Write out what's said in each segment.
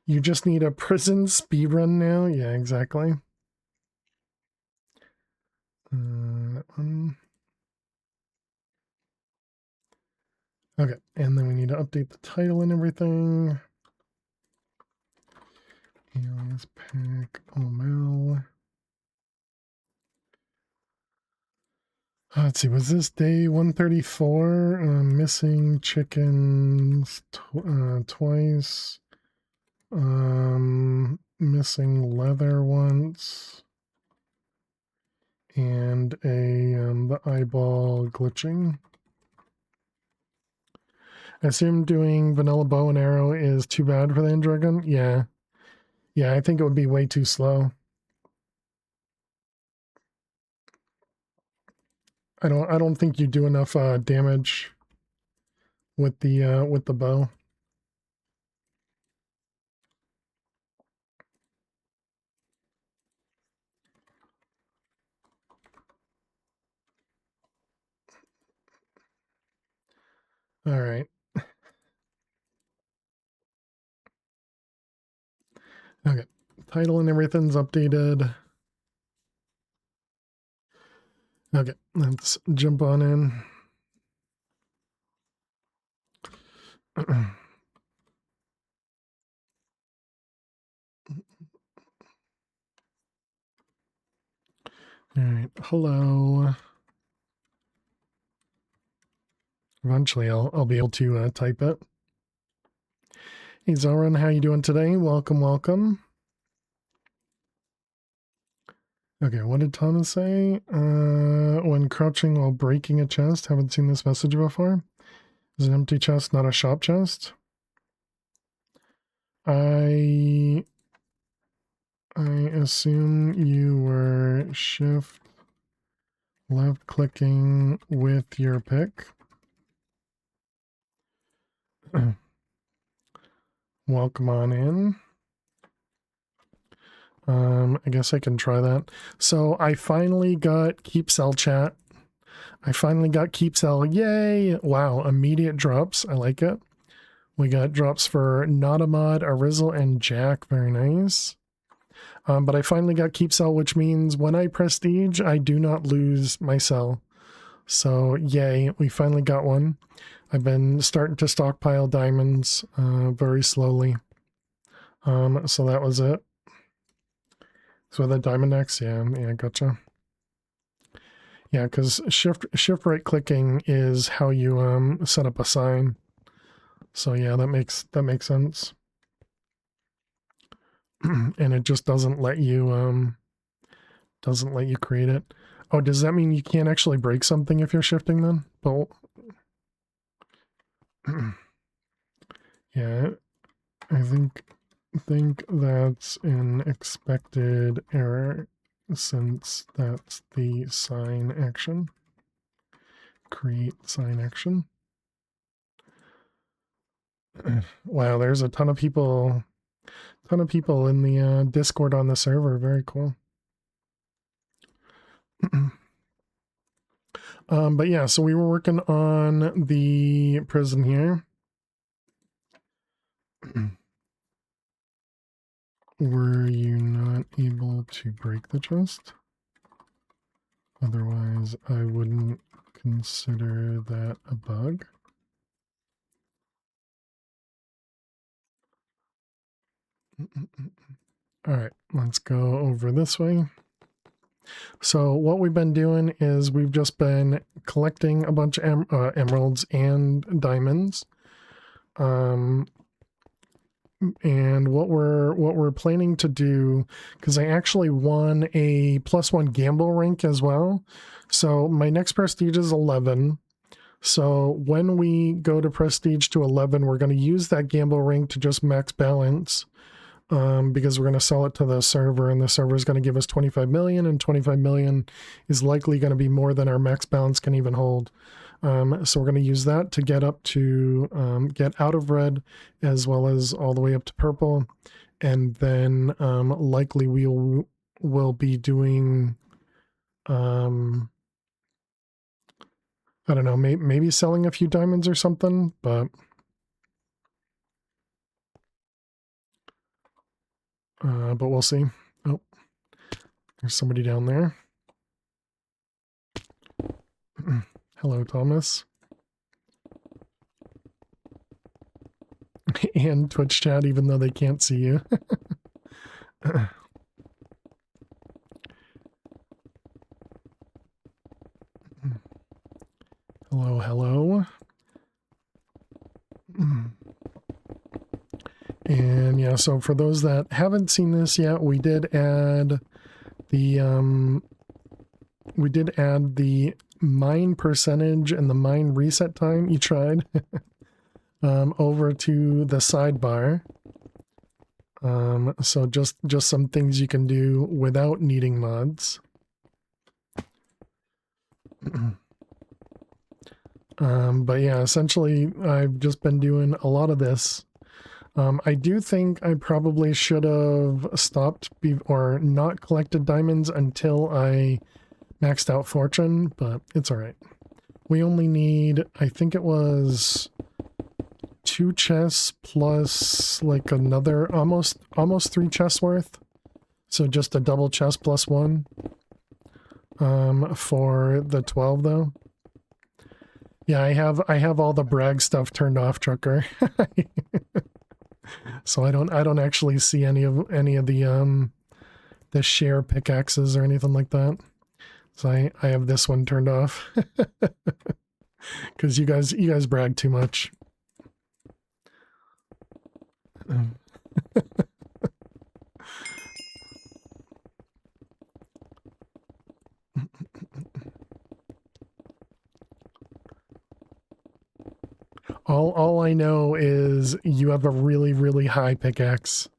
You just need a prison speedrun now? Yeah, exactly. That one. Okay, and then we need to update the title and everything. Alias pack OML. Let's see, was this day 134? Missing chickens twice. Missing leather once. And the eyeball glitching. I assume doing vanilla bow and arrow is too bad for the Android gun? Yeah. Yeah, I think it would be way too slow. I don't think you do enough damage with the bow. All right. Okay. Title and everything's updated. Okay, let's jump on in. All right. Hello. Eventually, I'll be able to type it. Hey, Zoran, how you doing today? Welcome, welcome. Okay, what did Thomas say? When crouching while breaking a chest. Haven't seen this message before. Is an empty chest not a shop chest? I assume you were shift left clicking with your pick. Welcome on in. I guess I can try that. So I finally got keep cell chat. I finally got keep cell. Yay! Wow, immediate drops. I like it. We got drops for Notamod, Arizzle, and Jack. Very nice. But I finally got keep cell, which means when I prestige, I do not lose my cell. So yay, we finally got one. I've been starting to stockpile diamonds very slowly. So that was it. So the diamond X, yeah, gotcha. Yeah, because shift right clicking is how you set up a sign. So yeah, that makes sense. And it just doesn't let you create it. Oh, does that mean you can't actually break something if you're shifting then? But yeah, I think that's an expected error since that's the sign action. Create sign action. Wow, there's a ton of people in the Discord on the server. Very cool. But yeah, so we were working on the prison here. Were you not able to break the chest? Otherwise, I wouldn't consider that a bug. All right, let's go over this way. So what we've been doing is we've just been collecting a bunch of emeralds and diamonds. And what we're planning to do, because I actually won a +1 gamble rank as well. So my next prestige is 11. So when we go to prestige to 11, we're going to use that gamble rank to just max balance. Because we're going to sell it to the server, and the server is going to give us 25 million, and 25 million is likely going to be more than our max balance can even hold. So we're going to use that to get up to get out of red as well as all the way up to purple, and then likely we'll be doing I don't know, maybe selling a few diamonds or something, but But we'll see. Oh, there's somebody down there. Hello, Thomas. And Twitch chat, even though they can't see you. Hello, hello. And yeah, so for those that haven't seen this yet, we did add the mine percentage and the mine reset time you tried over to the sidebar. So just some things you can do without needing mods. But yeah, essentially I've just been doing a lot of this. I do think I probably should have stopped or not collected diamonds until I maxed out fortune, but it's all right. We only need, I think it was 2 chests plus like another almost 3 chests worth. So just a double chest plus 1 for the 12 though. Yeah, I have all the brag stuff turned off, Trucker. So I don't actually see any of the share pickaxes or anything like that. So I have this one turned off. Cuz you guys brag too much. All I know is you have a really, really high pickaxe.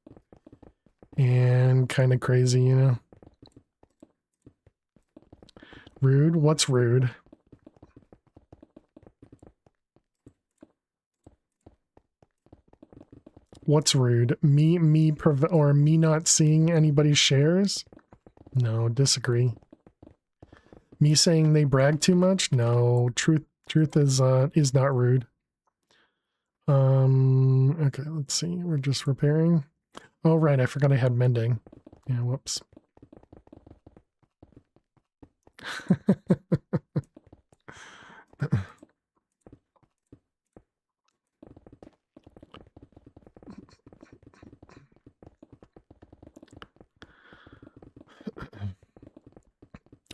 And kind of crazy, you know? Rude? What's rude? What's rude? Me not seeing anybody's shares? No, disagree. Me saying they brag too much? No, truth is not rude. Okay, let's see. We're just repairing. Oh, right, I forgot I had mending. Yeah, whoops.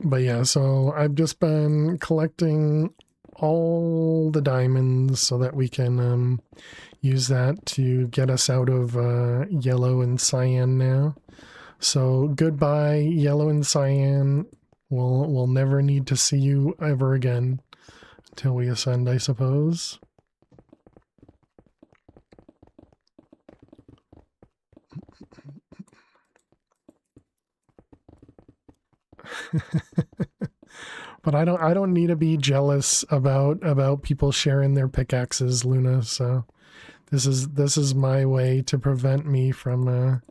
But yeah, so I've just been collecting all the diamonds so that we can use that to get us out of yellow and cyan now. So goodbye, yellow and cyan. We'll never need to see you ever again until we ascend, I suppose. But I don't need to be jealous about people sharing their pickaxes, Luna. So this is my way to prevent me from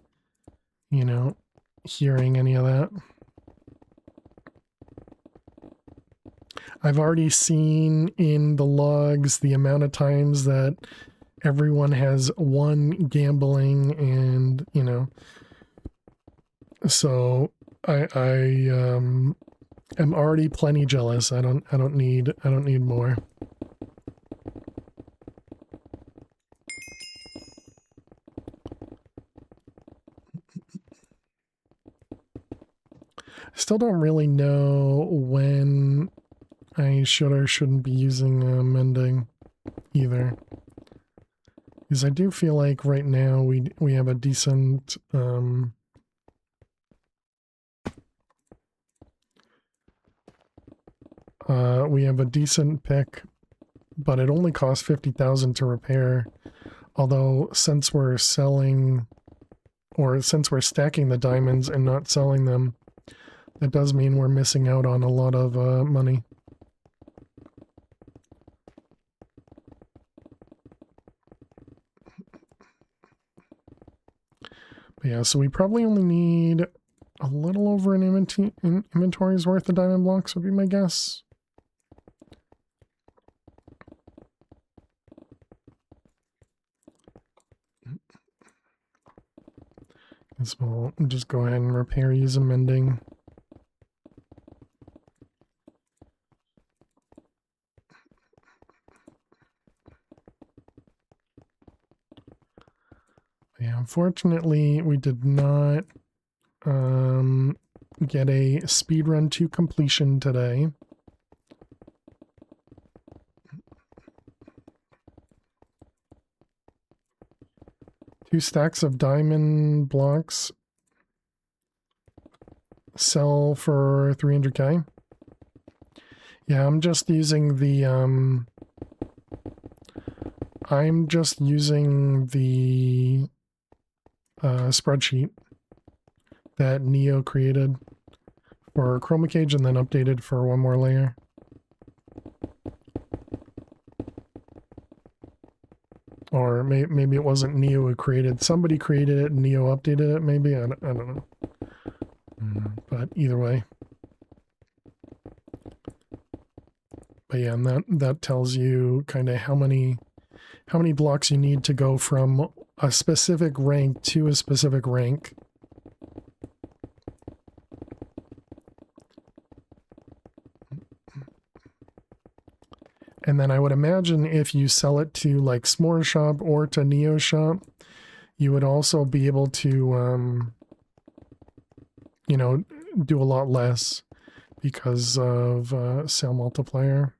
you know, hearing any of that. I've already seen in the logs the amount of times that everyone has won gambling, and you know, so I am already plenty jealous. I don't need more. I still don't really know when I should or shouldn't be using mending either, because I do feel like right now we have a decent pick, but it only costs 50,000 to repair. Although since we're selling, or since we're stacking the diamonds and not selling them, that does mean we're missing out on a lot of money. But yeah, so we probably only need a little over an inventory's worth of diamond blocks would be my guess. This will just go ahead and repair using mending. Yeah, unfortunately, we did not get a speed run to completion today. Two stacks of diamond blocks sell for 300k. Yeah, I'm just using the spreadsheet that Neo created for Chroma Cage and then updated for one more layer. Or maybe it wasn't Neo who created. Somebody created it and Neo updated it, maybe? I don't know. But either way. But yeah, and that tells you kind of how many blocks you need to go from a specific rank to a specific rank. And then I would imagine if you sell it to like S'more Shop or to Neo Shop, you would also be able to, you know, do a lot less because of sale multiplier.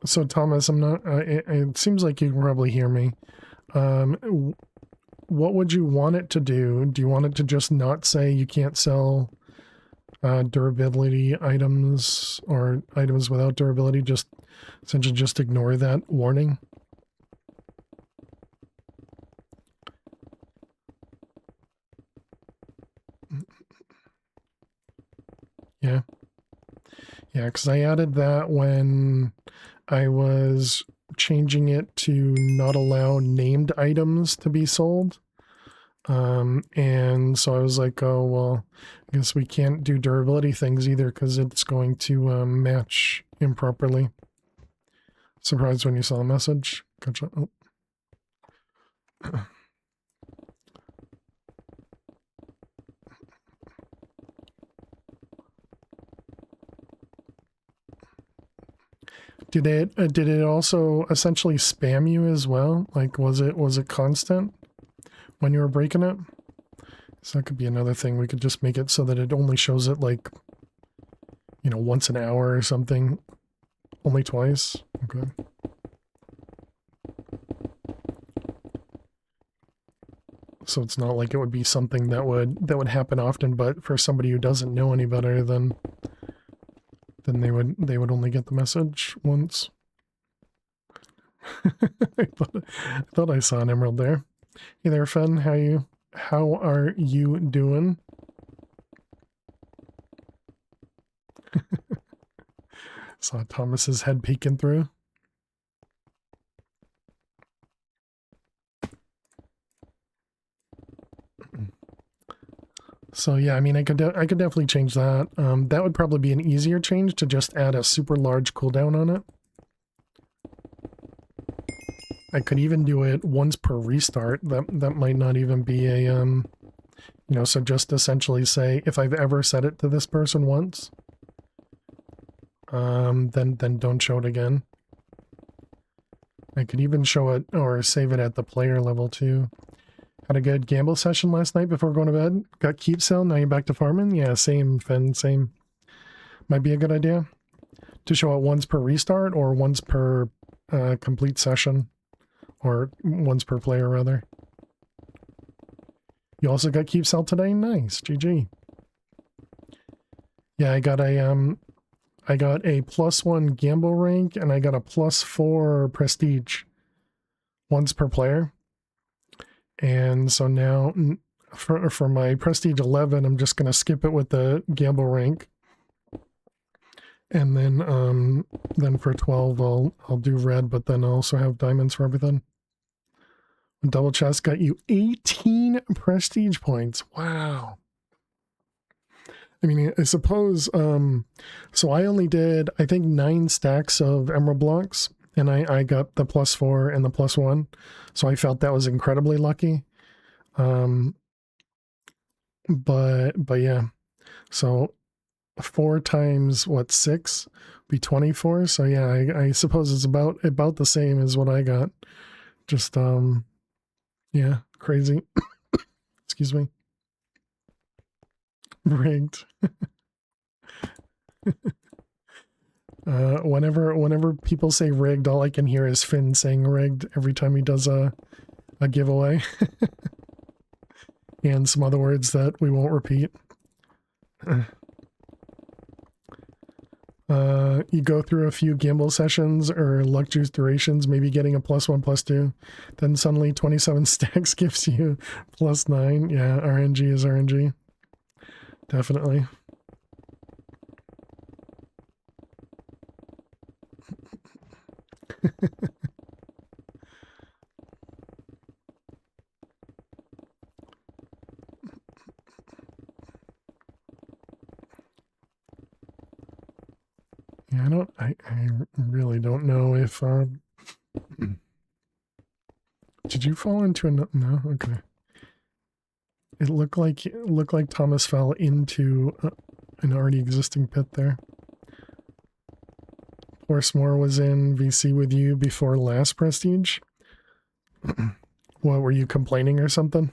So Thomas, I'm not. It seems like you can probably hear me. What would you want it to do? Do you want it to just not say you can't sell durability items or items without durability? Just essentially just ignore that warning. Yeah. Yeah, because I added that when I was changing it to not allow named items to be sold. And so I was like, oh, well, I guess we can't do durability things either because it's going to match improperly. Surprised when you saw a message. Gotcha. Oh. Did it also essentially spam you as well? Like, was it constant when you were breaking it? So that could be another thing. We could just make it so that it only shows it like, you know, once an hour or something. Only twice. Okay. So it's not like it would be something that would happen often, but for somebody who doesn't know any better, then they would only get the message once. I thought I saw an emerald there. Hey there, Fen. How are you doing? Saw Thomas's head peeking through. So yeah, I mean, I could definitely change that. That would probably be an easier change to just add a super large cooldown on it. I could even do it once per restart. That might not even be a you know, so just essentially say if I've ever said it to this person once, then don't show it again. I could even show it or save it at the player level too. Had a good gamble session last night before going to bed. Got keep sell, now you're back to farming? Yeah, same, Fen, same. Might be a good idea to show it once per restart or once per complete session. Or once per player, rather. You also got keep sell today? Nice, GG. Yeah, I got a +1 gamble rank and I got a +4 prestige once per player. And so now for my prestige 11, I'm just going to skip it with the gamble rank. And then for 12 I'll do red, but then I'll also have diamonds for everything. Double chest got you 18 prestige points. Wow. I mean, I suppose, so I only did, I think 9 stacks of emerald blocks, and I got the +4 and the +1. So I felt that was incredibly lucky. But yeah, so 4 times what, 6 be 24. So yeah, I suppose it's about the same as what I got. Just yeah, crazy. Excuse me. Rigged. Whenever people say rigged, all I can hear is Finn saying rigged every time he does a giveaway. And some other words that we won't repeat. You go through a few gamble sessions or luck juice durations, maybe getting a +1, +2. Then suddenly 27 stacks gives you +9. Yeah, RNG is RNG. Definitely. Yeah, I really don't know if, did you fall into a, no? Okay. It looked like Thomas fell into an already existing pit there. Horsemore was in VC with you before last Prestige. What, were you complaining or something?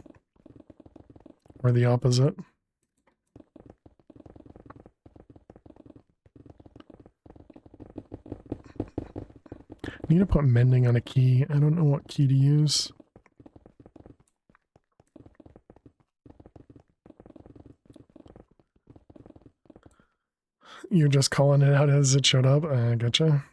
Or the opposite? Need to put mending on a key. I don't know what key to use. You're just calling it out as it showed up? I gotcha.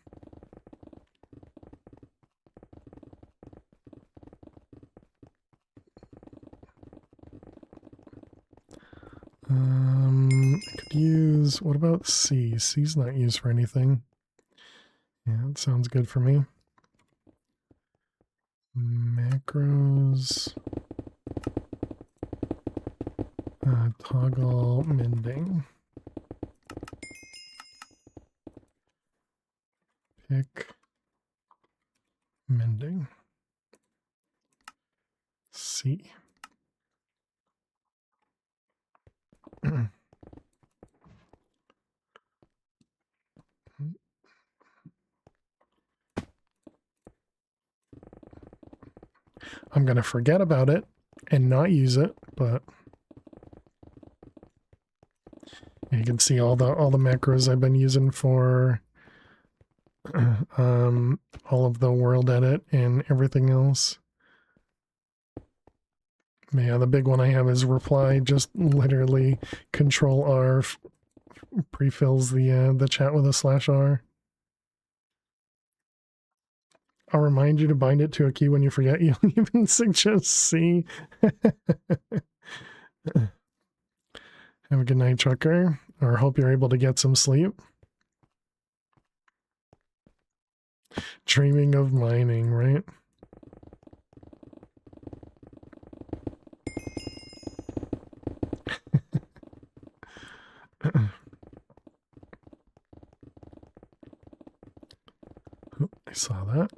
I could use, what about C? C's not used for anything. Yeah, that sounds good for me. Macros. Toggle mending. Pick mending. C. I'm going to forget about it and not use it, but you can see all the macros I've been using for all of the world edit and everything else. Yeah, the big one I have is reply. Just literally Control R pre-fills the chat with a /R. I'll remind you to bind it to a key when you forget. You'll even suggest C. Have a good night, trucker. Or hope you're able to get some sleep. Dreaming of mining, right? I saw that.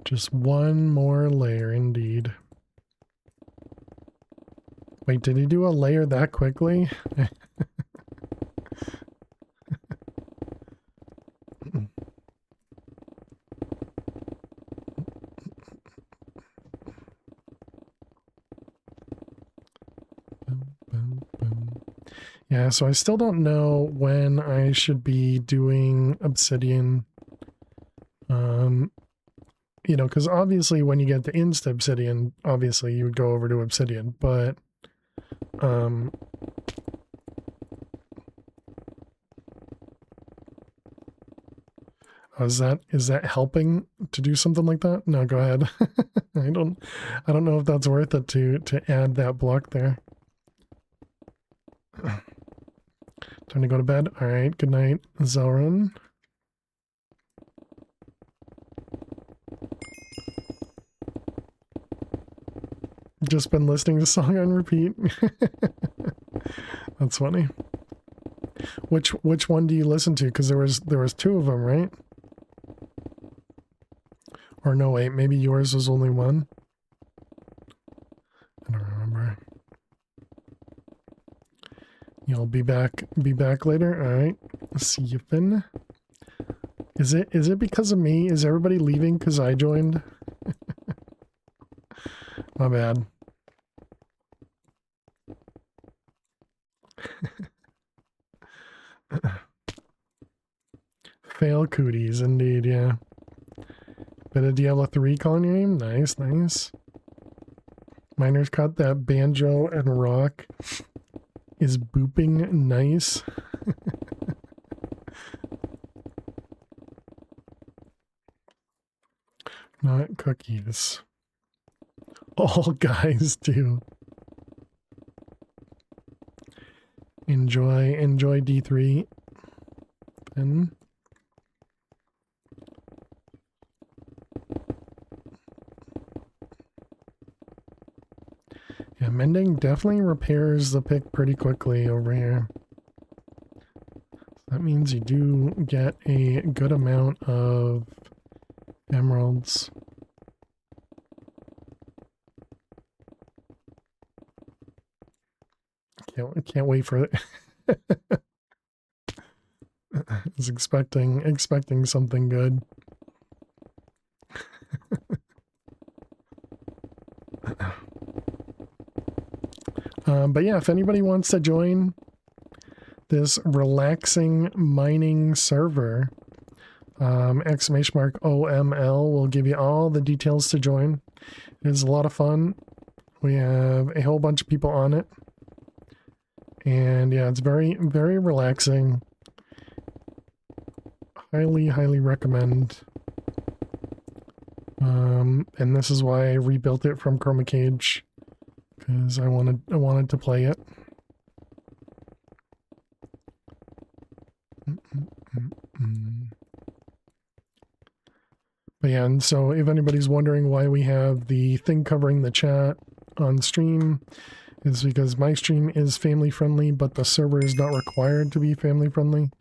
Just one more layer, indeed. Wait, did he do a layer that quickly? Yeah, so I still don't know when I should be doing obsidian. You know, because obviously when you get to Insta Obsidian, obviously you would go over to Obsidian, but is that helping to do something like that? No, go ahead. I don't know if that's worth it to add that block there. Time to go to bed. All right. Good night, Zelrun. Just been listening to the song on repeat. That's funny. Which one do you listen to? Because there was two of them, right? Or no, wait, maybe yours was only one. I don't remember. You'll be back later. All right. See you, Finn. Is it because of me? Is everybody leaving because I joined? My bad. Fail cooties, indeed, yeah. Bit of Diablo 3 calling your name? Nice, nice. Miner's Cut, that banjo and rock is booping nice. Not cookies. All guys do. Enjoy D3. And yeah, mending definitely repairs the pick pretty quickly over here. That means you do get a good amount of emeralds. Can't wait for it. I was expecting something good. But yeah, if anybody wants to join this relaxing mining server, !OML will give you all the details to join. It is a lot of fun. We have a whole bunch of people on it. And yeah, it's very, very relaxing. Highly recommend. And this is why I rebuilt it from Chroma Cage, because I wanted to play it. But yeah, and so if anybody's wondering why we have the thing covering the chat on stream, is because my stream is family friendly, but the server is not required to be family friendly.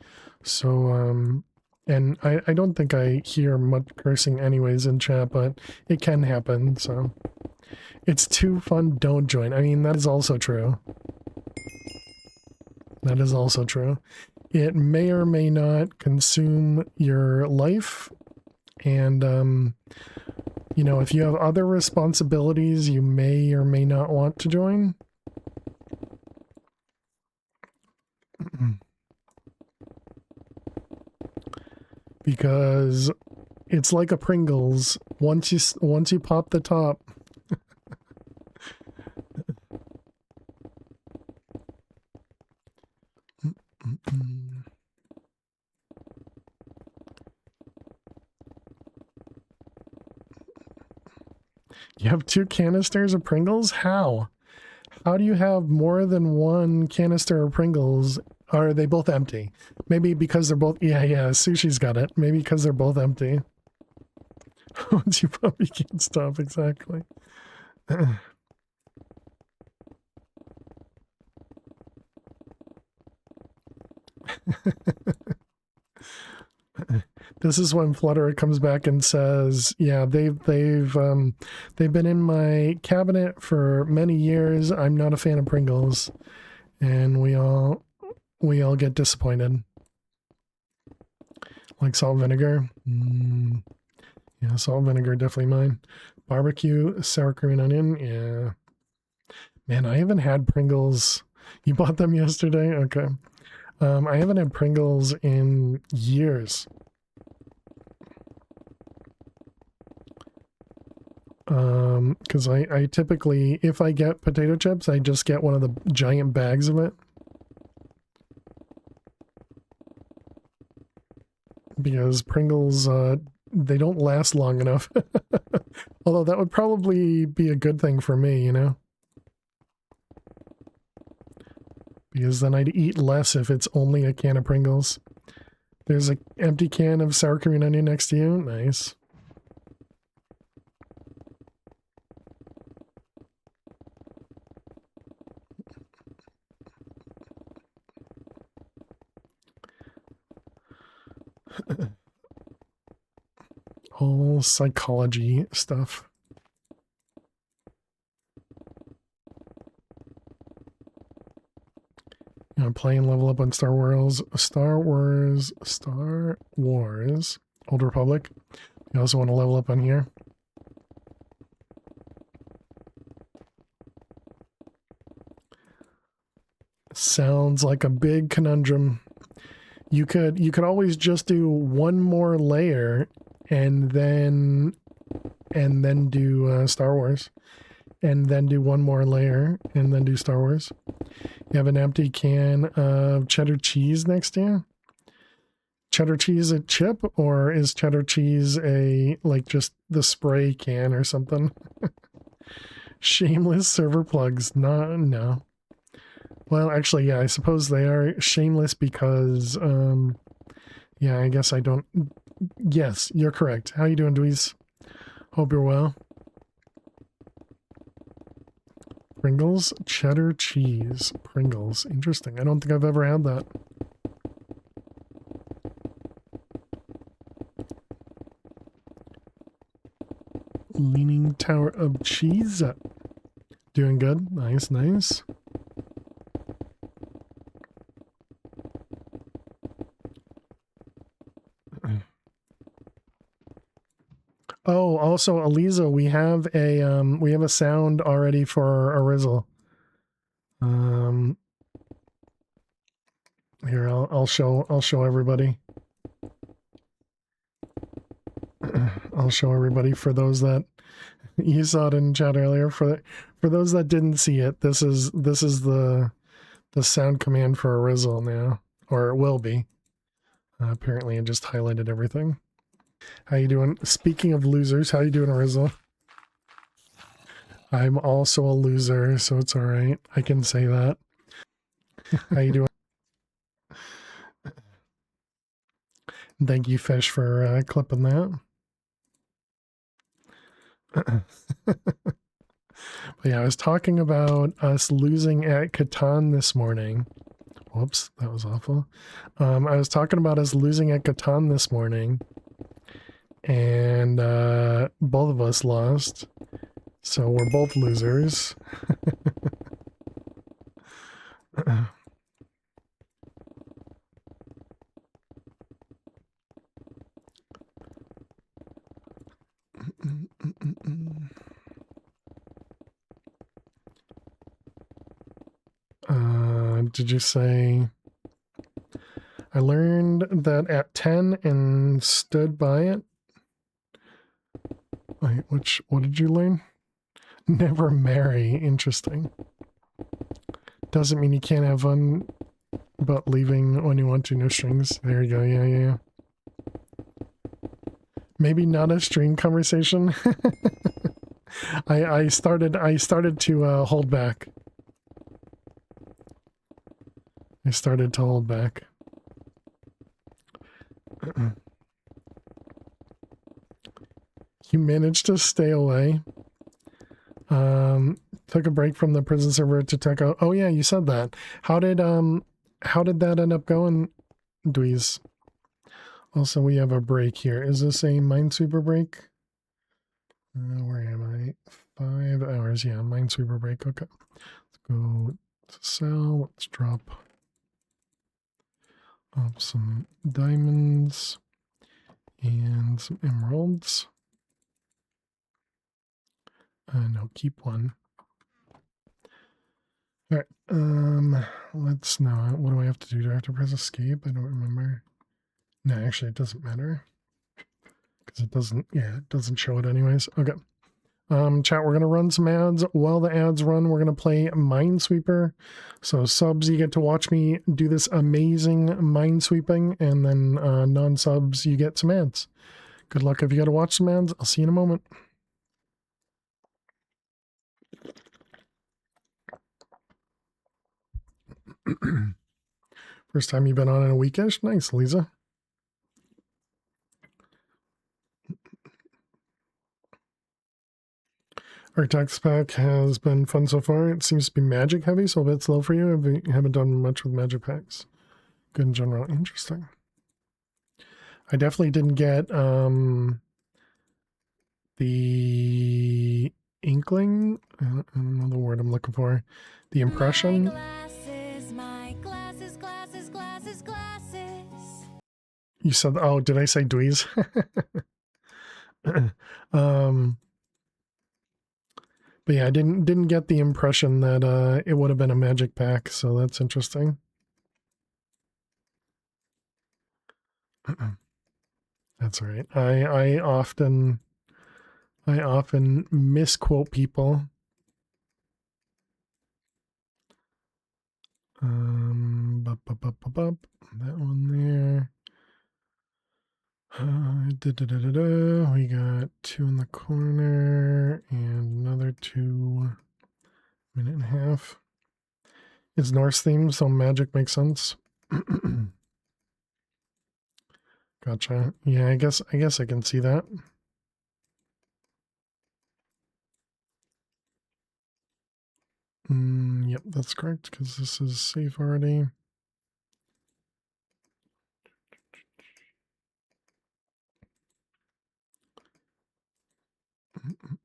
So, and I don't think I hear much cursing anyways in chat, but it can happen, so. It's too fun, don't join. I mean, that is also true. That is also true. It may or may not consume your life, and, you know, if you have other responsibilities, you may or may not want to join. Because it's like a Pringles. Once you pop the top. You have 2 canisters of Pringles? How? How do you have more than 1 canister of Pringles? Are they both empty? Maybe because they're both... Yeah, Sushi's got it. Maybe because they're both empty. Once you pop, you can't stop. Exactly. This is when Flutterer comes back and says, yeah, they've been in my cabinet for many years. I'm not a fan of Pringles. And we all get disappointed. Like salt vinegar. Yeah, salt vinegar, definitely mine. Barbecue, sour cream and onion. Yeah. Man, I haven't had Pringles. You bought them yesterday? Okay. I haven't had Pringles in years. Because I typically, if I get potato chips, I just get one of the giant bags of it. Because Pringles, they don't last long enough. Although that would probably be a good thing for me, you know? because then I'd eat less if it's only a can of Pringles. There's an empty can of sour cream and onion next to you. Nice. Whole psychology stuff. You know, playing level up on Star Wars, Old Republic. You also want to level up on here. Sounds like a big conundrum. You could always just do one more layer and then do Star Wars, and then do one more layer and then do Star Wars. You have an empty can of cheddar cheese next to you. Cheddar cheese a chip, or is cheddar cheese like just the spray can or something? Shameless server plugs. No. Well, actually, yeah, I suppose they are shameless because, yeah, I guess I don't. Yes, you're correct. How you doing, Dweez? Hope you're well. Pringles, cheddar cheese, Pringles. Interesting. I don't think I've ever had that. Leaning Tower of Cheese. Doing good. Nice, nice. Oh, also, Aliza, we have a sound already for a Rizzle. Here, I'll show everybody. I'll show everybody for those that you saw it in chat earlier. For those that didn't see it, this is the sound command for a Rizzle now, or it will be. Apparently, it just highlighted everything. How you doing? Speaking of losers, how you doing, Rizzle? I'm also a loser, so it's all right. I can say that. How you doing? Thank you, Fish, for clipping that. But yeah, I was talking about us losing at Catan this morning. Whoops, that was awful. I was talking about us losing at Catan this morning, and both of us lost, so we're both losers. Did you say... I learned that at 10 and stood by it? Wait, what did you learn? Never marry. Interesting. Doesn't mean you can't have fun, but leaving when you want to, no strings. There you go, yeah. Maybe not a stream conversation. I started to hold back. I started to hold back. You managed to stay away. Took a break from the prison server to check out. Oh yeah, you said that. How did that end up going, Dweez? Also, we have a break here. Is this a Minesweeper break? Where am I? 5 hours. Yeah, Minesweeper break. Okay. Let's go to sell. Let's drop off some diamonds and some emeralds. No, keep one. All right. Let's know. What do I have to do? Do I have to press escape? I don't remember. No, actually, it doesn't matter. Because it doesn't, yeah, it doesn't show it anyways. Okay. Chat, we're going to run some ads. While the ads run, we're going to play Minesweeper. So subs, you get to watch me do this amazing minesweeping, and then non-subs, you get some ads. Good luck if you got to watch some ads. I'll see you in a moment. First time you've been on in a weekish? Nice, Lisa. Our tax pack has been fun so far. It seems to be magic heavy, so a bit slow for you. I haven't done much with magic packs. Good in general. Interesting. I definitely didn't get the inkling. I don't know the word I'm looking for. The impression. My glasses. You said, oh, did I say dweez? But yeah, I didn't get the impression that it would have been a magic pack, so that's interesting. That's all right. I often misquote people. That one there. We got 2 in the corner and another 2 minute and a half. It's Norse themed, so magic makes sense. Gotcha. Yeah, I guess I can see that. Yep, that's correct, because this is safe already.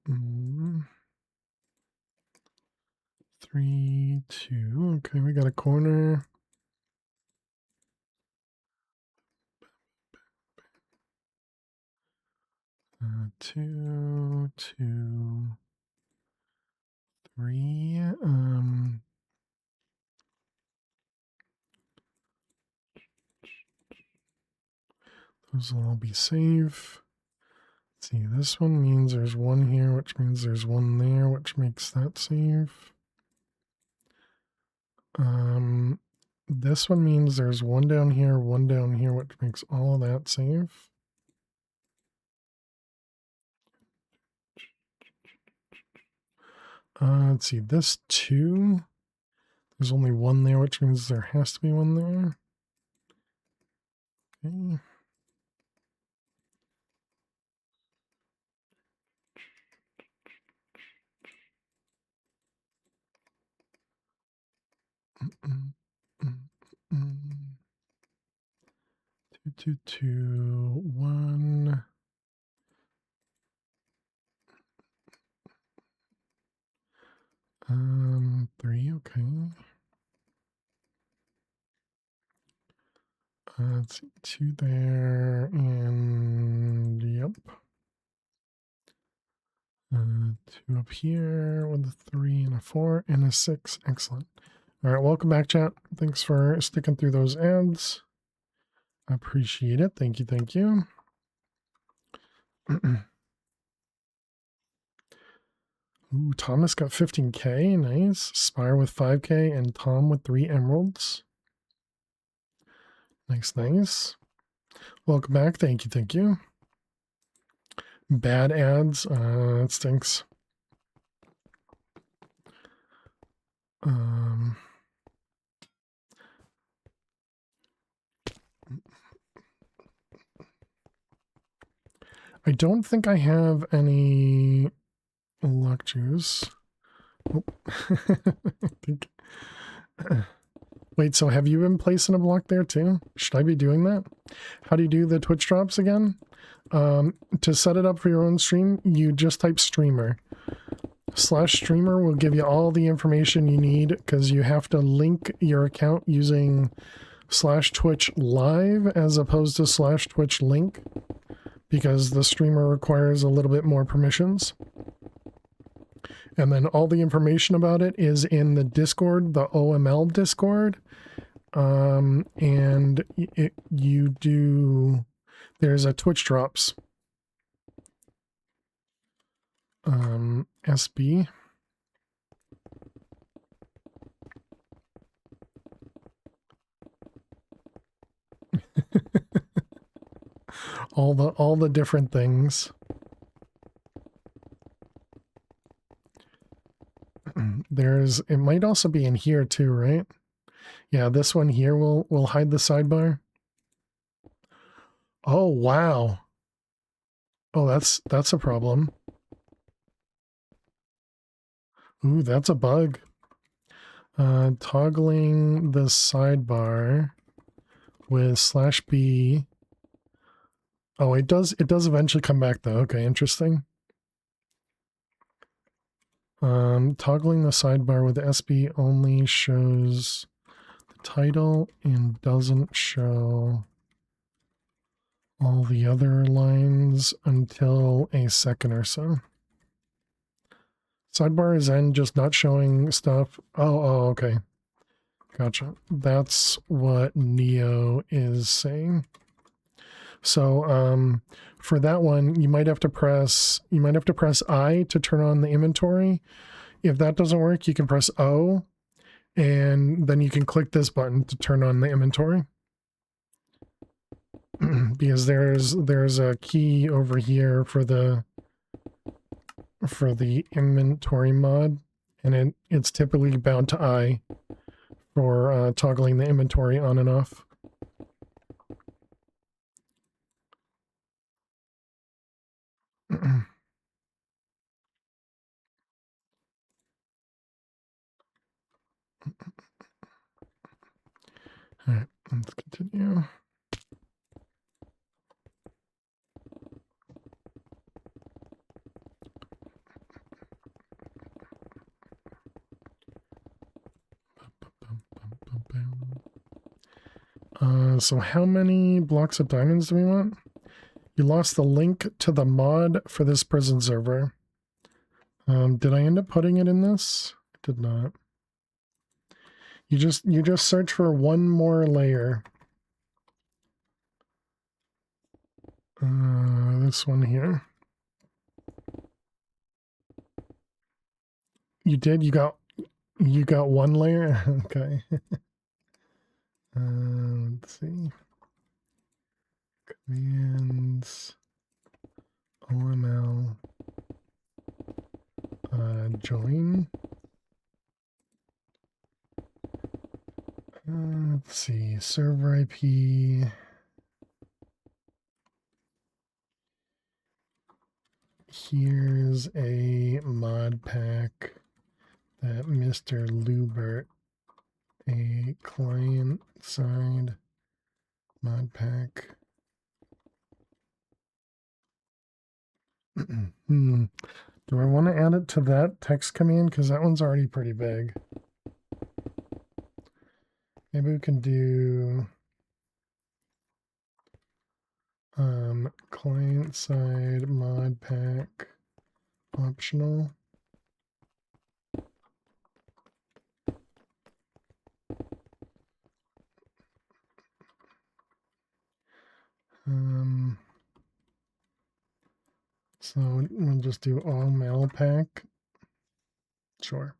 Mm, 3, 2. Okay, we got a corner. Two, 3. Those will all be safe. Let's see, this one means there's 1 here, which means there's 1 there, which makes that safe. This one means there's 1 down here, 1 down here, which makes all of that safe. Let's see, this 2, there's only 1 there, which means there has to be 1 there. Okay. Two, 2, 1. 3, okay. Let's see, 2 there, and yep. 2 up here with a 3 and a 4 and a 6. Excellent. All right, welcome back, chat. Thanks for sticking through those ads. I appreciate it. Thank you, thank you. Ooh, Thomas got 15k. Nice. Spire with 5k and Tom with 3 emeralds. Nice, nice. Welcome back. Thank you, thank you. Bad ads. That stinks. I don't think I have any luck juice. Oh. I think. Wait, so have you been placing a block there too? Should I be doing that? How do you do the Twitch drops again? To set it up for your own stream, you just type streamer. /streamer will give you all the information you need, because you have to link your account using /Twitch live as opposed to /Twitch link, because the streamer requires a little bit more permissions. And then all the information about it is in the Discord, the OML Discord. And there's a Twitch drops. SB. all the different things. It might also be in here too, right? Yeah, this one here will hide the sidebar. Oh wow. Oh, that's a problem. Ooh, that's a bug. Toggling the sidebar with /B. Oh, it does eventually come back though. Okay, interesting. Toggling the sidebar with SB only shows the title and doesn't show all the other lines until a second or so. Sidebar is then just not showing stuff. Oh, okay. Gotcha. That's what Neo is saying. So for that one, you might have to press I to turn on the inventory. If that doesn't work, you can press O, and then you can click this button to turn on the inventory. Because there's a key over here for the inventory mod, and it's typically bound to I for toggling the inventory on and off. All right, let's continue. So how many blocks of diamonds do we want? You lost the link to the mod for this prison server. Did I end up putting it in this? I did not. You just search for one more layer. This one here. You did? You got one layer? Okay. Let's see. Commands OML join. Let's see, server IP. Here's a mod pack that Mr. Lubert, a client side mod pack. Do I want to add it to that text command? Because that one's already pretty big. Maybe we can do client side mod pack optional. So we'll just do all mail pack. Sure.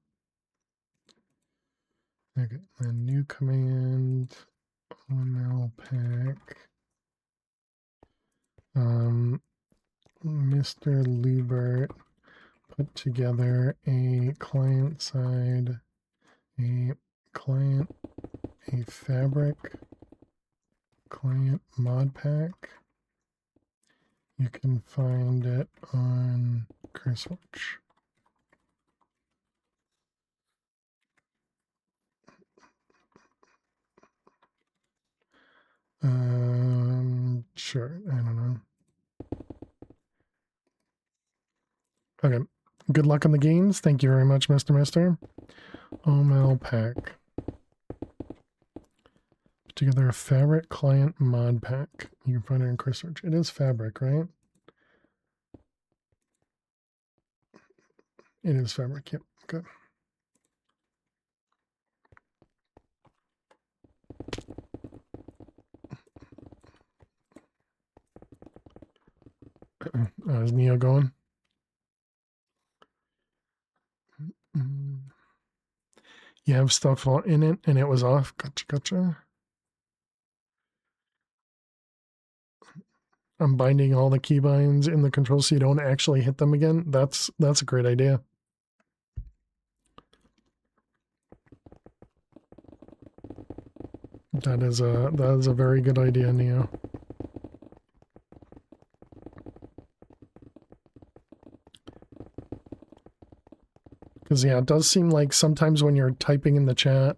Okay, then new command, all pack. Mr. Lubert put together a client side, a client, a fabric client mod pack. You can find it on CurseWatch. Sure, I don't know. Okay, good luck on the games. Thank you very much, Mr. Mister. OML pack. Put together a fabric client mod pack. You can find it in CurseWatch. It is fabric, right? It is fabric, yep, good. Is Neo going? You have stuff in it and it was off. Gotcha. I'm binding all the keybinds in the control so you don't actually hit them again. That's a great idea. That is a very good idea, Neo. Because yeah, it does seem like sometimes when you're typing in the chat,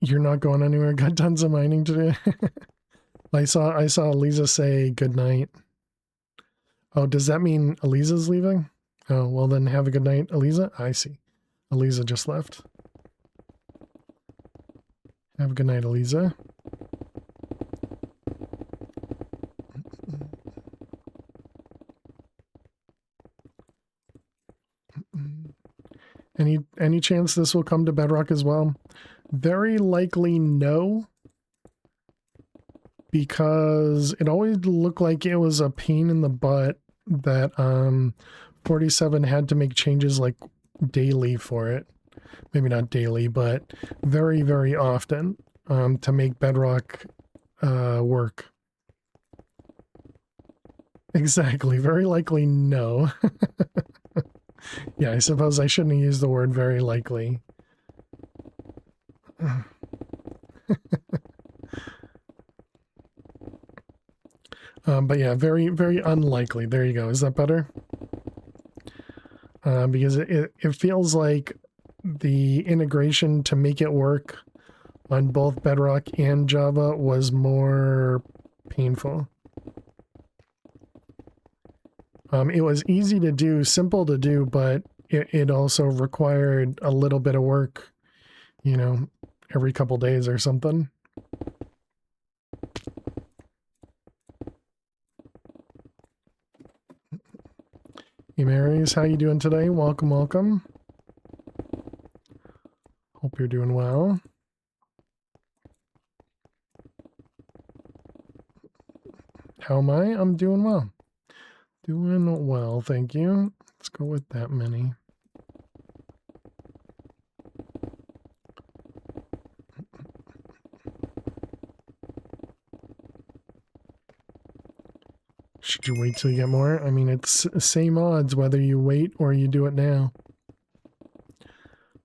you're not going anywhere. Got tons of mining to do. I saw Eliza say good night. Oh, does that mean Eliza's leaving? Oh, well then have a good night, Eliza. I see. Eliza just left. Have a good night, Eliza. Any chance this will come to Bedrock as well? Very likely no. Because it always looked like it was a pain in the butt that 47 had to make changes like daily for it. Maybe not daily, but very, very often to make Bedrock work. Exactly. Very likely no. Yeah, I suppose I shouldn't have used the word very likely. But yeah, very, very unlikely. There you go. Is that better? Because it feels like the integration to make it work on both Bedrock and Java was more painful. It was easy to do, simple to do, but it also required a little bit of work, you know, every couple days or something. Hey Marys, how you doing today? Welcome, welcome. Hope you're doing well. How am I? I'm doing well. Doing well, thank you. Let's go with that many. Should you wait till you get more? I mean, it's same odds whether you wait or you do it now.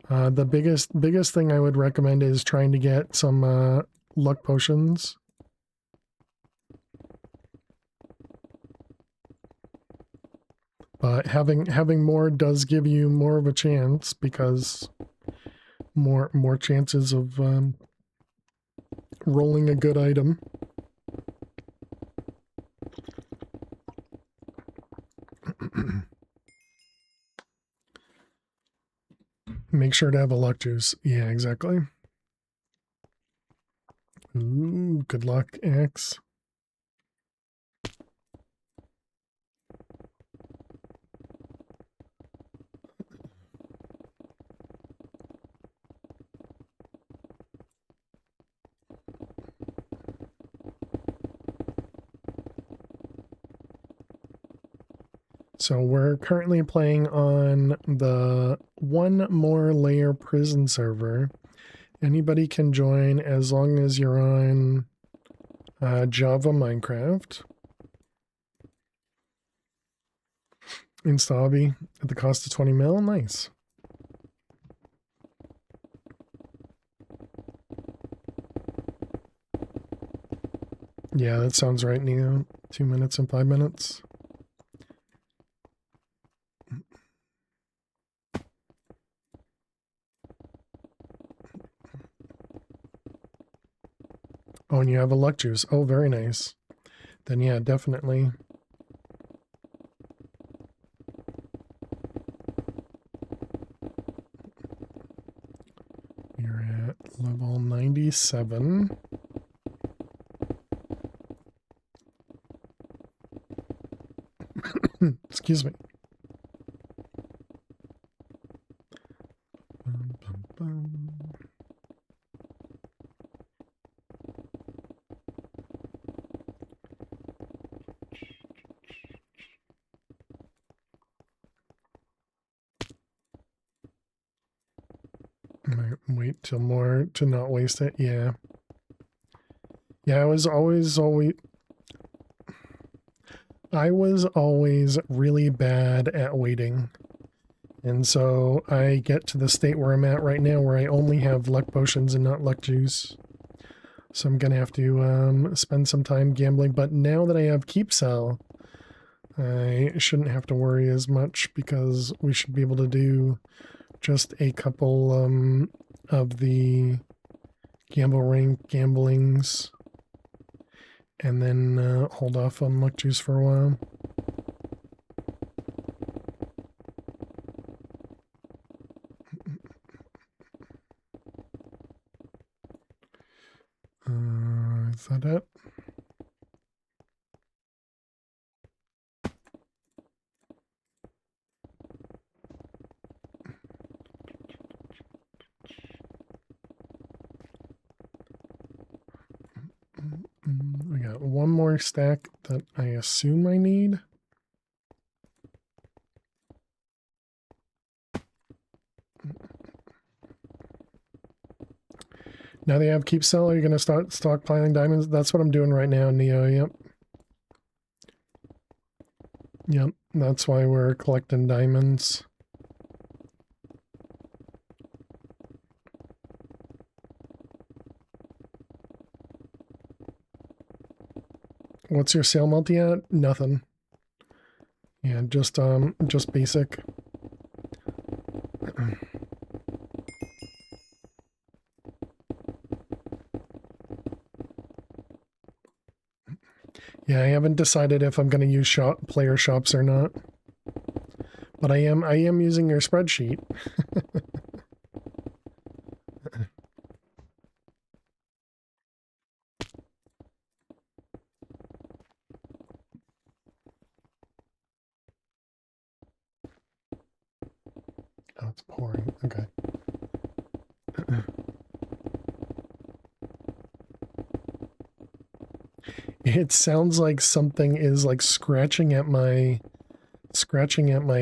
The biggest thing I would recommend is trying to get some luck potions. But having more does give you more of a chance because more chances of rolling a good item. Make sure to have a luck juice. Yeah, exactly. Ooh, good luck, X. So we're currently playing on the one more layer prison server. Anybody can join as long as you're on Java Minecraft. Insta hobby at the cost of 20 mil. Nice. Yeah, that sounds right, Neo. 2 minutes and 5 minutes. Oh, and you have a luck juice. Oh, very nice. Then yeah, definitely. You're at level 97. Excuse me. Bum, bum, bum. Might wait till more to not waste it. Yeah. Yeah, I was always really bad at waiting. And so I get to the state where I'm at right now where I only have luck potions and not luck juice. So I'm going to have to spend some time gambling. But now that I have Keep Sell, I shouldn't have to worry as much because we should be able to do just a couple of the gamble rank gamblings and then hold off on luck juice for a while. Is that it? We got one more stack that I assume I need. Now they have Keep Sell, are you going to start stockpiling diamonds? That's what I'm doing right now, Neo, yep. Yep, that's why we're collecting diamonds. What's your sale multi at? Nothing. Yeah, just basic. Yeah, I haven't decided if I'm going to use player shops or not. But I am using your spreadsheet. Oh, it's pouring. Okay. It sounds like something is like scratching at my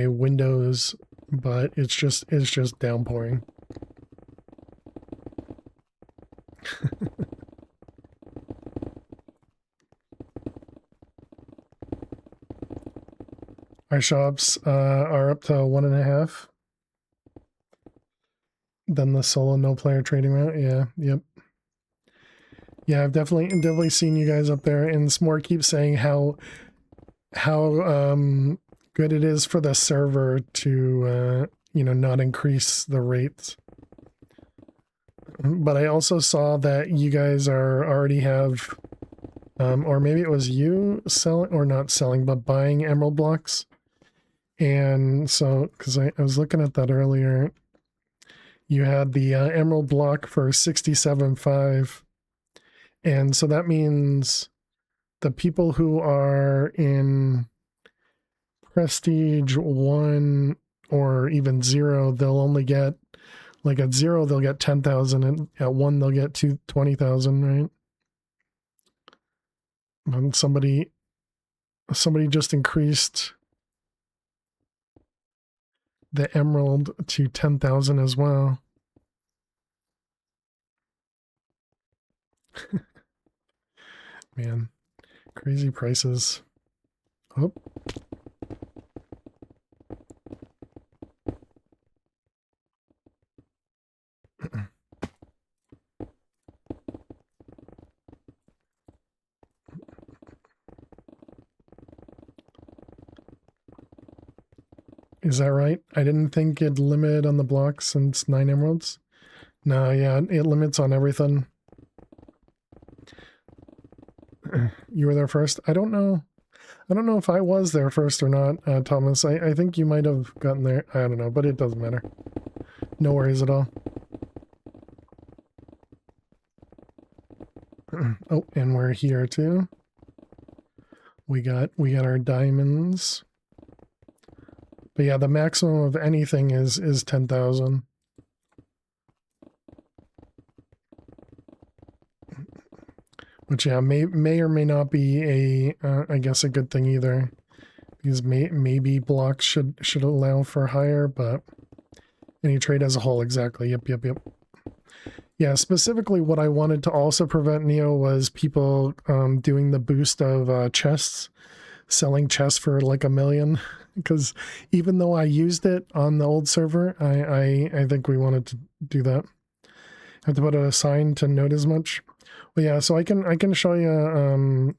windows, but it's just downpouring. Our shops are up to 1.5. Then the solo no player trading route. Yeah, yep. Yeah, I've definitely seen you guys up there, and S'more keeps saying how good it is for the server to not increase the rates. But I also saw that you guys already have or maybe it was you selling or not selling but buying emerald blocks. And so because I was looking at that earlier, you had the emerald block for 67.5. And so that means the people who are in prestige 1 or even 0, they'll only get, like at 0 they'll get 10,000 and at 1 they'll get 20,000, right? And somebody just increased the emerald to 10,000 as well. Man, crazy prices. Oh. Is that right? I didn't think it limited on the blocks since 9 emeralds. No, yeah, it limits on everything. You were there first? I don't know if I was there first or not, Thomas. I think you might have gotten there. I don't know, but it doesn't matter. No worries at all. Oh, and we're here too. We got our diamonds. But yeah, the maximum of anything is 10,000. Which yeah, may or may not be a I guess a good thing either. Because maybe blocks should allow for higher, but any trade as a whole, exactly. Yep. Yeah, specifically what I wanted to also prevent, Neo, was people doing the boost of chests. selling chests for like $1 million, because even though I used it on the old server, I think we wanted to do that. Have to put a sign to note as much. Well, yeah, so I can show you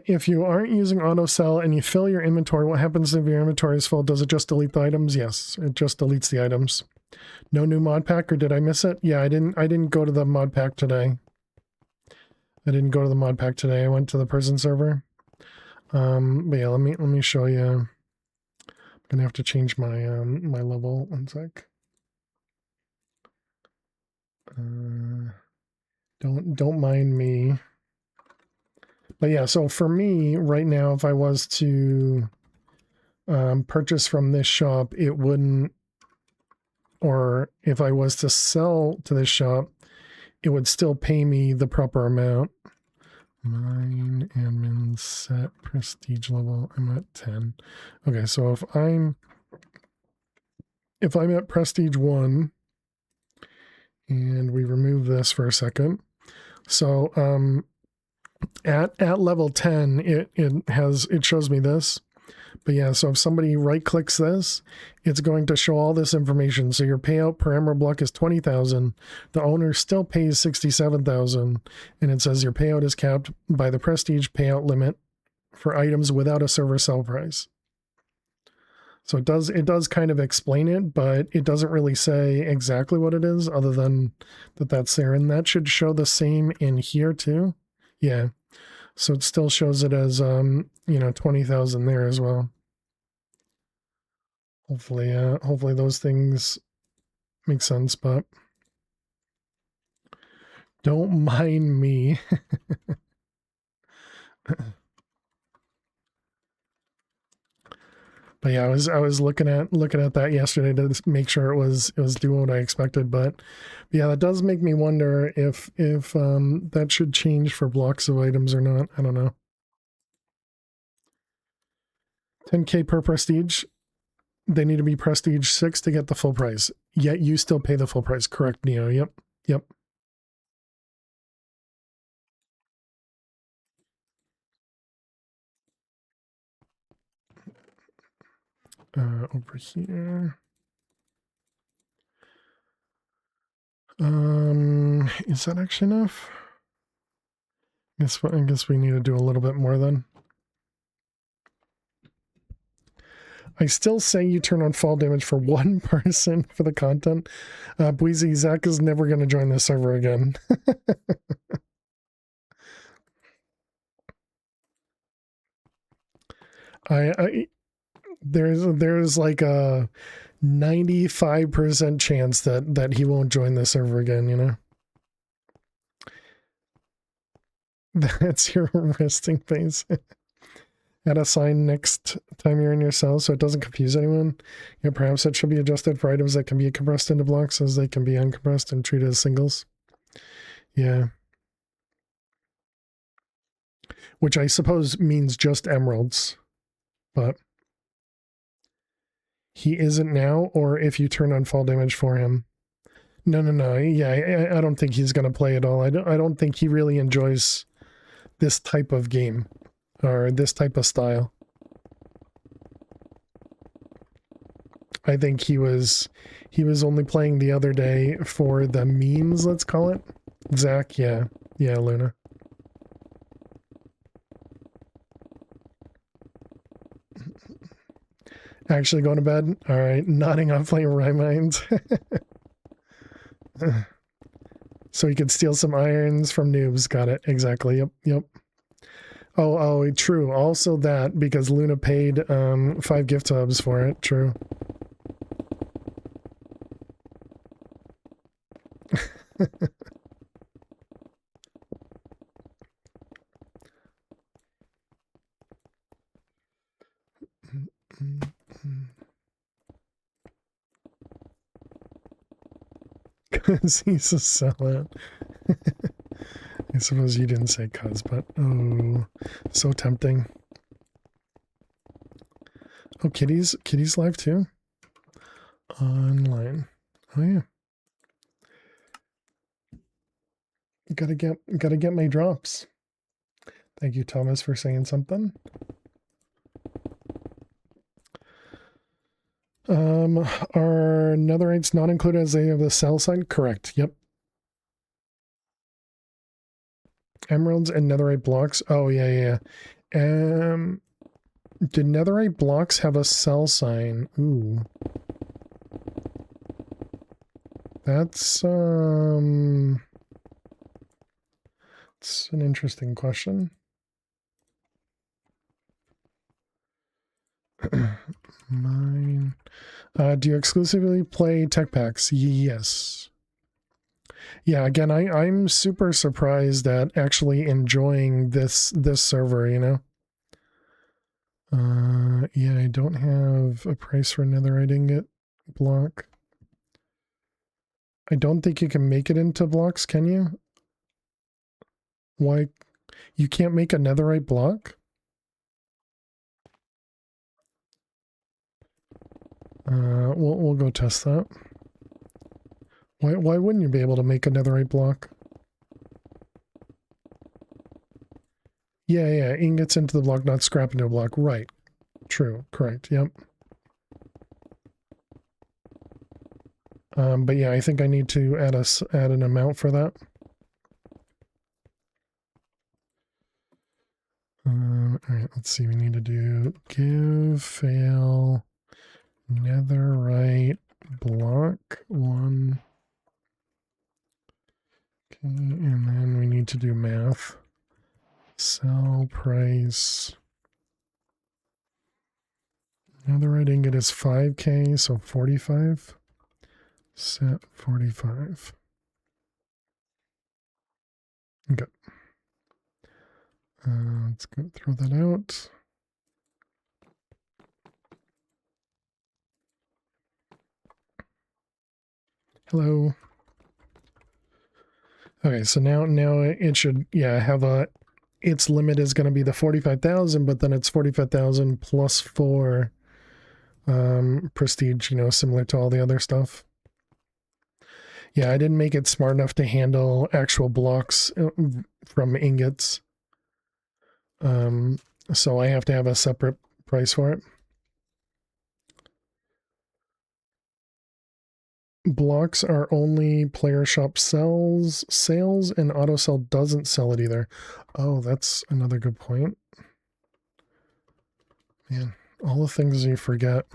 if you aren't using auto sell and you fill your inventory, what happens if your inventory is full? Does it just delete the items? Yes, it just deletes the items. No new mod pack, or did I miss it? Yeah, I didn't go to the mod pack today. I didn't go to the mod pack today. I went to the prison server. But yeah, let me show you. I'm gonna have to change my my level. One sec. Don't mind me. But yeah, so for me right now, if I was to purchase from this shop, it wouldn't, or if I was to sell to this shop, it would still pay me the proper amount. Mine admin set prestige level. I'm at 10. Okay, so if I'm at prestige 1 and we remove this for a second. So at level 10 it shows me this. But yeah, so if somebody right clicks this, it's going to show all this information. So your payout per emerald block is 20,000. The owner still pays 67,000, and it says your payout is capped by the prestige payout limit for items without a server sell price. So it does kind of explain it, but it doesn't really say exactly what it is other than that's there. And that should show the same in here too. Yeah. So it still shows it as 20,000 there as well. Hopefully those things make sense, but don't mind me. But yeah, I was looking at that yesterday to make sure it was doing what I expected. But yeah, that does make me wonder if that should change for blocks of items or not. I don't know. 10K per prestige. They need to be prestige 6 to get the full price. Yet you still pay the full price. Correct, Neo. Yep. Over here. Is that actually enough? I guess we need to do a little bit more then. I still say you turn on fall damage for one person for the content. Bweezy, Zach is never going to join this server again. There's like a 95% chance that he won't join this server again, you know? That's your resting face. Add a sign next time you're in your cell so it doesn't confuse anyone. Yeah, perhaps it should be adjusted for items that can be compressed into blocks as they can be uncompressed and treated as singles. Yeah. Which I suppose means just emeralds. But he isn't now, or if you turn on fall damage for him. No. Yeah, I don't think he's going to play at all. I don't think he really enjoys this type of game or this type of style. I think he was only playing the other day for the memes, let's call it. Zach, yeah, Luna. Actually going to bed? All right, nodding off playing Rhyminds. So he could steal some irons from noobs. Got it. Exactly. Yep. Oh, true. Also that, because Luna paid 5 gift subs for it. True. Because he's a sellout. I suppose you didn't say cuz, but oh, so tempting. Oh, Kitty's live too? Online. Oh yeah. gotta get my drops. Thank you, Thomas, for saying something. Are netherites not included as they have the cell sign? Correct. Yep. Emeralds and netherite blocks. Oh yeah. Did netherite blocks have a cell sign? Ooh. That's it's an interesting question. Mine. Do you exclusively play tech packs? Yes. Yeah, again, I'm super surprised at actually enjoying this server, you know? Yeah, I don't have a price for netherite ingot block. I don't think you can make it into blocks, can you? Why? You can't make a netherite block? We'll go test that. Why wouldn't you be able to make a netherite block? Yeah, ingots into the block, not scrap into a block. Right. True. Correct. Yep. But yeah, I think I need to add an amount for that. All right, let's see. We need to do give fail netherite block 1. Okay, and then we need to do math. Sell price. Netherite ingot is 5k, so 45. Set 45. Okay. Let's go throw that out. Hello. Okay, so now it should, yeah, have its limit is going to be the 45,000, but then it's 45,000 plus 4 prestige, you know, similar to all the other stuff. Yeah, I didn't make it smart enough to handle actual blocks from ingots. So I have to have a separate price for it. Blocks are only player shop sales, and auto sell doesn't sell it either. Oh, that's another good point. Man, all the things you forget.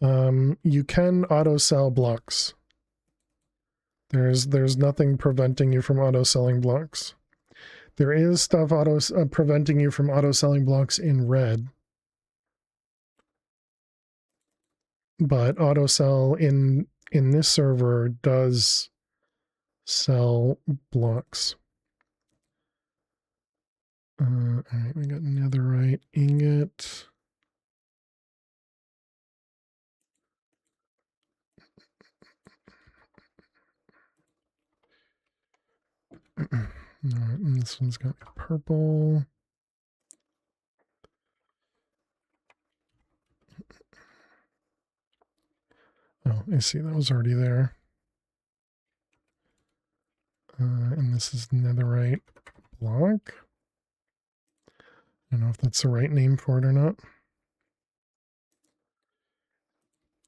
You can auto sell blocks. There's nothing preventing you from auto selling blocks. There is stuff preventing you from auto selling blocks in red. But auto sell in this server does sell blocks. All right, we got netherite ingot. All right, and this one's got purple. Oh, I see, that was already there. And this is netherite block. I don't know if that's the right name for it or not.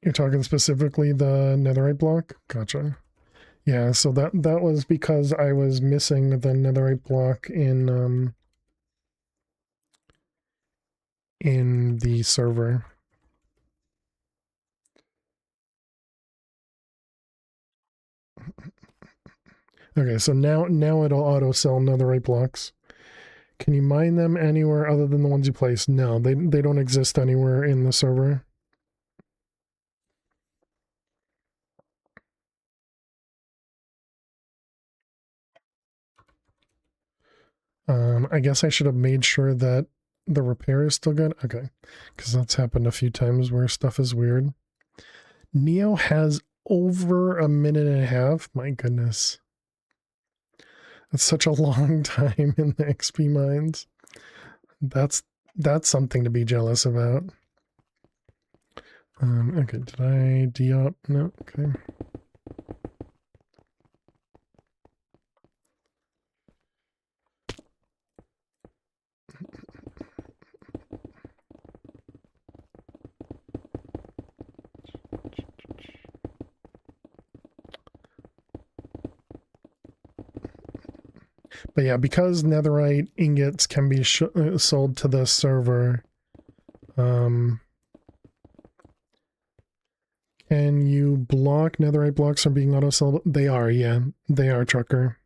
You're talking specifically the netherite block? Gotcha. Yeah, so that was because I was missing the netherite block in the server. Okay, so now it'll auto sell netherite blocks. Can you mine them anywhere other than the ones you place? No, they don't exist anywhere in the server. I guess I should have made sure that the repair is still good. Okay, because that's happened a few times where stuff is weird. Neo has over a minute and a half. My goodness. That's such a long time in the XP mines. That's something to be jealous about. Okay, did I de-op? No, okay. But yeah, because netherite ingots can be sold to the server, can you block netherite blocks from being auto-sellable? They are, yeah. They are, Trucker.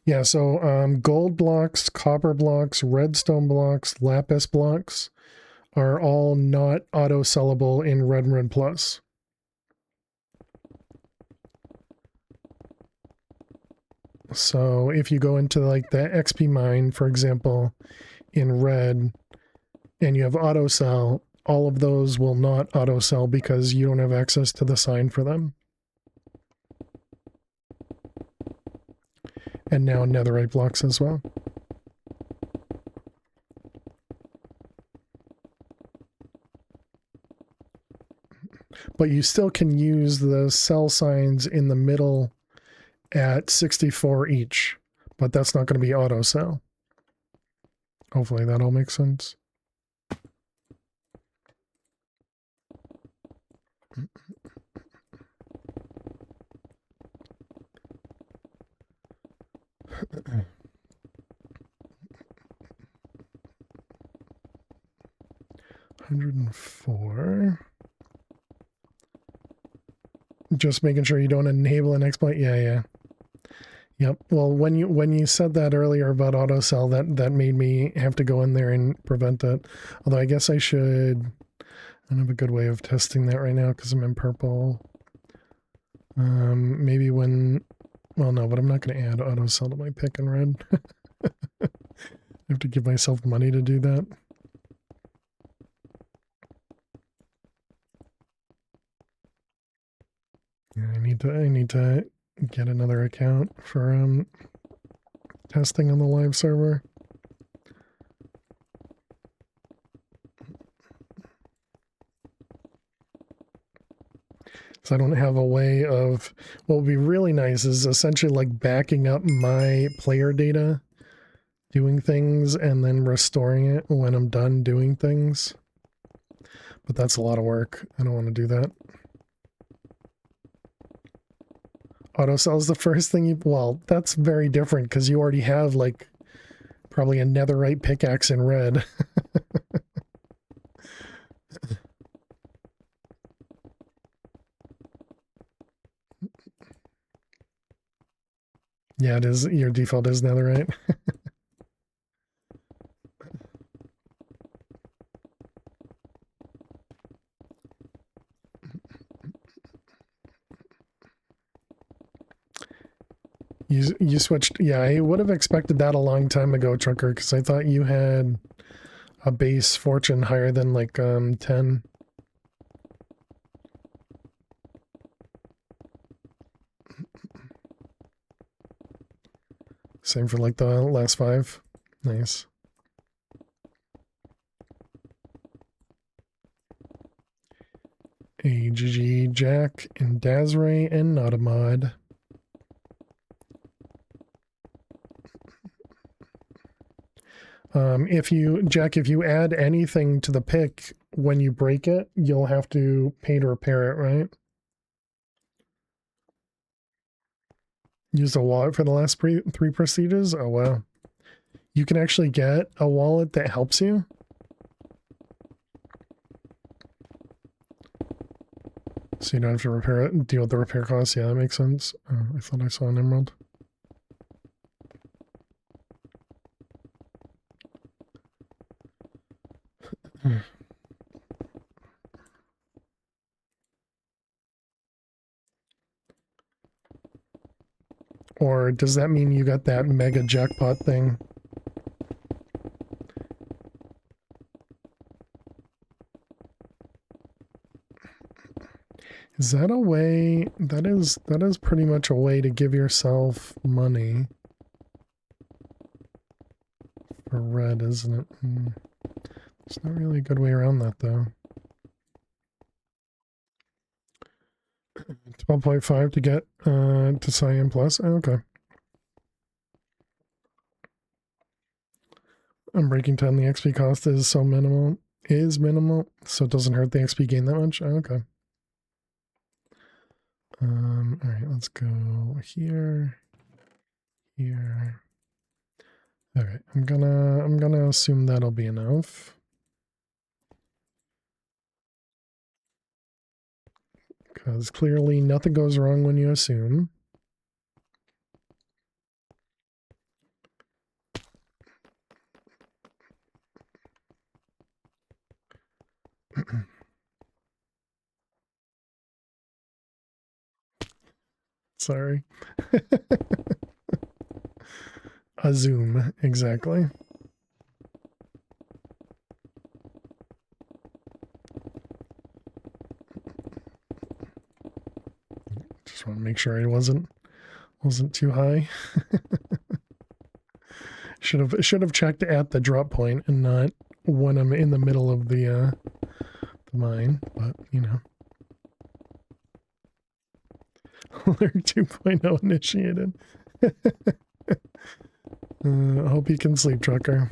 Yeah, so gold blocks, copper blocks, redstone blocks, lapis blocks are all not auto-sellable in Redmond Plus. So if you go into like the XP mine, for example, in red, and you have auto sell, all of those will not auto sell because you don't have access to the sign for them. And now netherite blocks as well. But you still can use the sell signs in the middle at 64 each, but that's not going to be auto sell. Hopefully that all makes sense. $104. Just making sure you don't enable an exploit. Yeah. Yep. Well, when you said that earlier about auto sell, that made me have to go in there and prevent it. Although I guess I should. I don't have a good way of testing that right now because I'm in purple. Maybe when. Well, no, but I'm not going to add auto sell to my pick in red. I have to give myself money to do that. Yeah, I need to get another account for testing on the live server. So I don't have a way of, what would be really nice is essentially like backing up my player data, doing things, and then restoring it when I'm done doing things. But that's a lot of work. I don't want to do that. Auto sells the first thing you, well, that's very different because you already have like probably a netherite pickaxe in red. Yeah, it is. Your default is netherite. You switched. Yeah, I would have expected that a long time ago, Trucker, because I thought you had a base fortune higher than like 10. Same for like the last 5. Nice. AGG, Jack, and Dazray, and not a mod. If you add anything to the pick when you break it, you'll have to pay to repair it, right? Use a wallet for the last 3 prestiges? Oh, wow. You can actually get a wallet that helps you? So you don't have to repair it and deal with the repair costs? Yeah, that makes sense. Oh, I thought I saw an emerald. Or does that mean you got that mega jackpot thing? Is that a way? That is pretty much a way to give yourself money. For red, isn't it? There's not really a good way around that though. 12.5 to get to Cyan Plus. Oh, okay. I'm breaking 10. The XP cost is so minimal. So it doesn't hurt the XP gain that much. Oh, okay. Alright, let's go here, here. Okay, I'm gonna assume that'll be enough. Because clearly nothing goes wrong when you assume. Sorry. A zoom, exactly. Just want to make sure I wasn't too high. should have checked at the drop point and not when I'm in the middle of the mine, but you know. Alert 2.0 initiated. I hope you can sleep, trucker.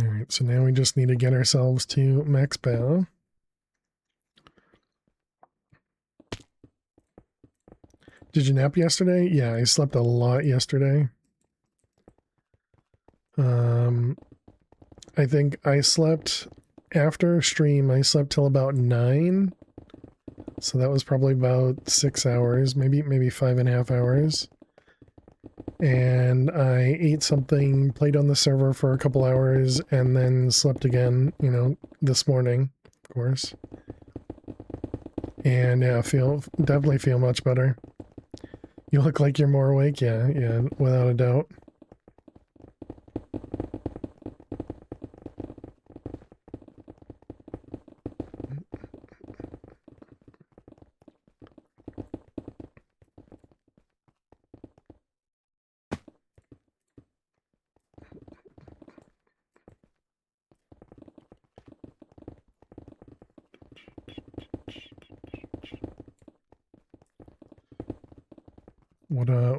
Alright, so now we just need to get ourselves to max bow. Did you nap yesterday? Yeah, I slept a lot yesterday. I think I slept after stream, I slept till about 9. So that was probably about 6 hours, maybe 5.5 hours. And I ate something, played on the server for a couple hours, and then slept again, you know, this morning, of course. And yeah, definitely feel much better. You look like you're more awake, yeah, without a doubt.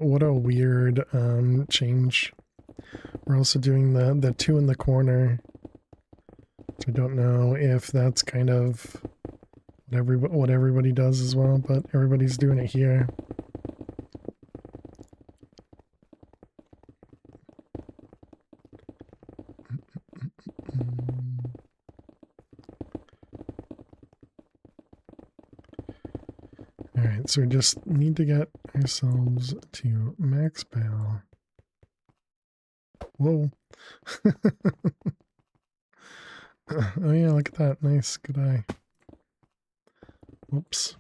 What a weird change. We're also doing the 2 in the corner. So I don't know if that's kind of what everybody does as well, but everybody's doing it here. Alright, so we just need to get ourselves to max bail. Whoa. Oh yeah, look at that. Nice. Good eye. Whoops.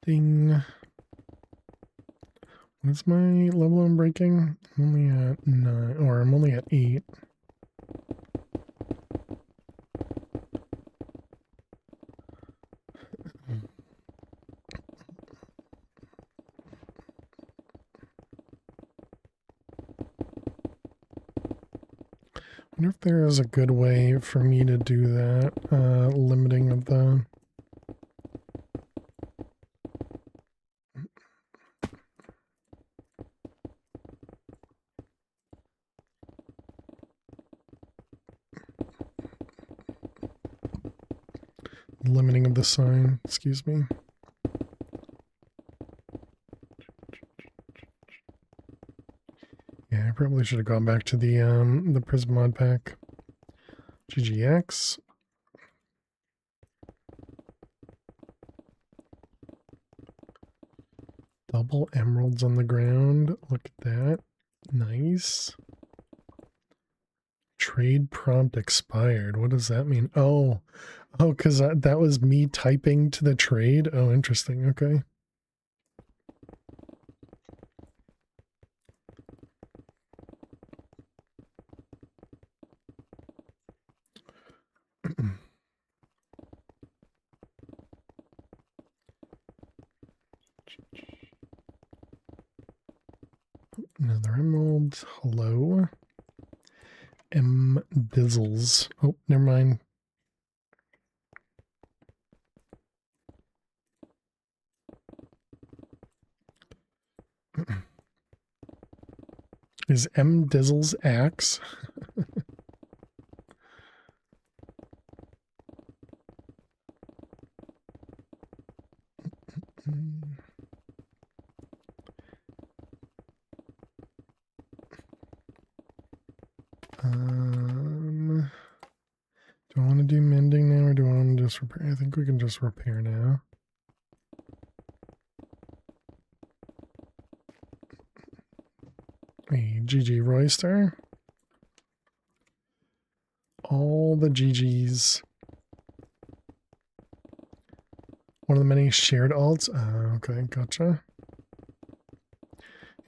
Ding. What's my level I'm breaking? I'm only at 9, or I'm only at 8. I wonder if there is a good way for me to do that, limiting of the... limiting of the sign, excuse me. Yeah, I probably should have gone back to the Prism mod pack. GGX. Double emeralds on the ground. Look at that. Nice. Trade prompt expired. What does that mean? Oh, because that was me typing to the trade. Oh, interesting. Okay. Another emerald. Hello. M. Dizzles. Oh, never mind. Is M. Dizzles axe? Do I want to do mending now or do I want to just repair? I think we can just repair now. Hey, GG Royster. All the GGs. One of the many shared alts. Okay, gotcha.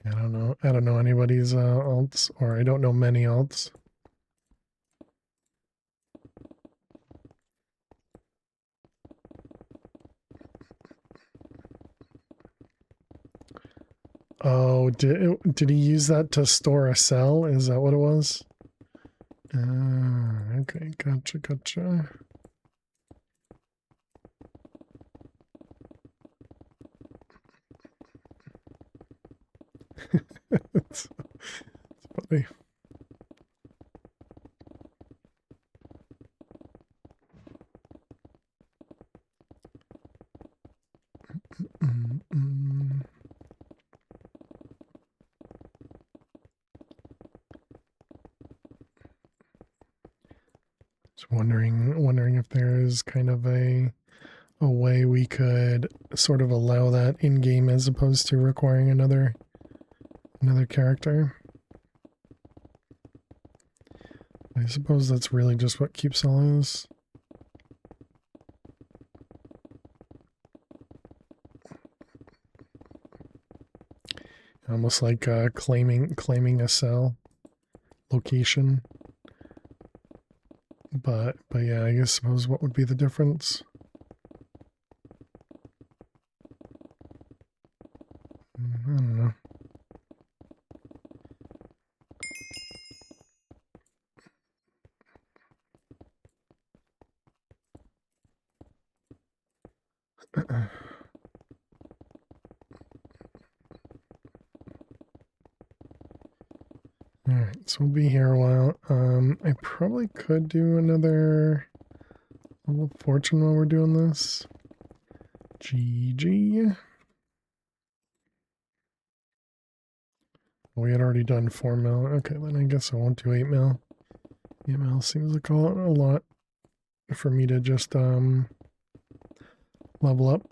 I don't know. I don't know anybody's alts, or I don't know many alts. Oh, did he use that to store a cell? Is that what it was? Okay, gotcha, gotcha. it's funny. Just wondering if there is kind of a way we could sort of allow that in game as opposed to requiring another character. I suppose that's really just what keeps all is. Almost like claiming a cell location. But yeah, I suppose what would be the difference? I don't know. Alright, so we'll be here a while. I probably could do another level of fortune while we're doing this. GG. We had already done 4 mil. Okay, then I guess I won't do 8 mil. 8 mil seems like a lot for me to just level up.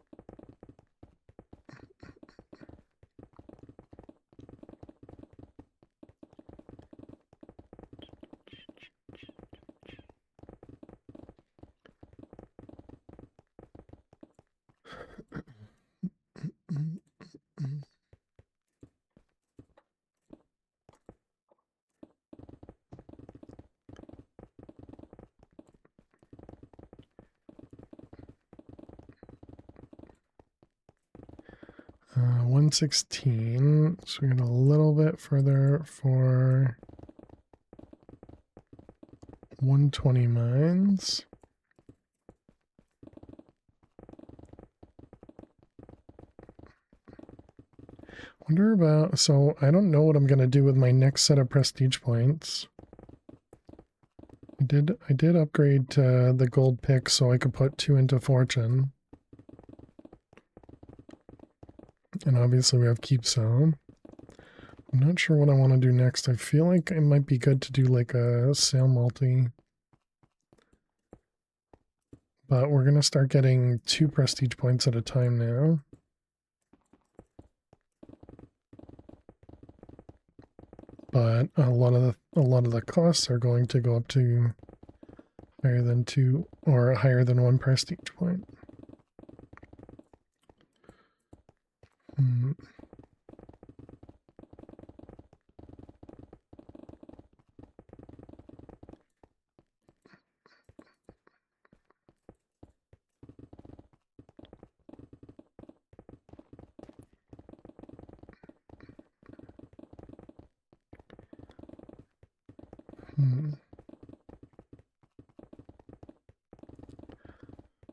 Mm-hmm. 116. So we get a little bit further for 120 mines. Wonder about, so I don't know what I'm gonna do with my next set of prestige points. I did upgrade to the gold pick so I could put 2 into fortune. And obviously we have keep sell. I'm not sure what I want to do next. I feel like it might be good to do like a sale multi. But we're going to start getting 2 prestige points at a time now. But a lot of the costs are going to go up to higher than 2 or higher than 1 prestige point.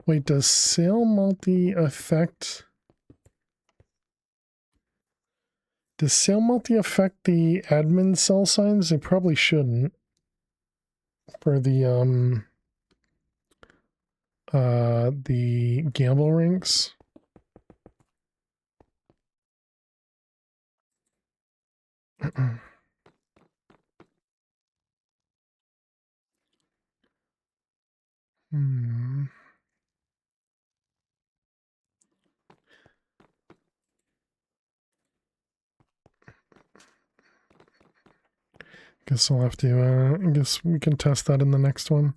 Wait, does sale multi affect... Does sale multi affect the admin cell signs? They probably shouldn't. For the gamble ranks. Guess I'll have to, I guess we can test that in the next one.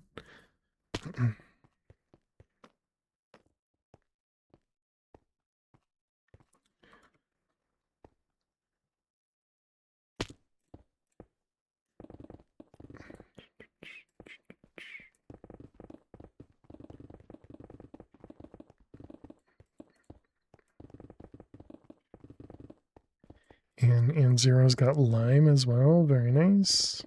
And Zero's got lime as well. Very nice.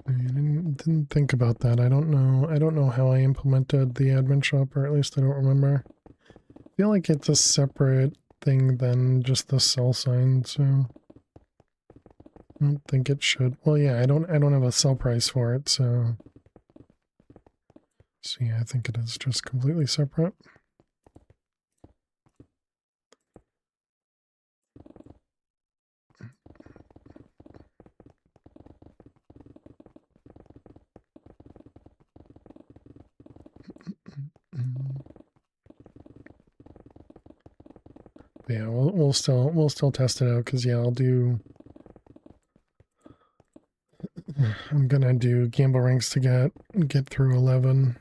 I didn't think about that. I don't know how I implemented the admin shop, or at least I don't remember. I feel like it's a separate thing than just the cell sign, so I don't think it should. Well, yeah, I don't have a sell price for it, so yeah, I think it is just completely separate. Yeah, we'll still test it out, because yeah, I'm gonna do gamble ranks to get through 11,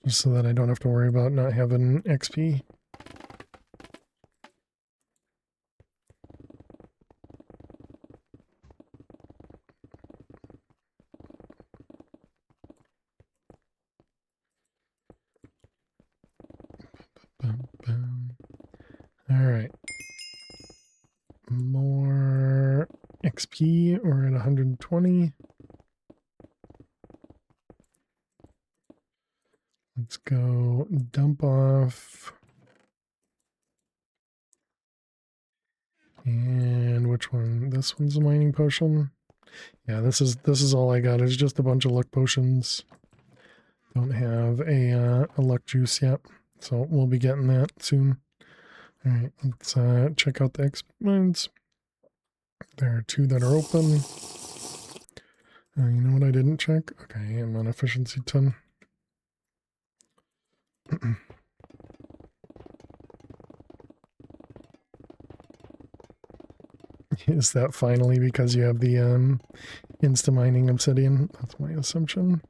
just so that I don't have to worry about not having XP. All right. More XP. We're at 120. Let's go dump off. And which one? This one's a mining potion. Yeah, this is all I got. It's just a bunch of luck potions. Don't have a luck juice yet, so we'll be getting that soon. All right, let's check out the X mines. There are 2 that are open. You know what I didn't check? Okay, I'm on efficiency 10. Is that finally because you have the insta-mining obsidian? That's my assumption.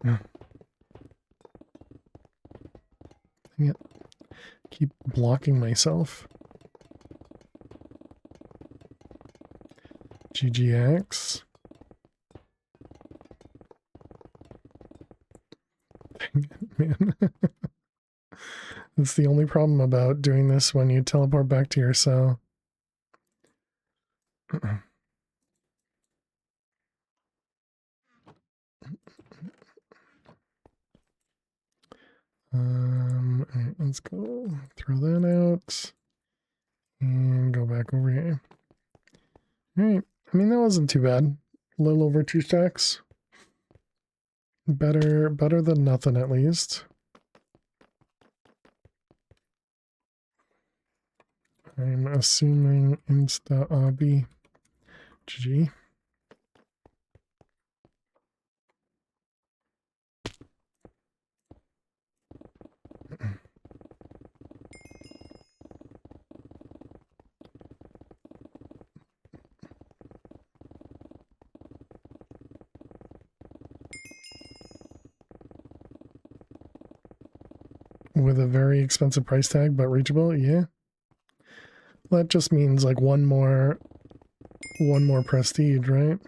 Dang it. Keep blocking myself. GGX. Dang it, man. That's the only problem about doing this when you teleport back to your cell. Alright, let's go throw that out and go back over here. Alright, I mean, that wasn't too bad. A little over 2 stacks. Better than nothing, at least. I'm assuming insta obby. GG. With a very expensive price tag, but reachable, yeah. That just means like one more one more prestige, right?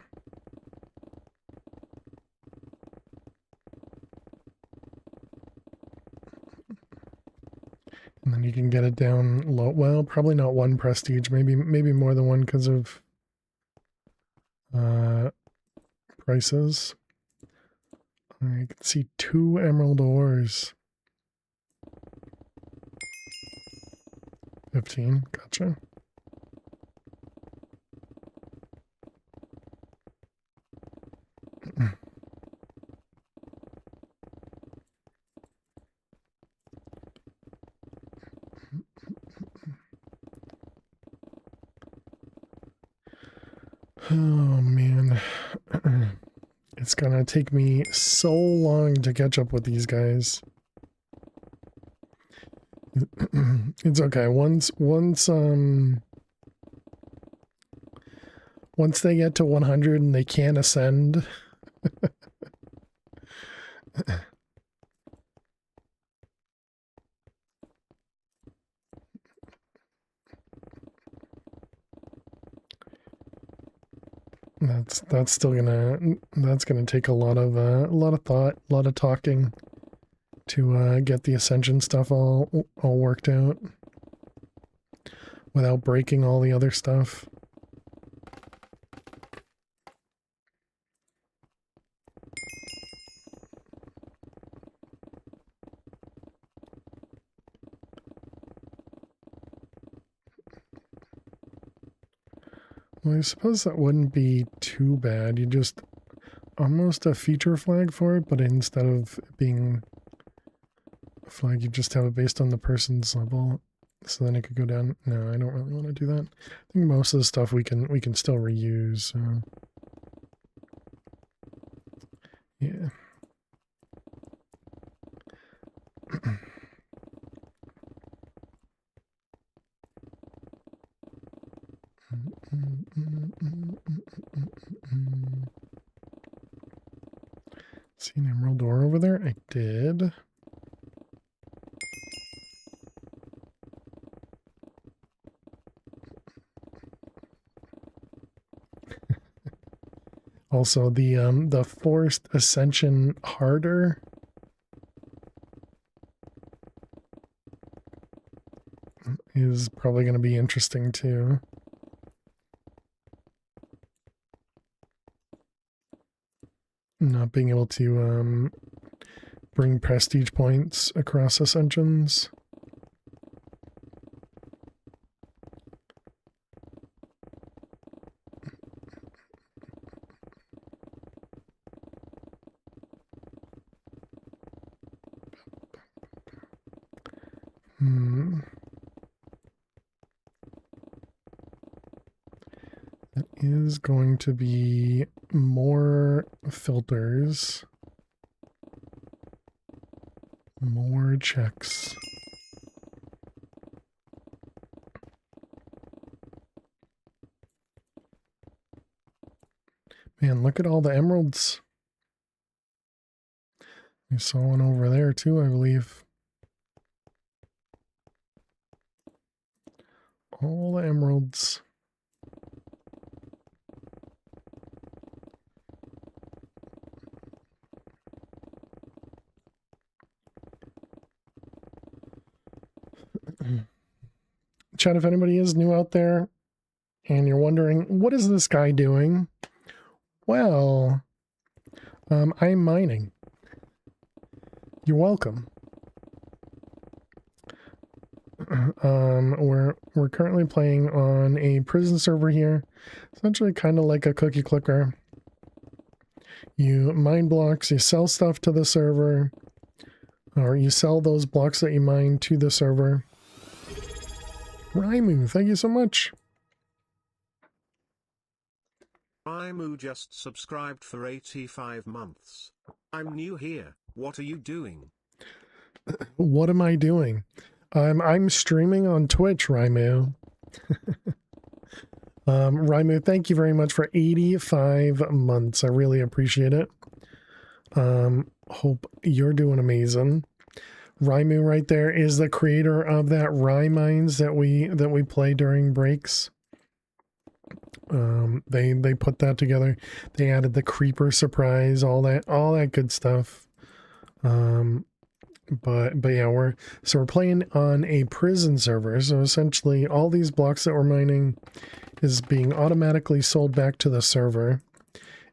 And then you can get it down low. Well, probably not one prestige. Maybe more than one because of prices. I can see 2 emerald ores. 15. Gotcha. Oh man. It's gonna take me so long to catch up with these guys. It's okay. Once they get to 100 and they can't ascend, that's gonna take a lot of thought, a lot of talking to get the ascension stuff all worked out without breaking all the other stuff. Well, I suppose that wouldn't be too bad. You just almost a feature flag for it, but instead of it being a flag, you just have it based on the person's level. So then it could go down. No, I don't really want to do that. I think most of the stuff we can still reuse. So. Yeah. See an emerald ore over there? I did. Also, the forced ascension harder is probably going to be interesting too. Not being able to bring prestige points across ascensions. That is going to be more filters. More checks. Man, look at all the emeralds. You saw one over there too, I believe. All the emeralds. Chat, if anybody is new out there and you're wondering, what is this guy doing? Well, I'm mining. You're welcome. We're currently playing on a prison server here. Essentially kind of like a cookie clicker. You mine blocks, you sell stuff to the server, or you sell those blocks that you mine to the server. Raimu, thank you so much. Raimu just subscribed for 85 months. I'm new here. What are you doing? What am I doing? I'm streaming on Twitch, Raimu. Raimu, thank you very much for 85 months. I really appreciate it. Hope you're doing amazing. Raimu right there is the creator of that Rye Mines that we play during breaks. They put that together. They added the creeper surprise, all that good stuff. But yeah, we're playing on a prison server. So essentially all these blocks that we're mining is being automatically sold back to the server,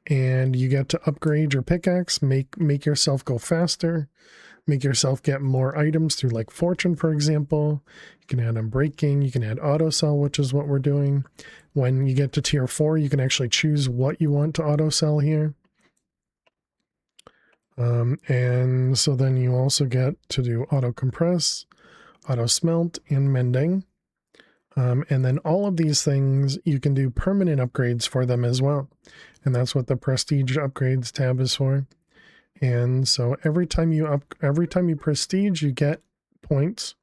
and you get to upgrade your pickaxe, make yourself go faster, make yourself get more items through like fortune, for example. You can add unbreaking, you can add auto sell, which is what we're doing. When you get to tier 4, you can actually choose what you want to auto sell here. And so then you also get to do auto compress, auto smelt, and mending. And then all of these things, you can do permanent upgrades for them as well. And that's what the prestige upgrades tab is for. And so every time you prestige, you get points.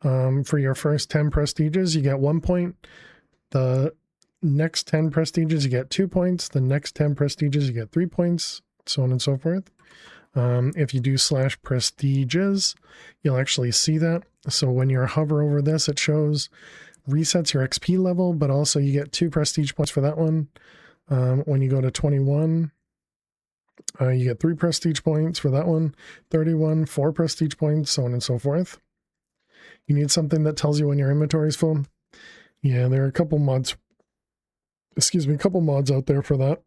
For your first 10 prestiges, you get 1 point. The next 10 prestiges, you get 2 points. The next 10 prestiges, you get 3 points, so on and so forth. If you do / prestiges, you'll actually see that. So when you hover over this, it shows resets your XP level, but also you get 2 prestige points for that one. When you go to 21, you get 3 prestige points for that one. 31, 4 prestige points, so on and so forth. You need something that tells you when your inventory is full. Yeah, there are a couple mods. Excuse me, a couple mods out there for that.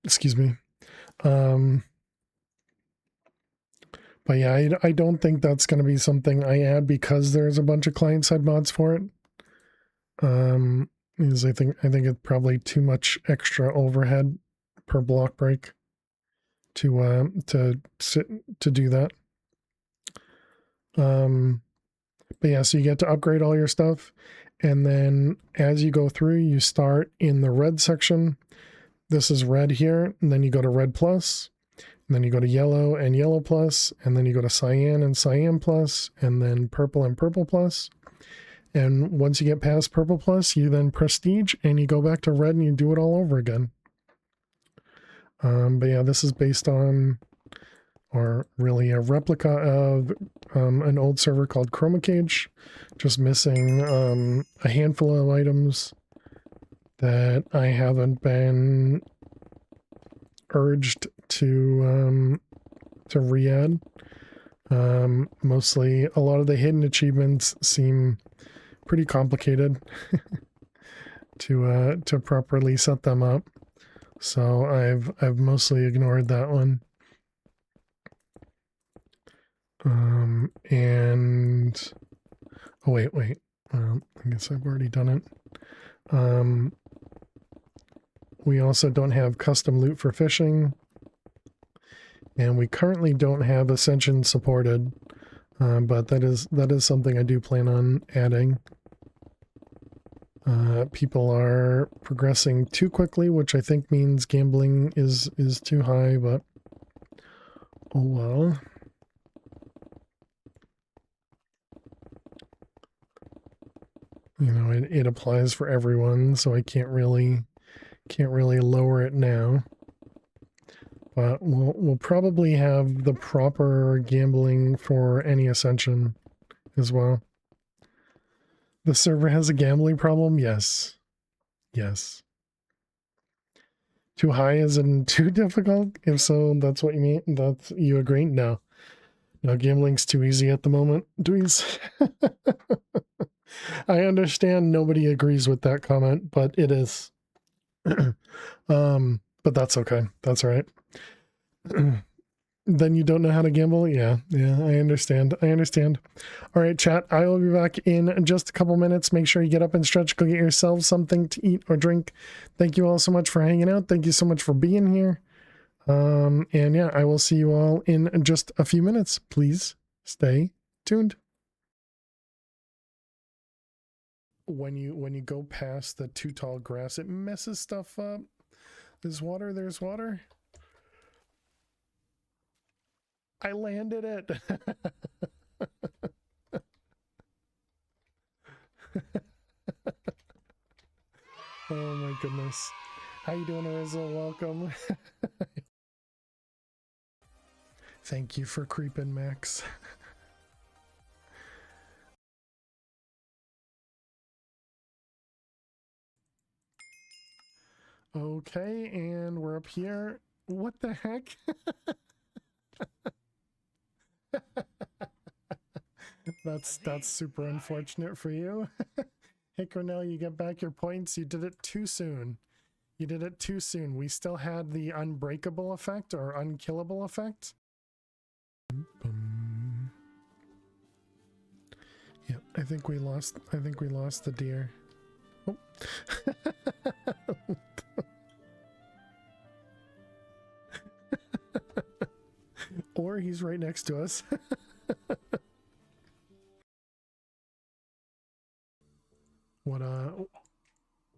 Excuse me. But yeah, I don't think that's going to be something I add because there's a bunch of client-side mods for it. Because I think it's probably too much extra overhead per block break to do that. But yeah, so you get to upgrade all your stuff, and then as you go through, you start in the red section. This is red here, and then you go to red plus, and then you go to yellow and yellow plus, and then you go to cyan and cyan plus, and then purple and purple plus. And once you get past purple plus, you then prestige, and you go back to red, and you do it all over again. But yeah, this is based on, or really a replica of an old server called Chroma Cage, just missing a handful of items that I haven't been urged to re-add. Mostly, a lot of the hidden achievements seem pretty complicated to properly set them up, so I've mostly ignored that one. And oh wait, I guess I've already done it. We also don't have custom loot for fishing, and we currently don't have Ascension supported, but that is something I do plan on adding. People are progressing too quickly, which I think means gambling is too high, but oh well. You know, it applies for everyone, so I can't really lower it now. But we'll probably have the proper gambling for any Ascension as well. The server has a gambling problem? Yes. Yes. Too high as in too difficult? If so, that's what you mean? That's, you agree? No. No, gambling's too easy at the moment, Dweez. I understand nobody agrees with that comment, but it is. But that's okay. That's all right. Then you don't know how to gamble? Yeah, I understand. All right, chat, I will be back in just a couple minutes. Make sure you get up and stretch, go get yourselves something to eat or drink. Thank you all so much for hanging out. Thank you so much for being here. And yeah, I will see you all in just a few minutes. Please stay tuned. When you go past the too tall grass, it messes stuff up. There's water. I landed it. Oh my goodness. How you doing, Ariza? Welcome. Thank you for creeping, Max. Okay, and we're up here. What the heck? That's super unfortunate for you. Hey Cornell, you get back your points. You did it too soon. You did it too soon. We still had the unbreakable effect or unkillable effect. Boom. Yeah, I think we lost the deer. Oh. Or he's right next to us.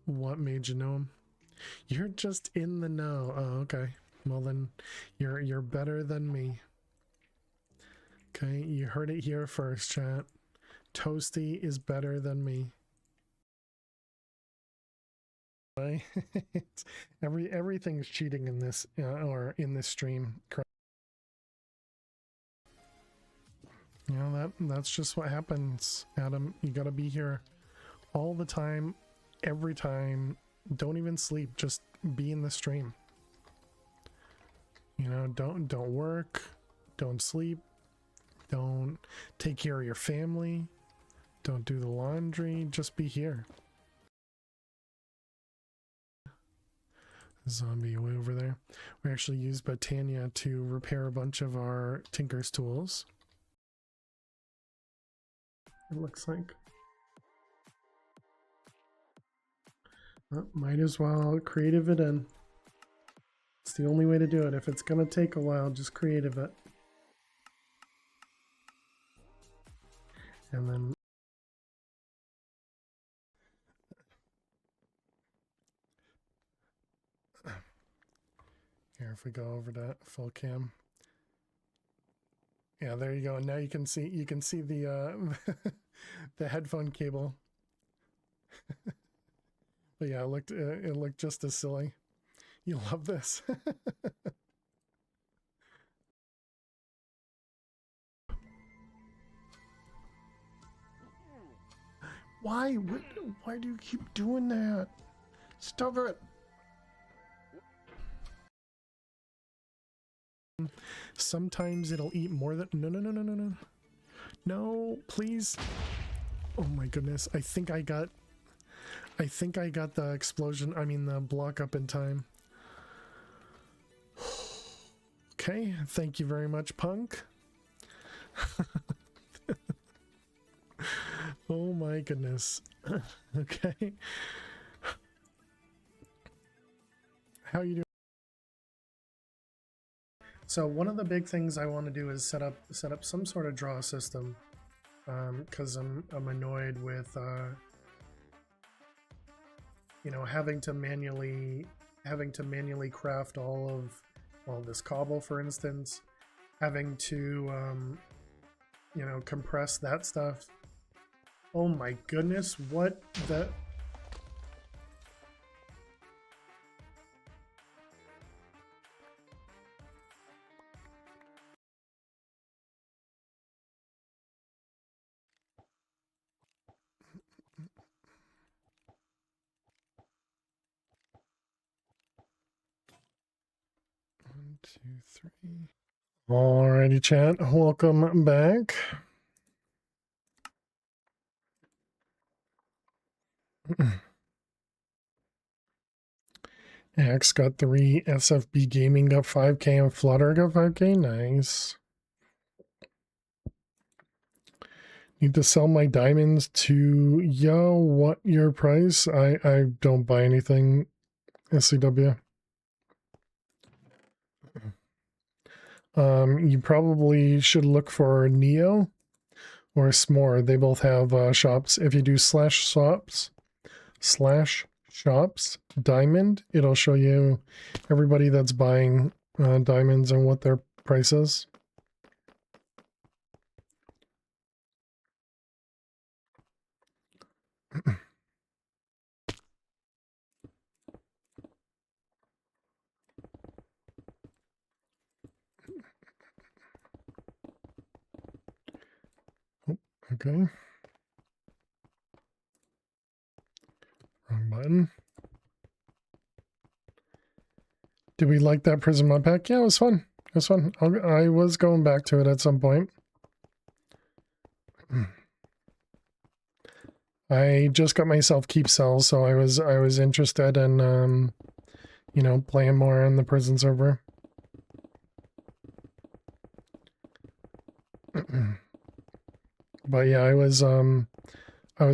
What made you know him? You're just in the know. Oh, okay. Well then, you're better than me. Okay, you heard it here first, chat. Toasty is better than me. Everything's cheating in this or in this stream. You know that's just what happens, Adam. You gotta be here all the time, every time. Don't even sleep. Just be in the stream. You know, don't work, don't sleep, don't take care of your family, don't do the laundry. Just be here. Zombie way over there. We actually used Botania to repair a bunch of our Tinker's tools. It looks like. Well, might as well creative it in. It's the only way to do it. If it's gonna take a while, just creative it. And then here, if we go over to full cam. Yeah, there you go. And now you can see the the headphone cable. But yeah, it looked just as silly. You love this. Why? Why do you keep doing that? Stop it. Sometimes it'll eat more than... No. No, please. Oh my goodness. I think I got the explosion, I mean the block up in time. Okay, thank you very much, Punk. Oh my goodness. Okay. How you doing? So one of the big things I want to do is set up some sort of draw system, because I'm annoyed with you know, having to manually craft all of this cobble, for instance, having to you know, compress that stuff. Oh my goodness, what the... One, two, three. Alrighty, chat. Welcome back. Axe got 3, SFB Gaming got 5k, and Flutter got 5k. Nice. Need to sell my diamonds to... Yo, what your price? I don't buy anything, SCW. You probably should look for Neo or S'more. They both have shops. If you do /shops diamond, it'll show you everybody that's buying diamonds and what their price is. Oh, okay. Wrong button. Did we like that prison mod pack? Yeah, it was fun. It was fun. I was going back to it at some point. I just got myself keep cells, so I was interested in you know, playing more on the prison server. But yeah, I was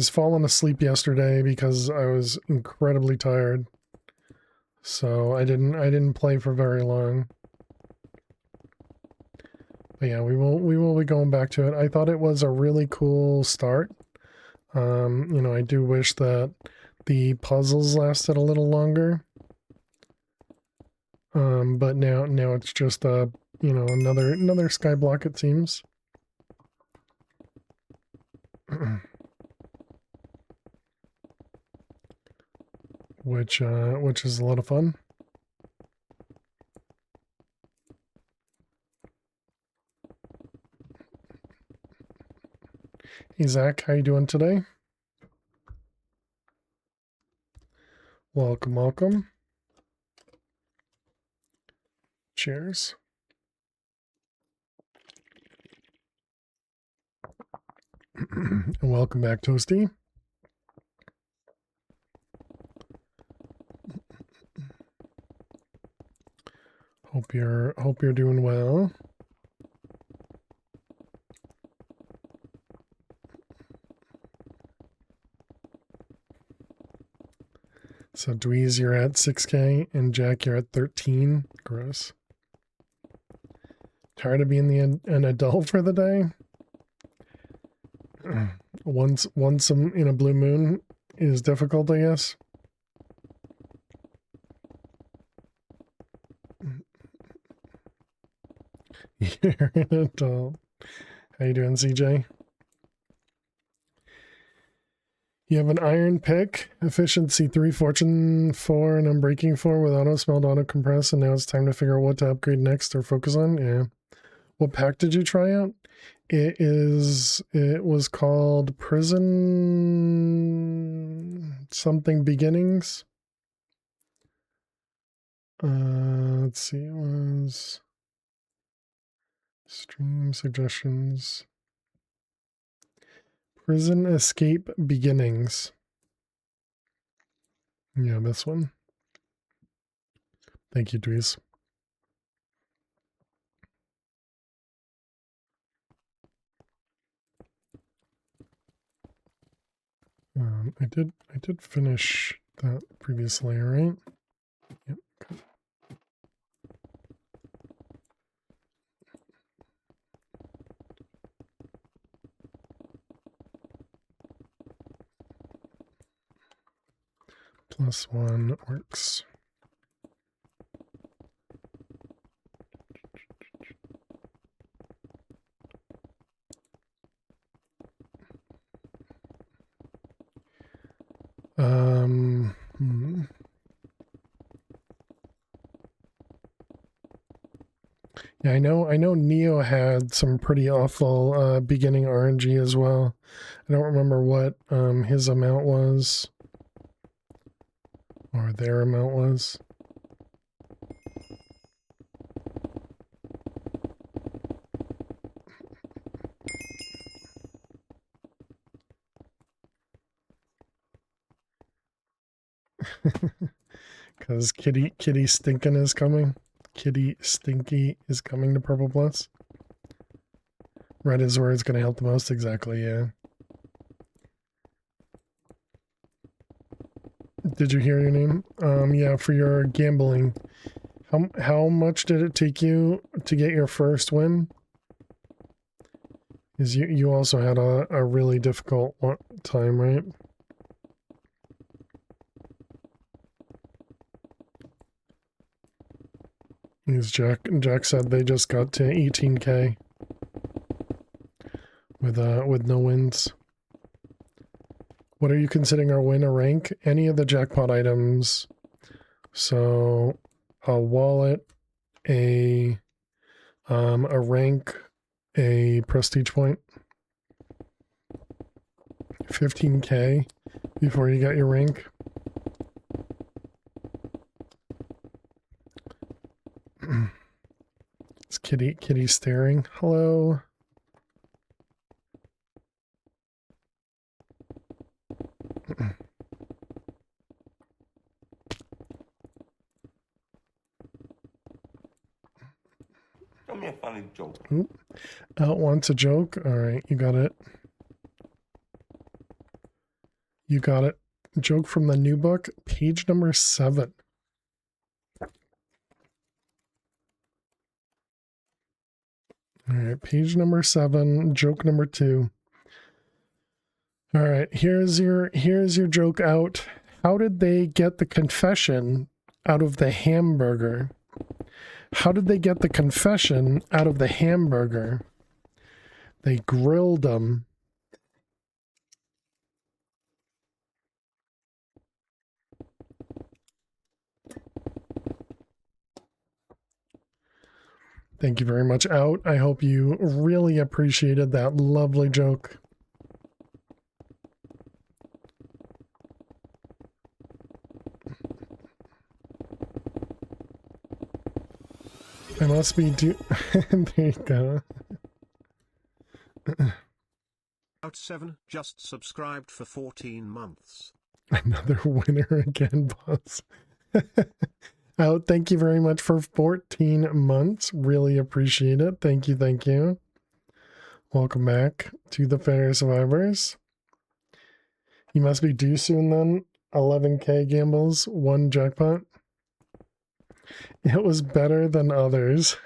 falling asleep yesterday because I was incredibly tired. So I didn't play for very long. But yeah, we will be going back to it. I thought it was a really cool start. You know, I do wish that the puzzles lasted a little longer. But now it's just you know, another skyblock, it seems. Which is a lot of fun. Hey Zach, how you doing today? Welcome, welcome. Cheers. And welcome back, Toasty. Hope you're doing well. So Dweez, you're at 6K, and Jack, you're at 13. Gross. Tired of being an adult for the day? Once in a blue moon is difficult, I guess. You're an adult. How you doing, CJ? You have an iron pick, efficiency 3, fortune 4, and unbreaking 4 with auto smelled auto compress, and now it's time to figure out what to upgrade next or focus on. Yeah. What pack did you try out? It was called Prison something Beginnings. Let's see, it was stream suggestions. Prison Escape Beginnings. Yeah, this one. Thank you, Dweez. I did finish that previously, right? Yep. Okay. +1 works. Yeah, I know Neo had some pretty awful beginning RNG as well. I don't remember what his amount was. Or their amount was. Because Kitty Stinkin' is coming. Kitty Stinky is coming to Purple Plus. Red is where it's going to help the most. Exactly, yeah. Did you hear your name? Yeah, for your gambling. How much did it take you to get your first win? Is you also had a really difficult time, right? As Jack said, they just got to 18K with no wins. What are you considering our win or rank? Any of the jackpot items. So a wallet, a rank, a prestige point. 15K before you got your rank. Kitty staring. Hello. Tell me a funny joke. Oop. Out wants a joke. All right, you got it. You got it. Joke from the new book, page number 7. All right, page number 7, joke number 2. All right, here's your joke out. How did they get the confession out of the hamburger? How did they get the confession out of the hamburger? They grilled them. Thank you very much, Out. I hope you really appreciated that lovely joke. I must be there you go. Out 7 just subscribed for 14 months. Another winner again, boss. Out, thank you very much for 14 months. Really appreciate it. Thank you, thank you. Welcome back to the Fair Survivors. You must be due soon then. 11k gambles, 1 jackpot. It was better than others.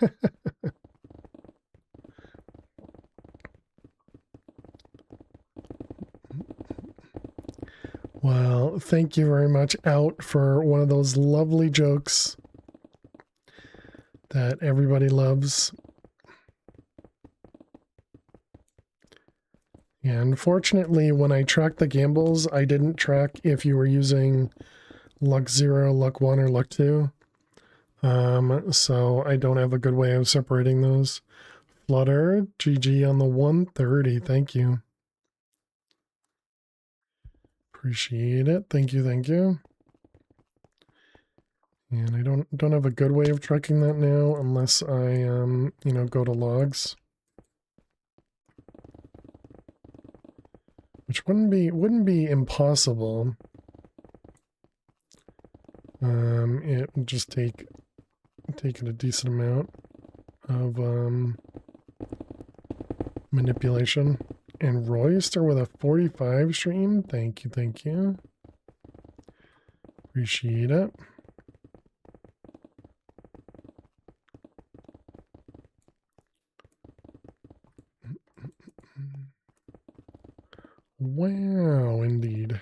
Well, thank you very much, Out, for one of those lovely jokes that everybody loves. And unfortunately, when I tracked the gambles, I didn't track if you were using luck 0, luck 1, or luck 2. So I don't have a good way of separating those. Flutter, GG on the 130. Thank you. Appreciate it. Thank you, thank you. And I don't have a good way of tracking that now unless I go to logs. Which wouldn't be impossible. It would just take it a decent amount of manipulation. And Royster with a 45 stream. Thank you, thank you. Appreciate it. Wow, indeed.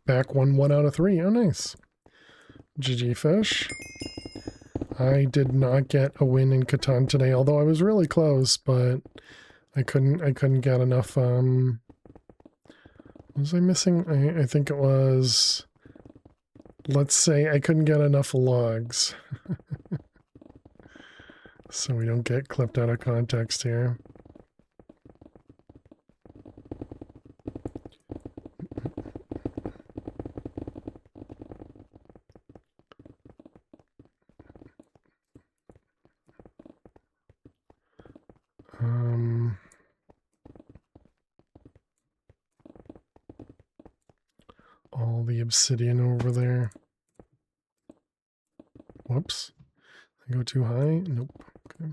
Back 1 out of 3. Oh, nice. GG Fish. I did not get a win in Catan today, although I was really close, but I couldn't get enough. Was I missing? I think it was. Let's say I couldn't get enough logs. So we don't get clipped out of context here. All the obsidian over there. Whoops. I go too high? Nope. Okay.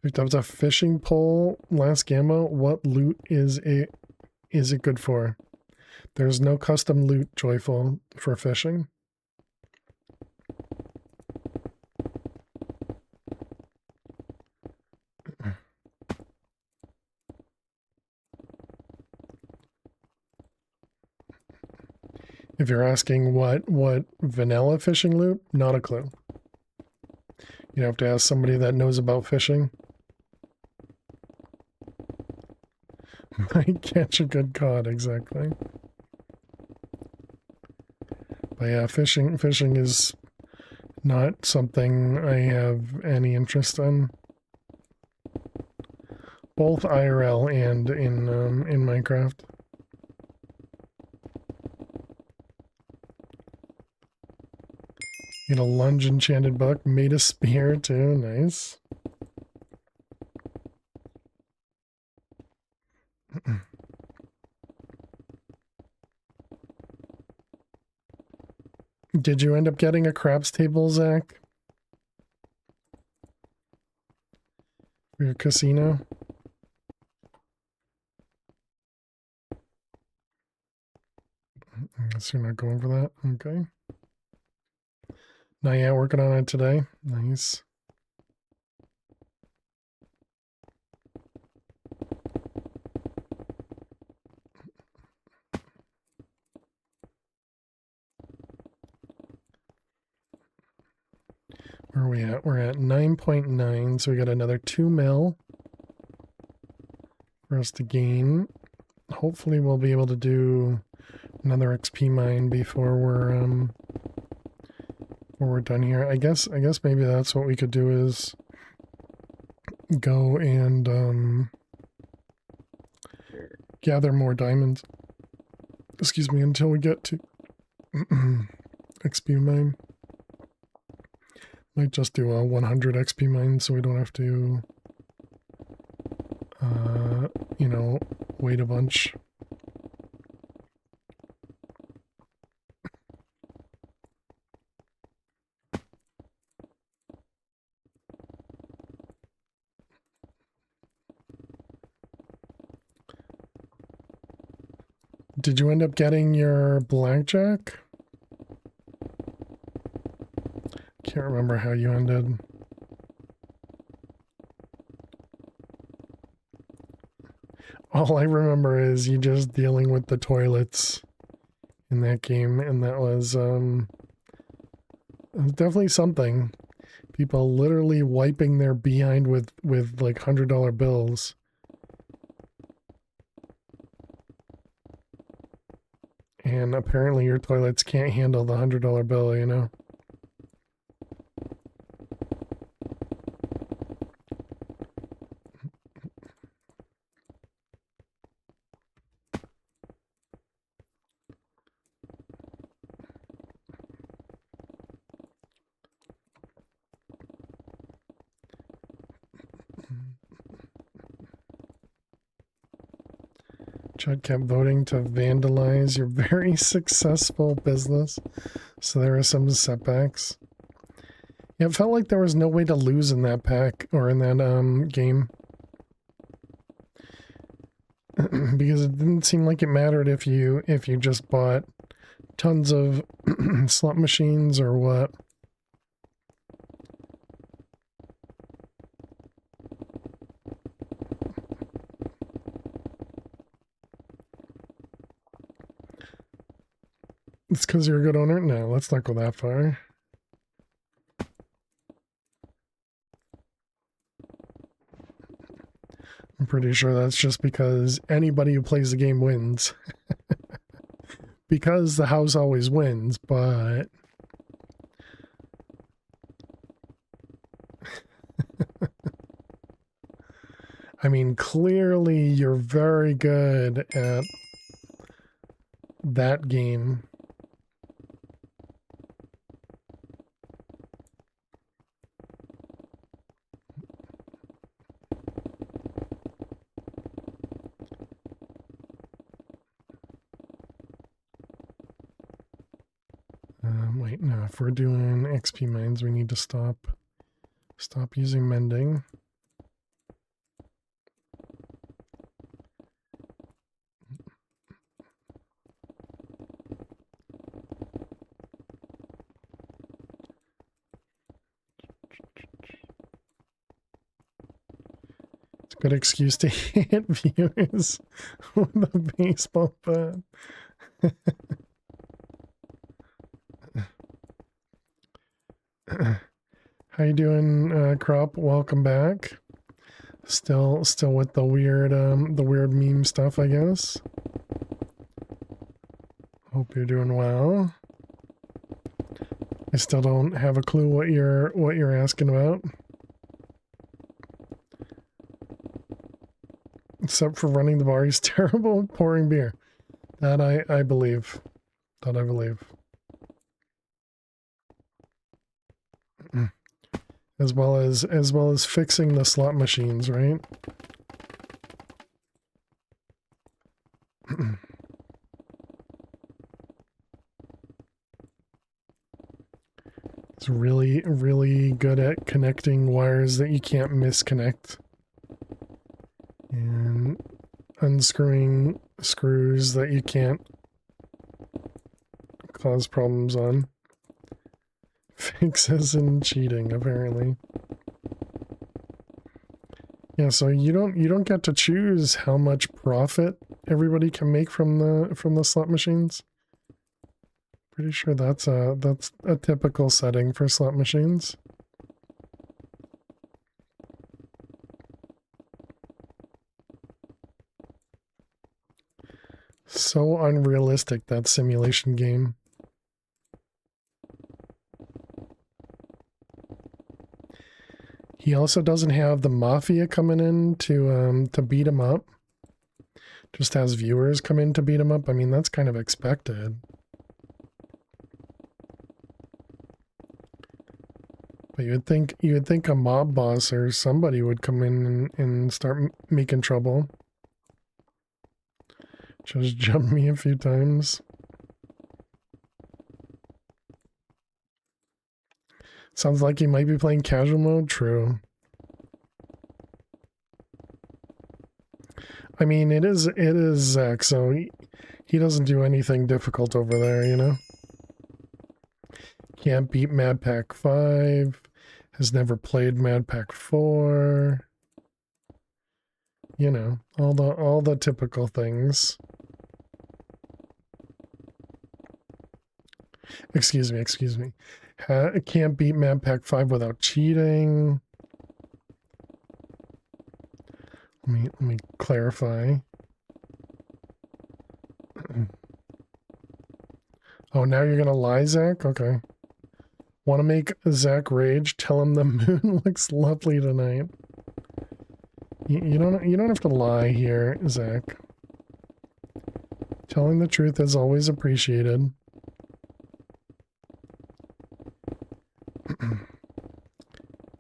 Picked up a fishing pole last gamma. What loot is it? is it good for? There's no custom loot, Joyful, for fishing. If you're asking what vanilla fishing loop, not a clue. You have to ask somebody that knows about fishing. Might catch a good cod, exactly. But yeah, fishing is not something I have any interest in. Both IRL and in Minecraft. Get a lunge enchanted book, made a spear too, nice. Did you end up getting a craps table, Zach? For your casino? I guess you're not going for that. Okay. Not yet, working on it today. Nice. Where are we at? We're at 9.9, so we got another 2 mil for us to gain. Hopefully we'll be able to do another XP mine before we're done here. I guess maybe that's what we could do is go and gather more diamonds. Excuse me, until we get to XP mine. Might just do a 100 XP mine so we don't have to you know, wait a bunch. Did you end up getting your blackjack? Can't remember how you ended. All I remember is you just dealing with the toilets in that game, and that was definitely something. People literally wiping their behind with like $100 bills. And apparently your toilets can't handle the $100 bill, you know? Chud kept voting to vandalize your very successful business. So there are some setbacks. Yeah, it felt like there was no way to lose in that pack or in that game. Because it didn't seem like it mattered if you just bought tons of slot machines or what. It's because you're a good owner? No, let's not go that far. I'm pretty sure that's just because anybody who plays the game wins. Because the house always wins, but... I mean, clearly you're very good at that game. Wait, no, if we're doing XP mines, we need to stop using mending. Good excuse to hit viewers with a baseball bat. How you doing, Crop? Welcome back. Still with the weird meme stuff, I guess. Hope you're doing well. I still don't have a clue what you're asking about. Except for running the bar, he's terrible at pouring beer. That I believe. That I believe. As well as fixing the slot machines, right? It's really good at connecting wires that you can't misconnect. And unscrewing screws that you can't cause problems on. Fixes and cheating, apparently. Yeah, so you don't get to choose how much profit everybody can make from the slot machines. Pretty sure that's a typical setting for slot machines. So unrealistic, that simulation game. He also doesn't have the mafia coming in to beat him up. Just has viewers come in to beat him up. I mean, that's kind of expected. But you would think a mob boss or somebody would come in and start making trouble. Just jumped me a few times. Sounds like he might be playing casual mode. True. I mean, it is Zach, so he doesn't do anything difficult over there, you know? Can't beat Mad Pack 5. Has never played Mad Pack 4. You know, all the typical things. Excuse me. Can't beat Mad Pack 5 without cheating. Let me clarify. Oh, now you're gonna lie, Zach? Okay. Want to make Zach rage? Tell him the moon looks lovely tonight. You don't have to lie here, Zach. Telling the truth is always appreciated.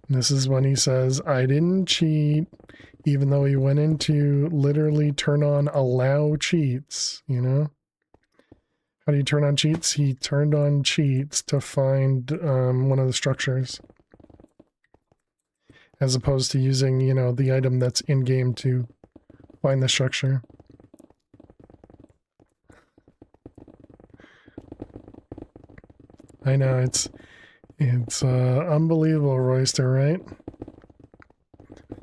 This is when he says, I didn't cheat, even though he went in to literally turn on allow cheats, you know? How do you turn on cheats? He turned on cheats to find one of the structures. As opposed to using, you know, the item that's in-game to find the structure. I know, it's unbelievable, Royster, right?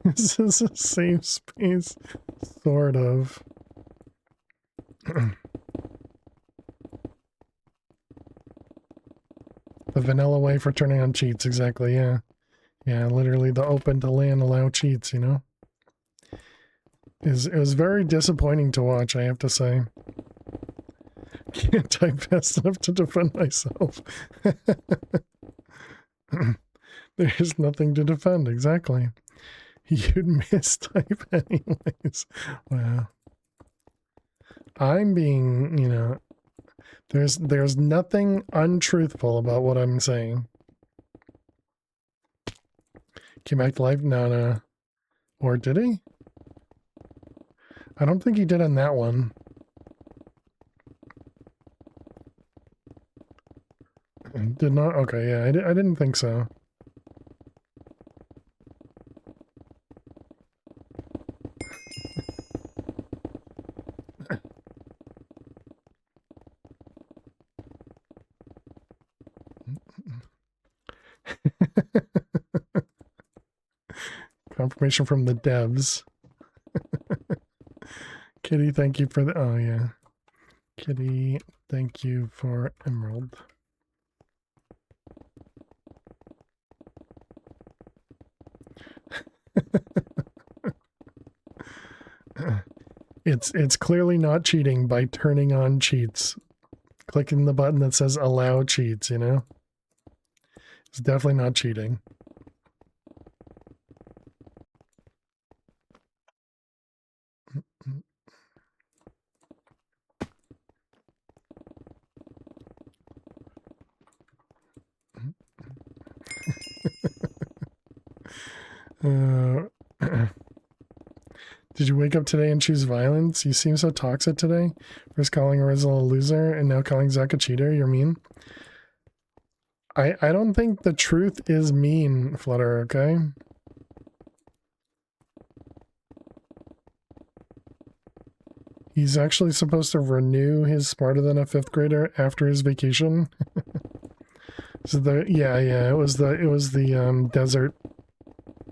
This is a safe space, sort of. The vanilla way for turning on cheats, exactly, yeah. Yeah, literally the open to land allow cheats, you know? It was very disappointing to watch, I have to say. Can't type fast enough to defend myself. There's nothing to defend, exactly. You'd mistype anyways. Wow. I'm being, you know, there's nothing untruthful about what I'm saying. Came back to life? No. Or did he? I don't think he did on that one. Did not? Okay, yeah, I didn't think so. Confirmation from the devs. Kitty, thank you for the. Oh, yeah. Kitty, thank you for Emerald. It's clearly not cheating by turning on cheats. Clicking the button that says allow cheats, you know? It's definitely not cheating. Did you wake up today and choose violence? You seem so toxic today. First calling Rizal a loser and now calling Zach a cheater. You're mean. I don't think the truth is mean, Flutter, okay? He's actually supposed to renew his Smarter Than a Fifth Grader after his vacation. So it was the desert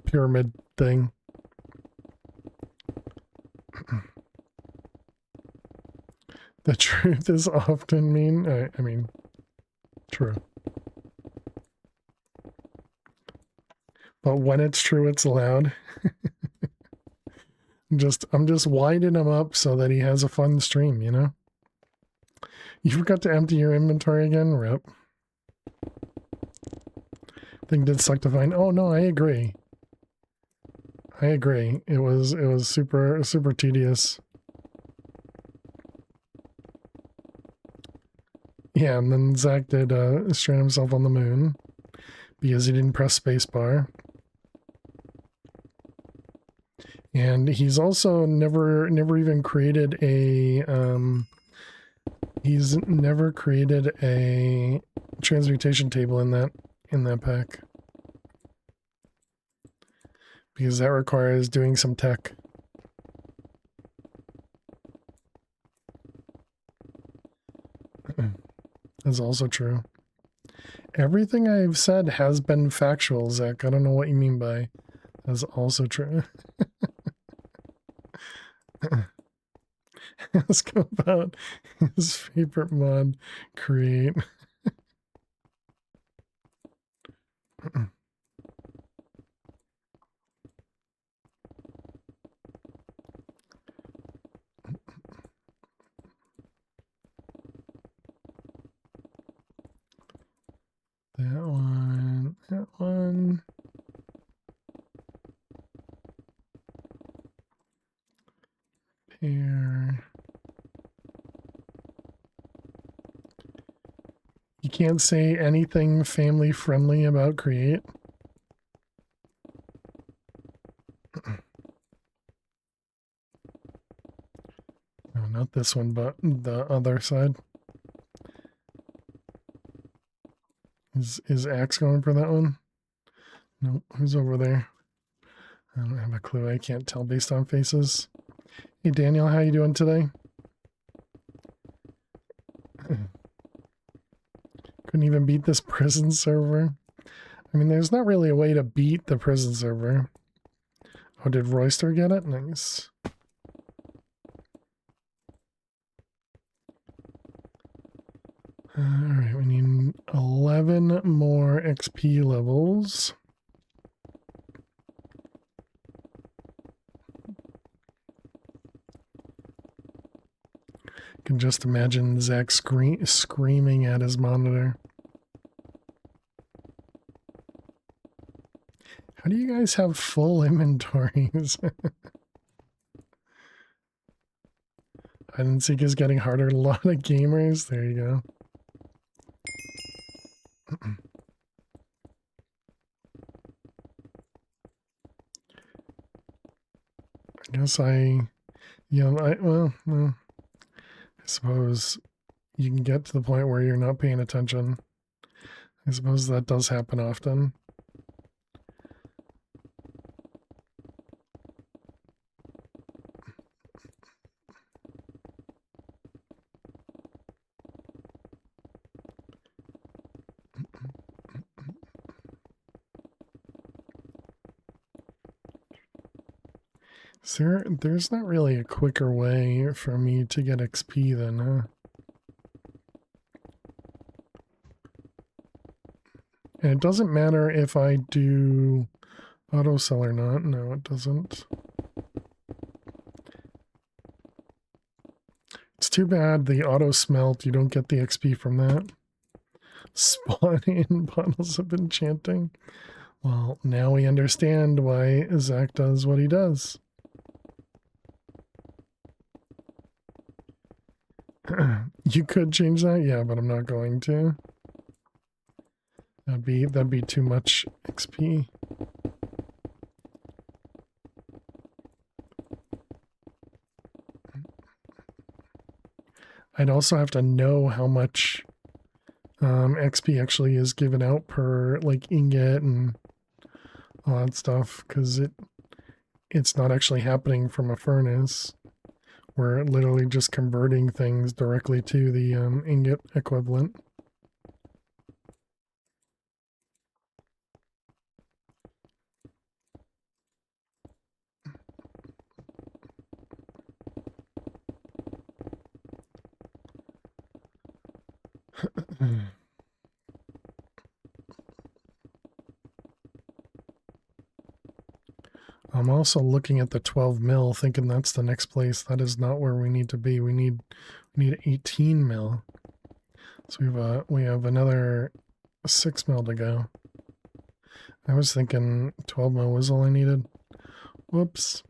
pyramid thing. The truth is often mean. I mean, true. But when it's true, it's loud. I'm just winding him up so that he has a fun stream, you know? You forgot to empty your inventory again? Rip. Thing did suck to find. Oh no, I agree. I agree. It was super tedious. Yeah, and then Zach did strand himself on the moon because he didn't press spacebar. And he's also never even created a he's never created a transmutation table in that pack. Because that requires doing some tech. That's also true. Everything I've said has been factual, Zach. I don't know what you mean by that's also true. Ask about his favorite mod, create. That one. Here. You can't say anything family friendly about create. No, not this one, but the other side. Is Axe going for that one? Nope. Who's over there? I don't have a clue. I can't tell based on faces. Hey Daniel, how you doing today? Couldn't even beat this prison server. I mean, there's not really a way to beat the prison server. Oh, did Royster get it? Nice. Alright, we need 11 more XP levels. I can just imagine Zach screaming at his monitor. How do you guys have full inventories? Hide and seek is getting harder. A lot of gamers. There you go. I guess well, I suppose you can get to the point where you're not paying attention. I suppose that does happen often. There's not really a quicker way for me to get XP then, huh? And it doesn't matter if I do auto sell or not. No, it doesn't. It's too bad the auto smelt, you don't get the XP from that. Spawn in bottles of enchanting. Well, now we understand why Zach does what he does. You could change that, yeah, but I'm not going to. That'd be too much XP. I'd also have to know how much XP actually is given out per like ingot and all that stuff, because it's not actually happening from a furnace. We're literally just converting things directly to the ingot equivalent. I'm also looking at the 12 mil, thinking that's the next place. That is not where we need to be. We need 18 mil. So we have another 6 mil to go. I was thinking 12 mil was all I needed. Whoops.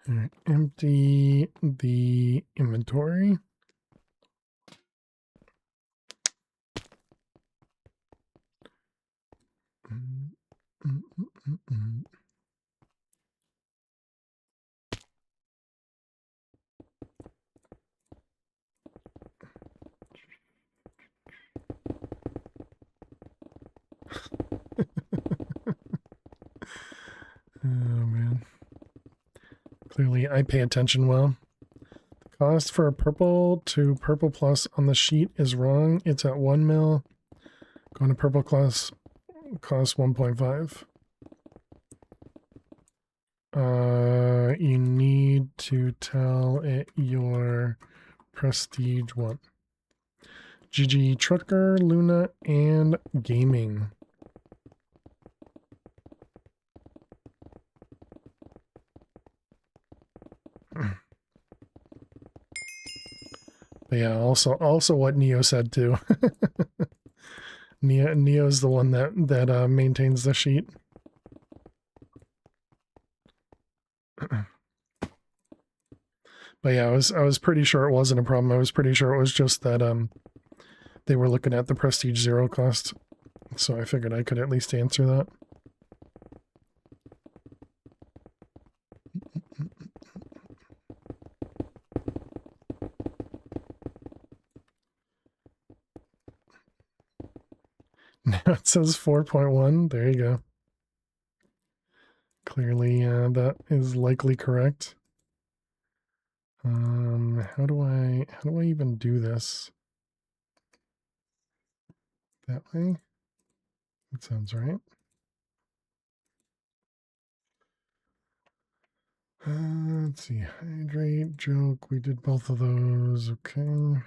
All right, empty the inventory. Oh man. Clearly I pay attention well. The cost for a purple to purple plus on the sheet is wrong. It's at 1 mil. Going to purple class costs 1.5. You need to tell it your prestige one. GG Trucker, Luna, and Gaming. But yeah, also what Neo said too. Neo's the one that maintains the sheet. But yeah, I was pretty sure it wasn't a problem. I was pretty sure it was just that they were looking at the prestige 0 cost. So I figured I could at least answer that. Now it says 4.1. There you go. Clearly, that is likely correct. How do I even do this? That way? That sounds right. Let's see. Hydrate, joke. We did both of those. Okay.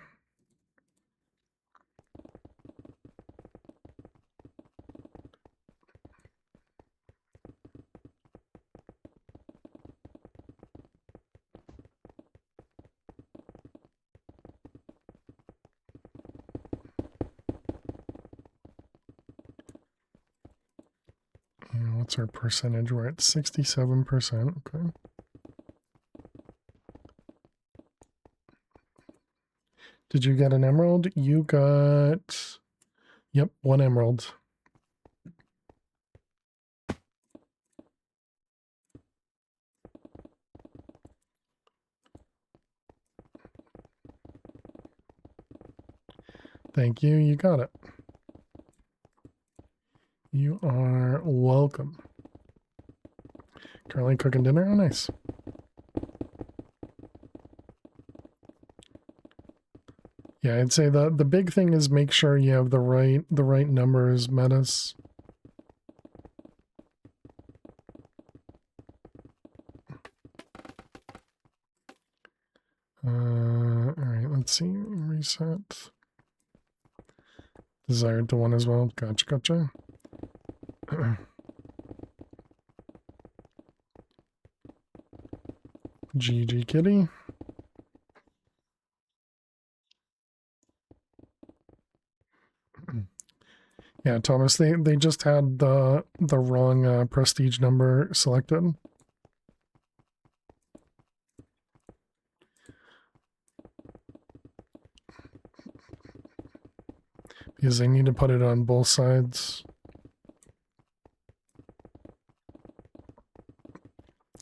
And what's our percentage? We're at 67%. Okay. Did you get an emerald? You got... Yep, 1 emerald. Thank you. You got it. You are welcome. Currently cooking dinner. Oh, nice. Yeah, I'd say the big thing is make sure you have the right numbers metas. All right, let's see. Reset. Desired to 1 as well. Gotcha, gotcha. GG kitty. Yeah, Thomas, they just had the wrong prestige number selected. Because they need to put it on both sides.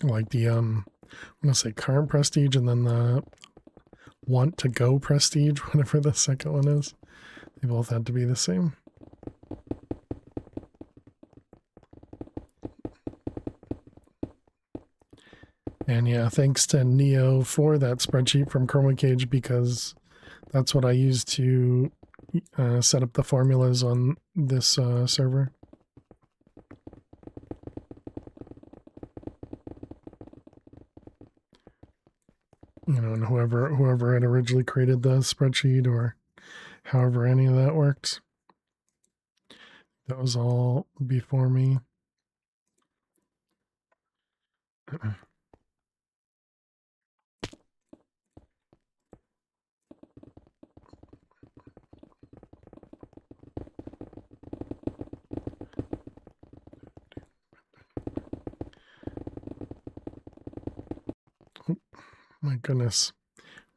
Like the I'm gonna say current prestige and then the want to go prestige, whatever the second one is. They both had to be the same. And yeah, thanks to Neo for that spreadsheet from Chroma Cage, because that's what I use to set up the formulas on this server. You know, and whoever had originally created the spreadsheet, or however any of that worked, that was all before me. Oh, my goodness.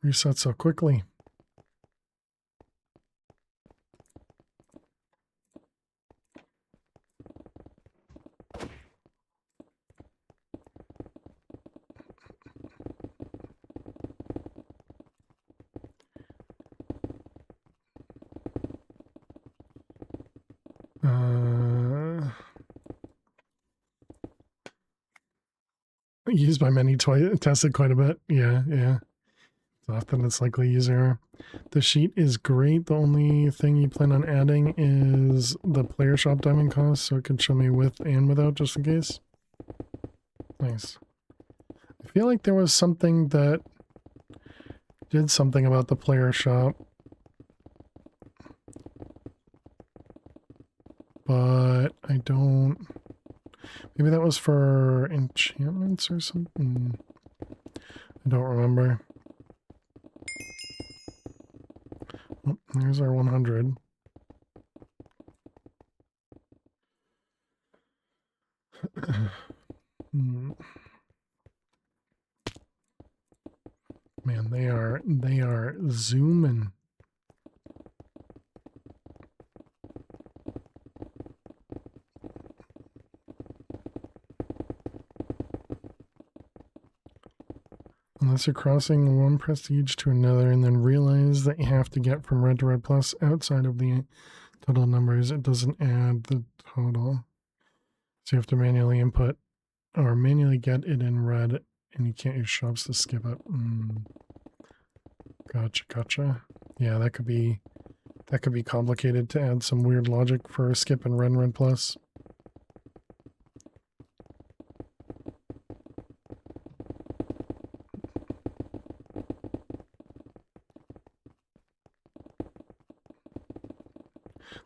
Reset so quickly. Used by many, tested quite a bit. Yeah. Often it's likely user. The sheet is great. The only thing you plan on adding is the player shop diamond cost, so it can show me with and without, just in case. Nice. I feel like there was something that did something about the player shop, but I don't. Maybe that was for enchantments or something. I don't remember. Oh, there's our 100. Man, they are zooming. Unless you're crossing one prestige to another and then realize that you have to get from red to red plus outside of the total numbers, it doesn't add the total. So you have to manually input or manually get it in red, and you can't use shops to skip it. Gotcha. Yeah, that could be complicated to add some weird logic for skip and red plus.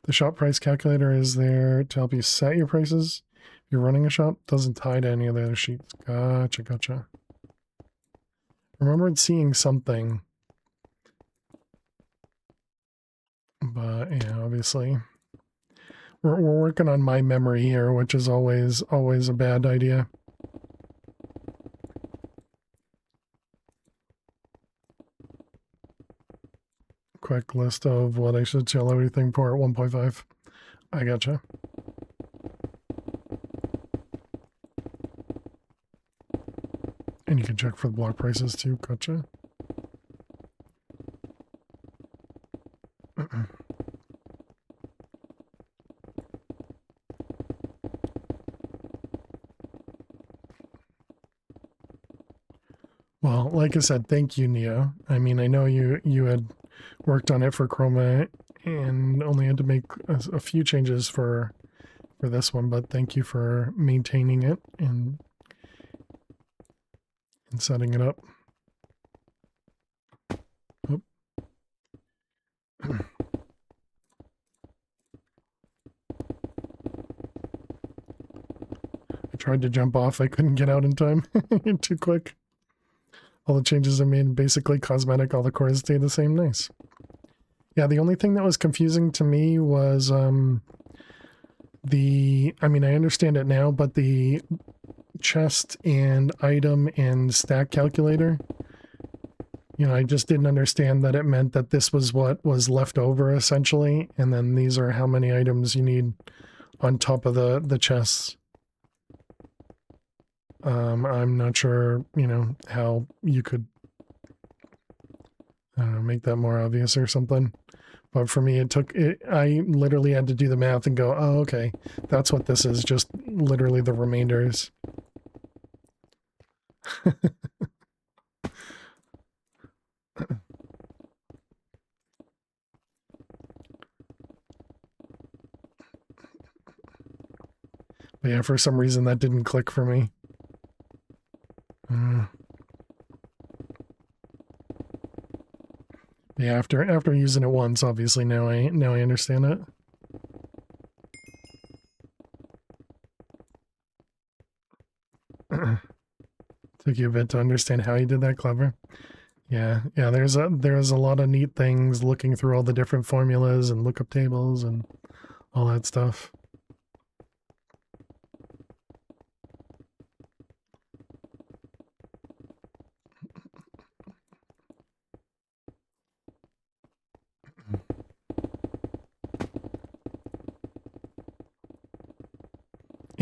The shop price calculator is there to help you set your prices. If you're running a shop, doesn't tie to any of the other sheets. Gotcha. Remembered seeing something, but yeah, obviously we're working on my memory here, which is always a bad idea. Quick list of what I should tell everything for at 1.5. I gotcha. And you can check for the block prices too. Gotcha. Well, like I said, thank you, Neo. I mean, I know you had worked on it for Chroma and only had to make a few changes for this one, but thank you for maintaining it and setting it up. Oop. I tried to jump off. I couldn't get out in time. Too quick. All the changes I made basically cosmetic. All the cores stay the same. Nice. Yeah, the only thing that was confusing to me was I mean, I understand it now, but the chest and item and stack calculator, you know, I just didn't understand that it meant that this was what was left over essentially, and then these are how many items you need on top of the chests. I'm not sure, you know, how you could make that more obvious or something. But for me, I literally had to do the math and go, oh, okay, that's what this is, just literally the remainders. But yeah, for some reason that didn't click for me. Yeah, after using it once, obviously now I understand it. Took you a bit to understand how you did that. Clever. Yeah, there's a lot of neat things looking through all the different formulas and lookup tables and all that stuff.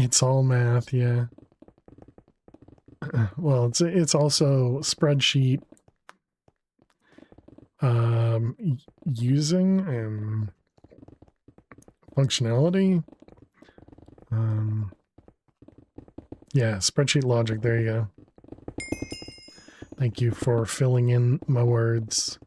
It's all math, yeah. Well, it's also spreadsheet using functionality. Yeah, spreadsheet logic, there you go. Thank you for filling in my words.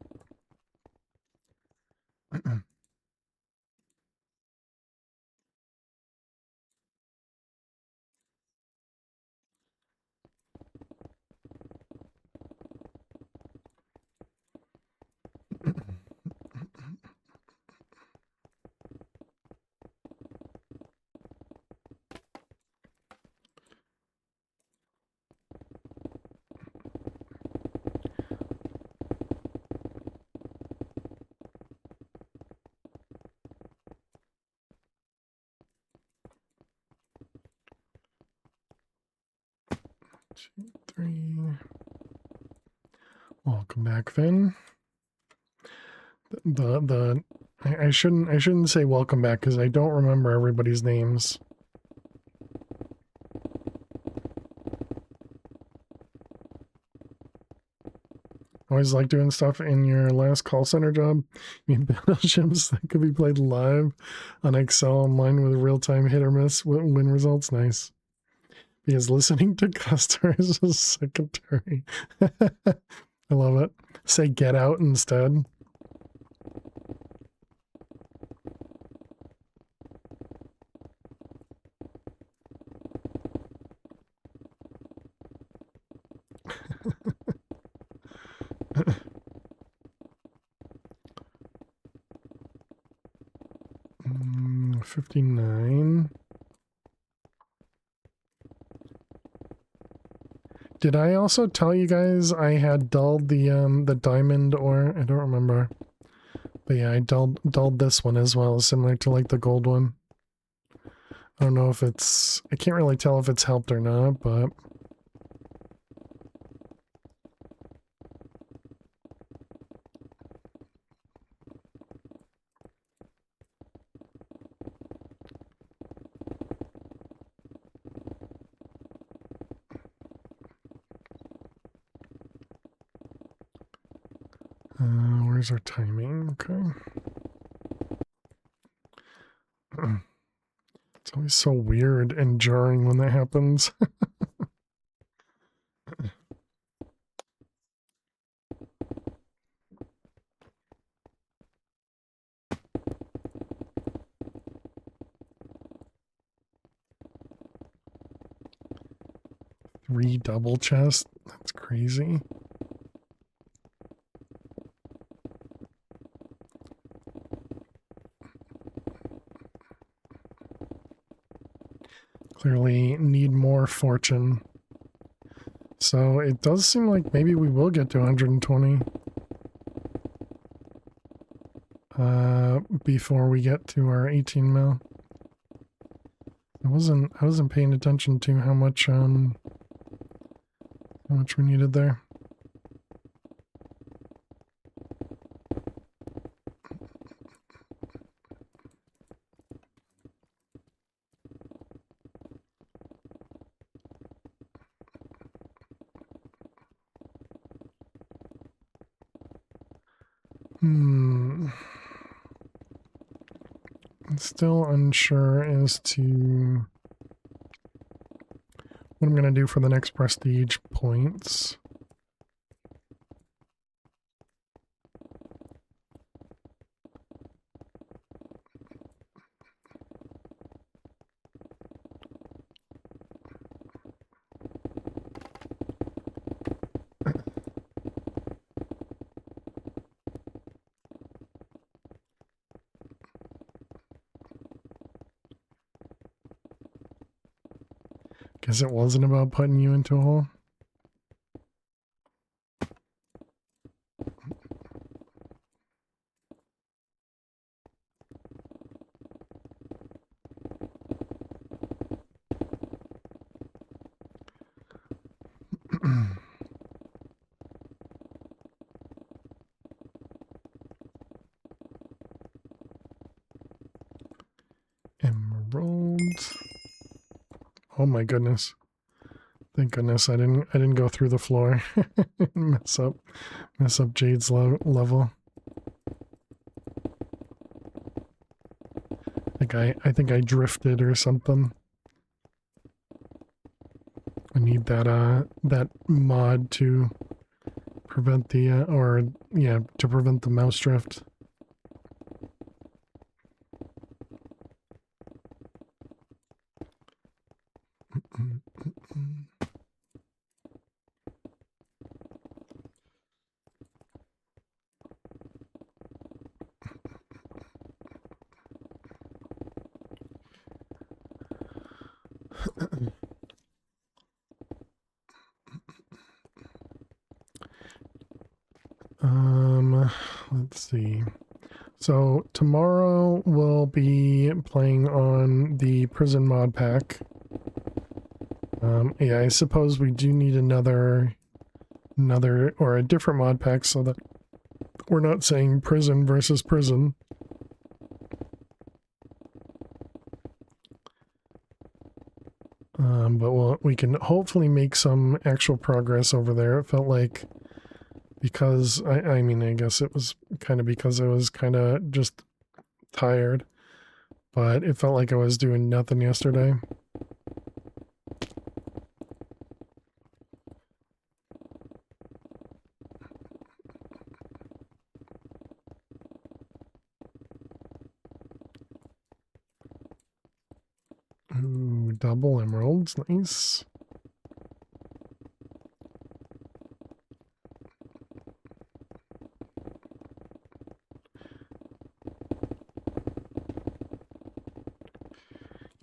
Two, three. Welcome back, Finn. I shouldn't say welcome back because I don't remember everybody's names. Always like doing stuff in your last call center job. You mean battleships that could be played live on Excel online with real-time hit or miss win results. Nice. Because listening to customers is secondary. I love it. Say get out instead. Mm, 59. Did I also tell you guys I had dulled the diamond ore? I don't remember. But yeah, I dulled this one as well, similar to like the gold one. I don't know if it's, I can't really tell if it's helped or not, but where's our timing? Okay. It's always so weird and jarring when that happens. 3 double chests? That's crazy. Clearly need more fortune. So it does seem like maybe we will get to 120 before we get to our 18 mil. I wasn't paying attention to how much we needed there. I'm still unsure as to what I'm going to do for the next prestige points. Guess it wasn't about putting you into a hole. Emeralds. Oh my goodness. Thank goodness I didn't go through the floor. mess up Jade's level. I think I drifted or something. I need that mod to prevent the to prevent the mouse drift. Let's see. So tomorrow we'll be playing on the prison mod pack. Yeah, I suppose we do need another or a different mod pack so that we're not saying prison versus prison. But we can hopefully make some actual progress over there. It felt like, because I mean, I guess it was kind of because I was kind of just tired, but it felt like I was doing nothing yesterday. Ooh, double emeralds, nice.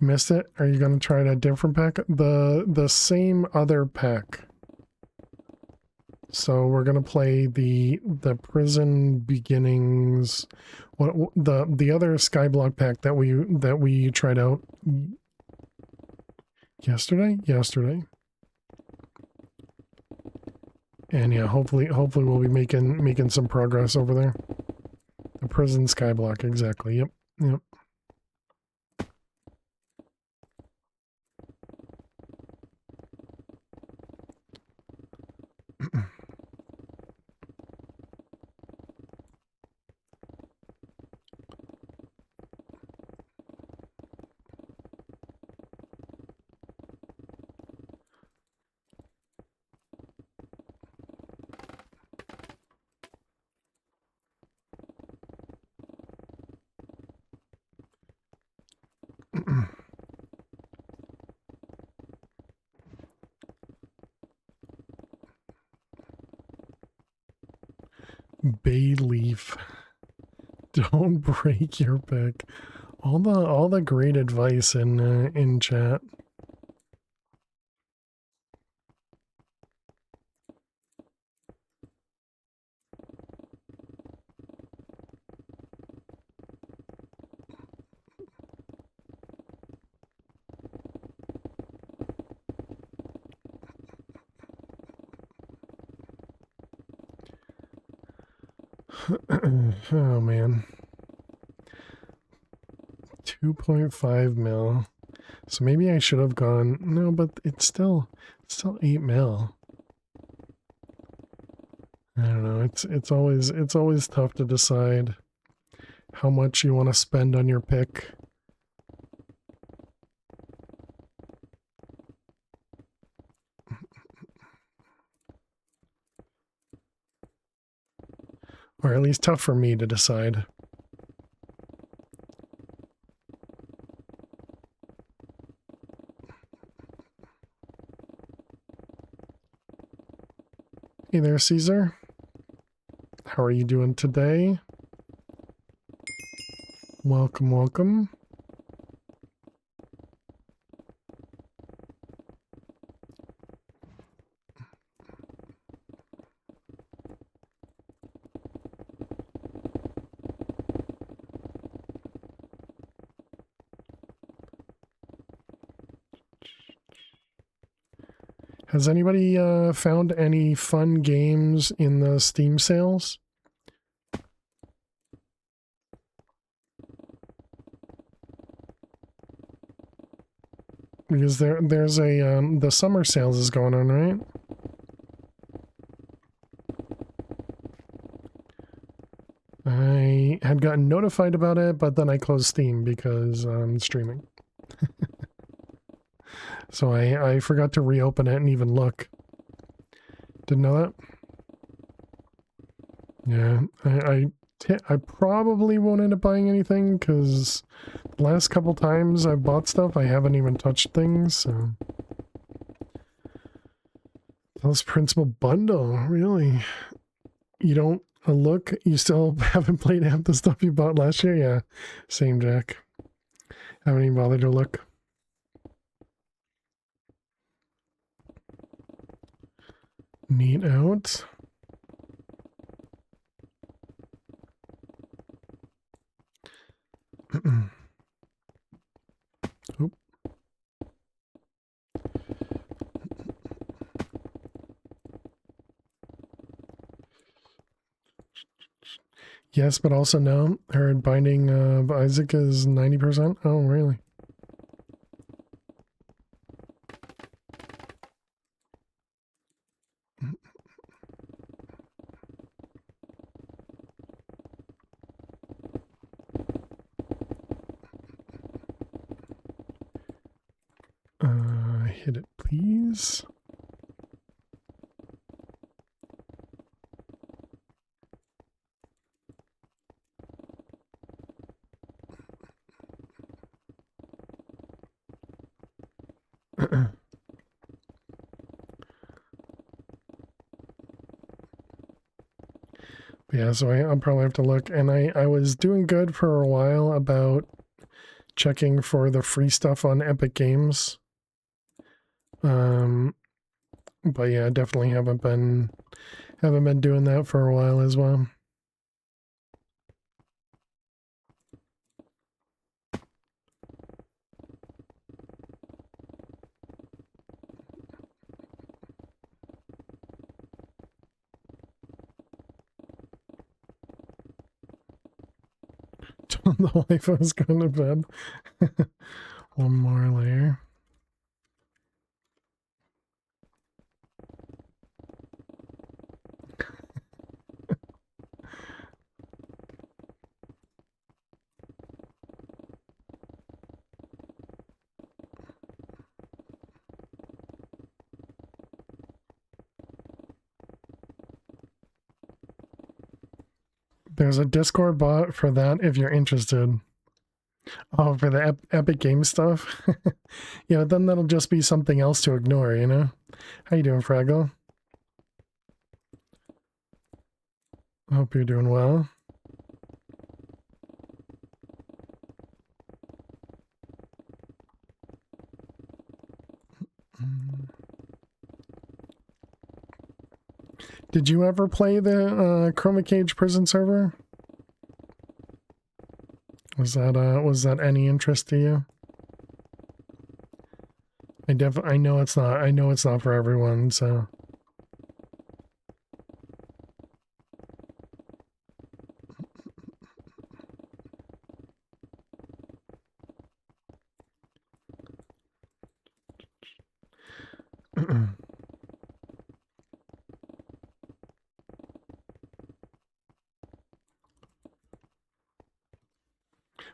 Missed it? Are you going to try a different pack? The same other pack. So we're going to play the prison beginnings, what the other skyblock pack that we tried out yesterday. And yeah, hopefully we'll be making some progress over there. The prison skyblock, exactly. Yep. Bay leaf. Don't break your pick. All the great advice in chat. Oh man. 2.5 mil. So maybe I should have gone. No, but it's still 8 mil. I don't know. It's always tough to decide how much you want to spend on your pick. Or at least tough for me to decide. Hey there, Caesar. How are you doing today? Welcome, welcome. Has anybody found any fun games in the Steam sales? Because there's a the summer sales is going on, right? I had gotten notified about it, but then I closed Steam because I'm streaming. So I forgot to reopen it and even look. Didn't know that? Yeah, I probably won't end up buying anything because the last couple times I've bought stuff, I haven't even touched things, so. Those principal bundle, really? You don't look? You still haven't played half the stuff you bought last year? Yeah, same, Jack. Haven't even bothered to look. Neat out. Oop. Yes, but also no. Her Binding of Isaac is 90%. Oh, really? Hit it, please. Yeah, so I'll probably have to look. And I was doing good for a while about checking for the free stuff on Epic Games. But yeah, definitely haven't been doing that for a while as well. The wife was going to bed. One more layer. There's a Discord bot for that if you're interested. Oh, for the Epic Game stuff? Yeah, then that'll just be something else to ignore, you know? How you doing, Fraggle? I hope you're doing well. Did you ever play the Chroma Cage prison server? Was that any interest to you? I know it's not. I know it's not for everyone. So.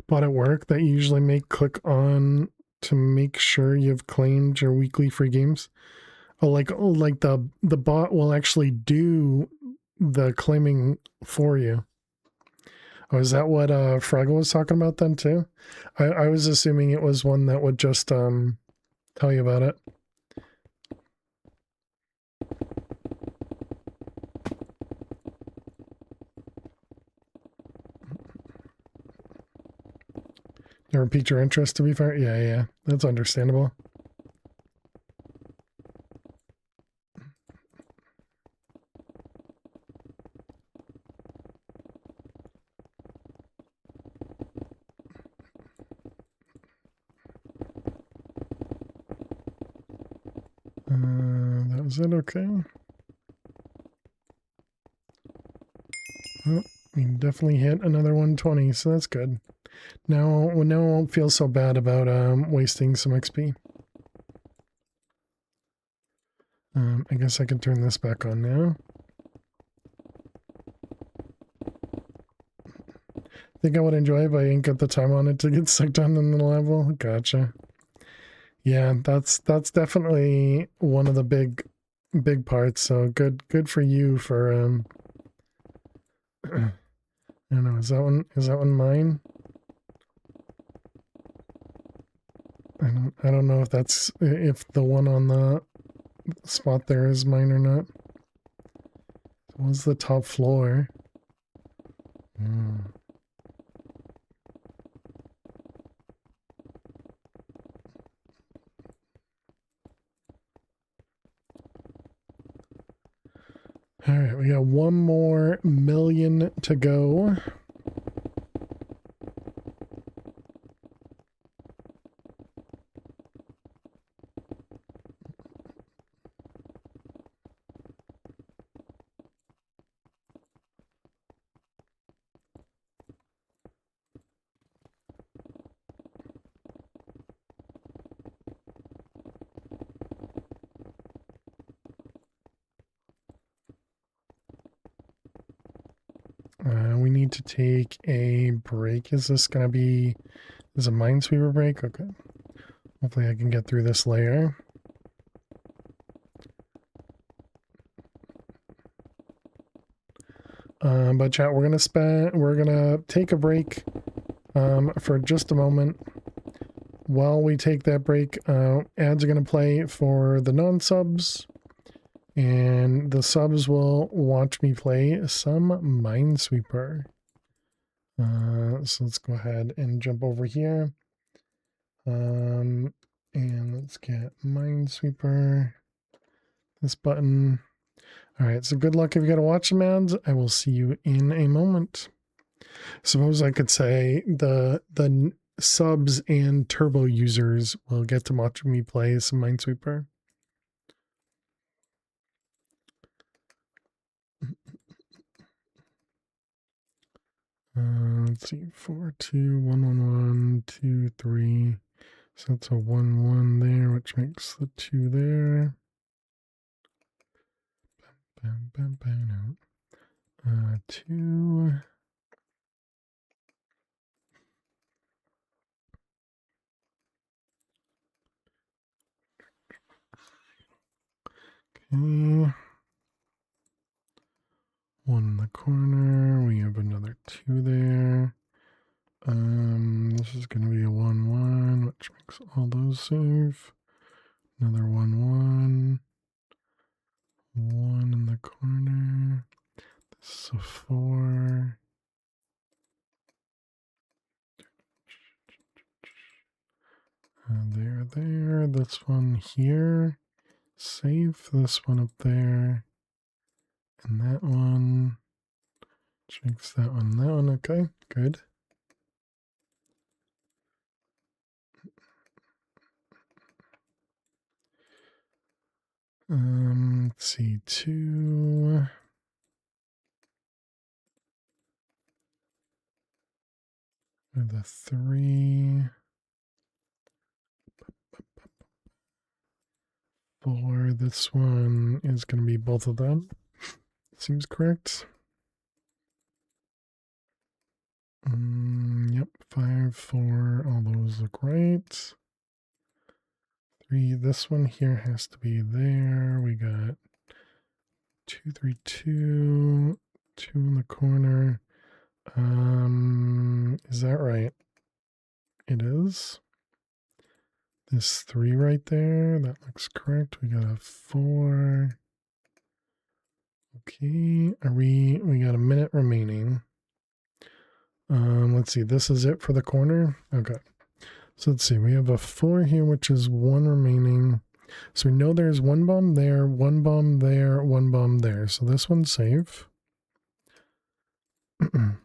But at work, that you usually make click on to make sure you've claimed your weekly free games. Oh, like the bot will actually do the claiming for you. Oh, is that what Fraggle was talking about then too? I was assuming it was one that would just tell you about it. Never piqued your interest, to be fair. Yeah, that's understandable. That was it. Okay. Well, we definitely hit another 120, so that's good. Now I won't feel so bad about wasting some XP. I guess I can turn this back on now. Think I would enjoy if I didn't get the time on it to get sucked on in the level. Gotcha. Yeah, that's definitely one of the big parts. So good for you for I don't know, is that one mine? I don't know if the one on the spot there is mine or not. What's the top floor? Alright, we got 1 more million to go. We need to take a break. Is this going to be... Is a Minesweeper break? Okay. Hopefully I can get through this layer. But chat, we're gonna take a break for just a moment. While we take that break, ads are gonna play for the non-subs, and the subs will watch me play some Minesweeper. So let's go ahead and jump over here. And let's get Minesweeper. This button. All right, so good luck if you got to watch some ads. I will see you in a moment. Suppose I could say the subs and turbo users will get to watch me play some Minesweeper. Let's see, 4, 2, 1, 1, 1, 2, 3. So that's a 1, 1 there, which makes the 2 there. Bam, bam, bam, bam. 2. Okay. 1 in the corner. We have another 2 there. This is going to be a 1, 1, which makes all those save. Another 1, 1. 1 in the corner. So 4. There. This one here. Save this one up there. And that one. Jinx that one. Okay, good. Let's see, 2. With a 3. 4. This one is going to be both of them. Seems correct. Yep, 5, 4, all those look right. 3, this one here has to be there. We got 2, 3, 2, 2 in the corner. Is that right? It is. This 3 right there, that looks correct. We got a 4. Okay, we got a minute remaining. Let's see, this is it for the corner. Okay. So let's see, we have a 4 here, which is 1 remaining. So we know there's 1 bomb there, 1 bomb there, 1 bomb there. So this one's safe. And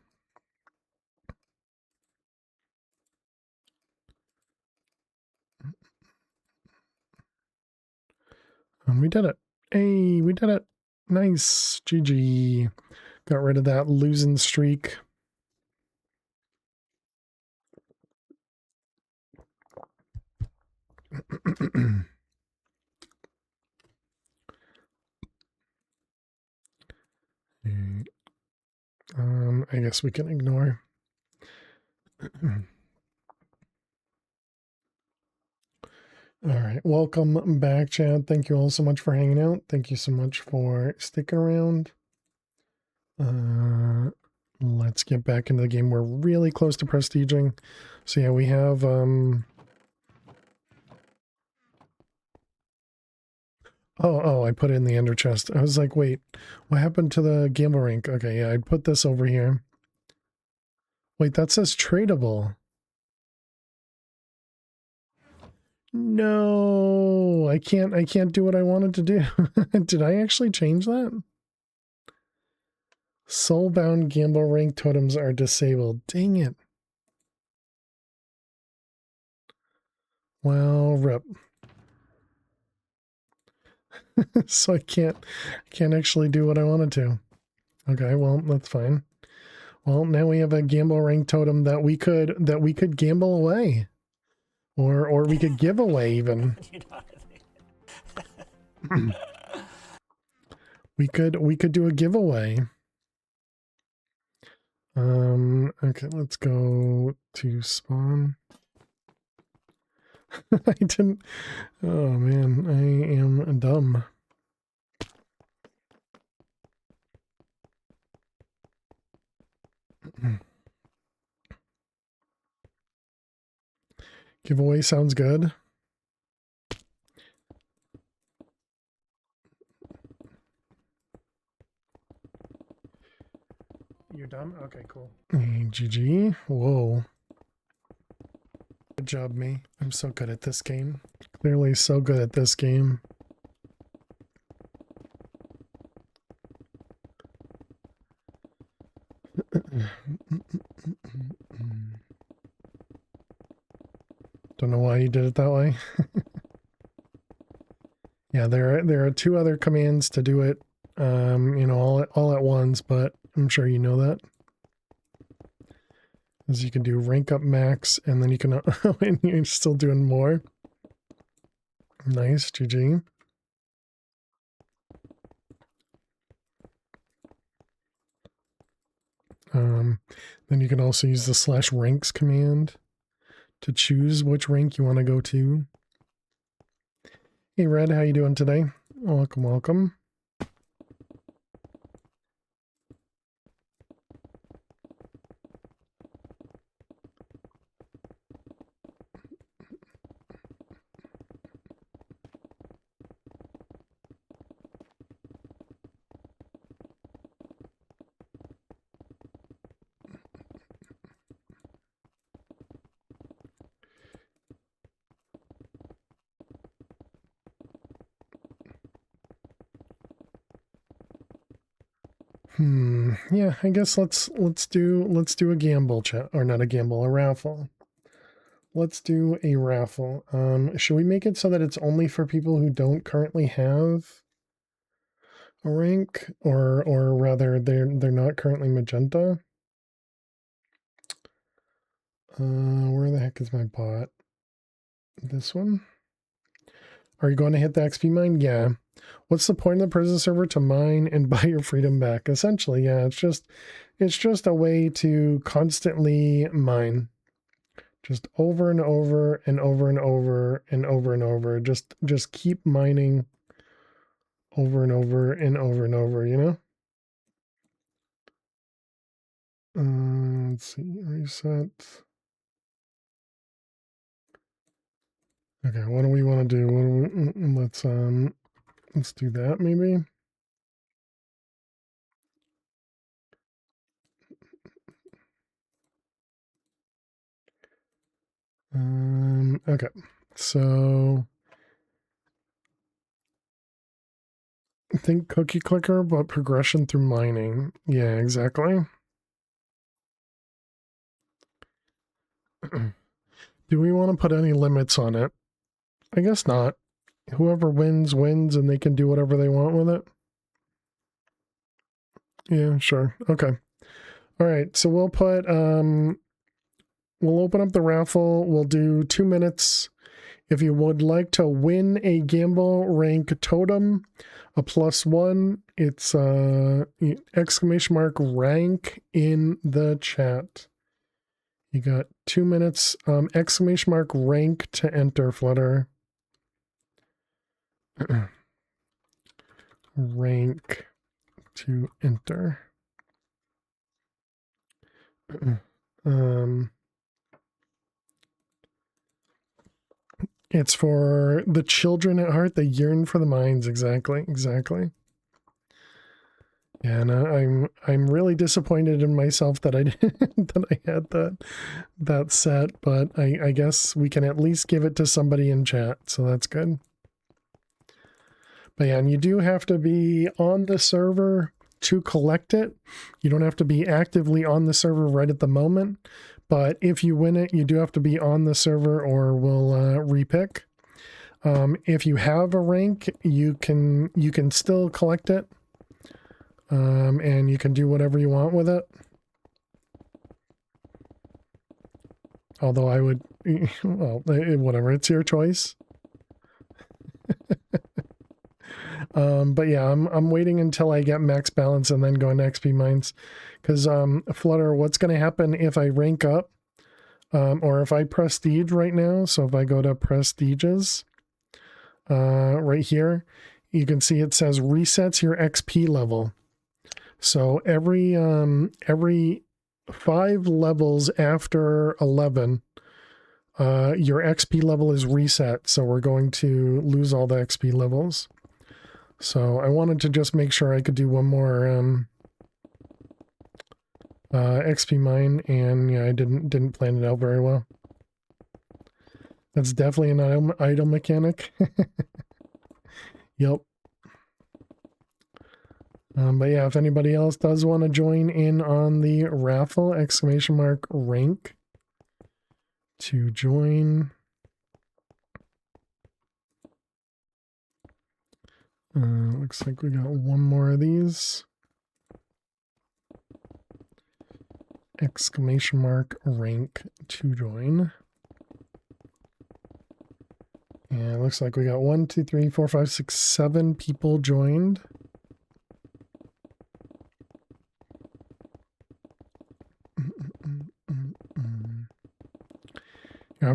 we did it. Hey, we did it. Nice. GG. Got rid of that losing streak. I guess we can ignore. All right, welcome back, Chad. Thank you all so much for hanging out. Thank you so much for sticking around. Let's get back into the game. We're really close to prestiging. So yeah, we have Oh, I put it in the ender chest. I was like, wait, what happened to the gamble rink? Okay, yeah, I put this over here. Wait, that says tradable. No, I can't do what I wanted to do. Did I actually change that? Soulbound gamble rank totems are disabled. Dang it. Well, rip. So I can't actually do what I wanted to. Okay, well, that's fine. Well, now we have a gamble rank totem that we could gamble away. Or we could give away even. we could do a giveaway. Okay, let's go to spawn. I didn't. Oh man, I am dumb. Giveaway sounds good. You're done? Okay, cool. Hey, GG. Whoa. Good job, me. I'm so good at this game. Clearly so good at this game. Don't know why you did it that way. Yeah, there are 2 other commands to do it, you know, all at once, but I'm sure you know that. As you can do rank up max, and then you can, and you're still doing more. Nice, GG. Then you can also use the /ranks command to choose which rank you want to go to. Hey Red, how you doing today? Welcome, welcome. Yeah, I guess let's do a gamble chat, or not a gamble, a raffle. Let's do a raffle. Should we make it so that it's only for people who don't currently have a rank, or rather they're not currently magenta? Where the heck is my bot? This one? Are you going to hit the XP mine? Yeah. What's the point of the prison server? To mine and buy your freedom back. Essentially, yeah, it's just a way to constantly mine. Just over and over and over and over and over and over. Just keep mining over and over and over and over, you know? Let's see, reset. Okay, what do we want to do? Let's do that maybe. Okay. So think cookie clicker, but progression through mining. Yeah, exactly. Do we want to put any limits on it? I guess not. Whoever wins, wins, and they can do whatever they want with it. Yeah, sure. Okay. All right. So we'll put, we'll open up the raffle. We'll do 2 minutes. If you would like to win a gamble rank totem, a +1, it's exclamation mark rank in the chat. You got 2 minutes, exclamation mark rank to enter, Flutter. Rank to enter. It's for the children at heart that yearn for the mines. Exactly. Yeah, and I'm really disappointed in myself that I that I had that set, but I guess we can at least give it to somebody in chat, so that's good. But yeah, and you do have to be on the server to collect it. You don't have to be actively on the server right at the moment, but if you win it, you do have to be on the server or we'll repick. If you have a rank, you can still collect it. And you can do whatever you want with it. Although I would, well, whatever, it's your choice. But yeah, I'm waiting until I get max balance and then go into XP mines. Because Flutter, what's going to happen if I rank up, or if I prestige right now? So if I go to prestiges, right here, you can see it says resets your XP level. So every 5 levels after 11, your XP level is reset. So we're going to lose all the XP levels. So I wanted to just make sure I could do one more XP mine, and yeah, I didn't plan it out very well. That's definitely an idle mechanic. Yep. But yeah, if anybody else does want to join in on the raffle, exclamation mark rank to join. Looks like we got one more of these. Exclamation mark rank to join. And it looks like we got 1, 2, 3, 4, 5, 6, 7 people joined.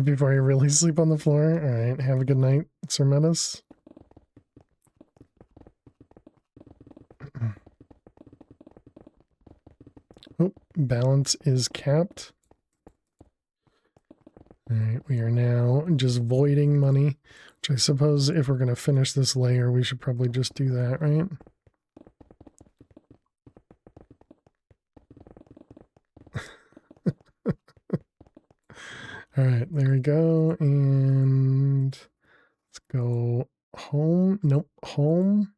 Before you really sleep on the floor. All right, have a good night, Sir Menace. Oh, balance is capped. All right, we are now just voiding money, which I suppose if we're going to finish this layer, we should probably just do that, right? All right, there we go. And let's go home. Nope, home.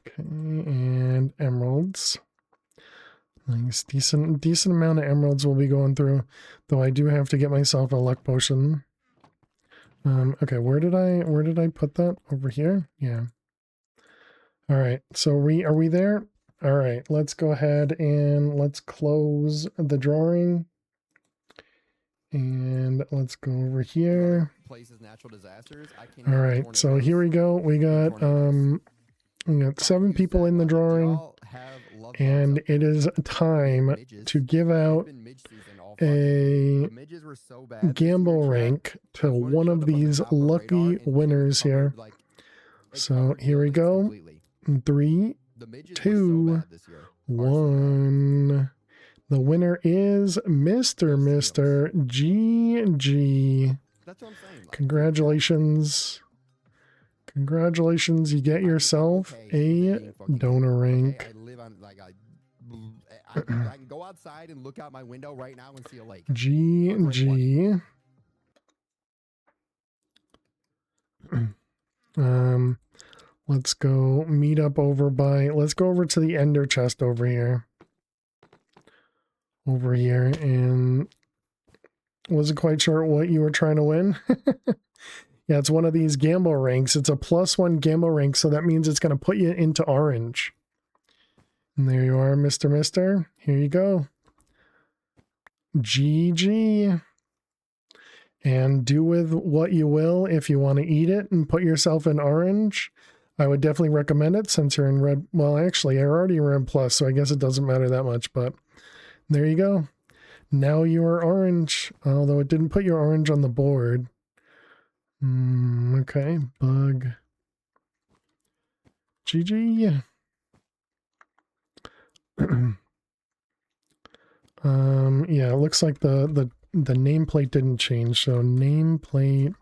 Okay, and emeralds. Nice, decent amount of emeralds we'll be going through. Though I do have to get myself a luck potion. Okay, where did I put that? Over here? Yeah. All right, so are we there? All right, let's go ahead and let's close the drawing. And let's go over here. Places natural disasters. All right, so here we go. We got 7 people in the drawing, and it is time to give out a gamble rank to one of these lucky winners here. So here we go. 3, 2, 1. The winner is Mr. GG. Congratulations. Congratulations, you get yourself a donor rank. I can go outside and look out my window right now and see a lake. GG. Let's go meet up over by, let's go over to the ender chest over here. And wasn't quite sure what you were trying to win. Yeah, it's one of these gamble ranks. It's a +1 gamble rank, so that means it's going to put you into orange. And there you are, Mr. Here you go. GG. And do with what you will if you want to eat it and put yourself in orange. I would definitely recommend it since you're in red. Well, actually, you're already in red plus, so I guess it doesn't matter that much, but there you go. Now you are orange, although it didn't put your orange on the board. Okay, bug. GG. Yeah, it looks like the nameplate didn't change, so nameplate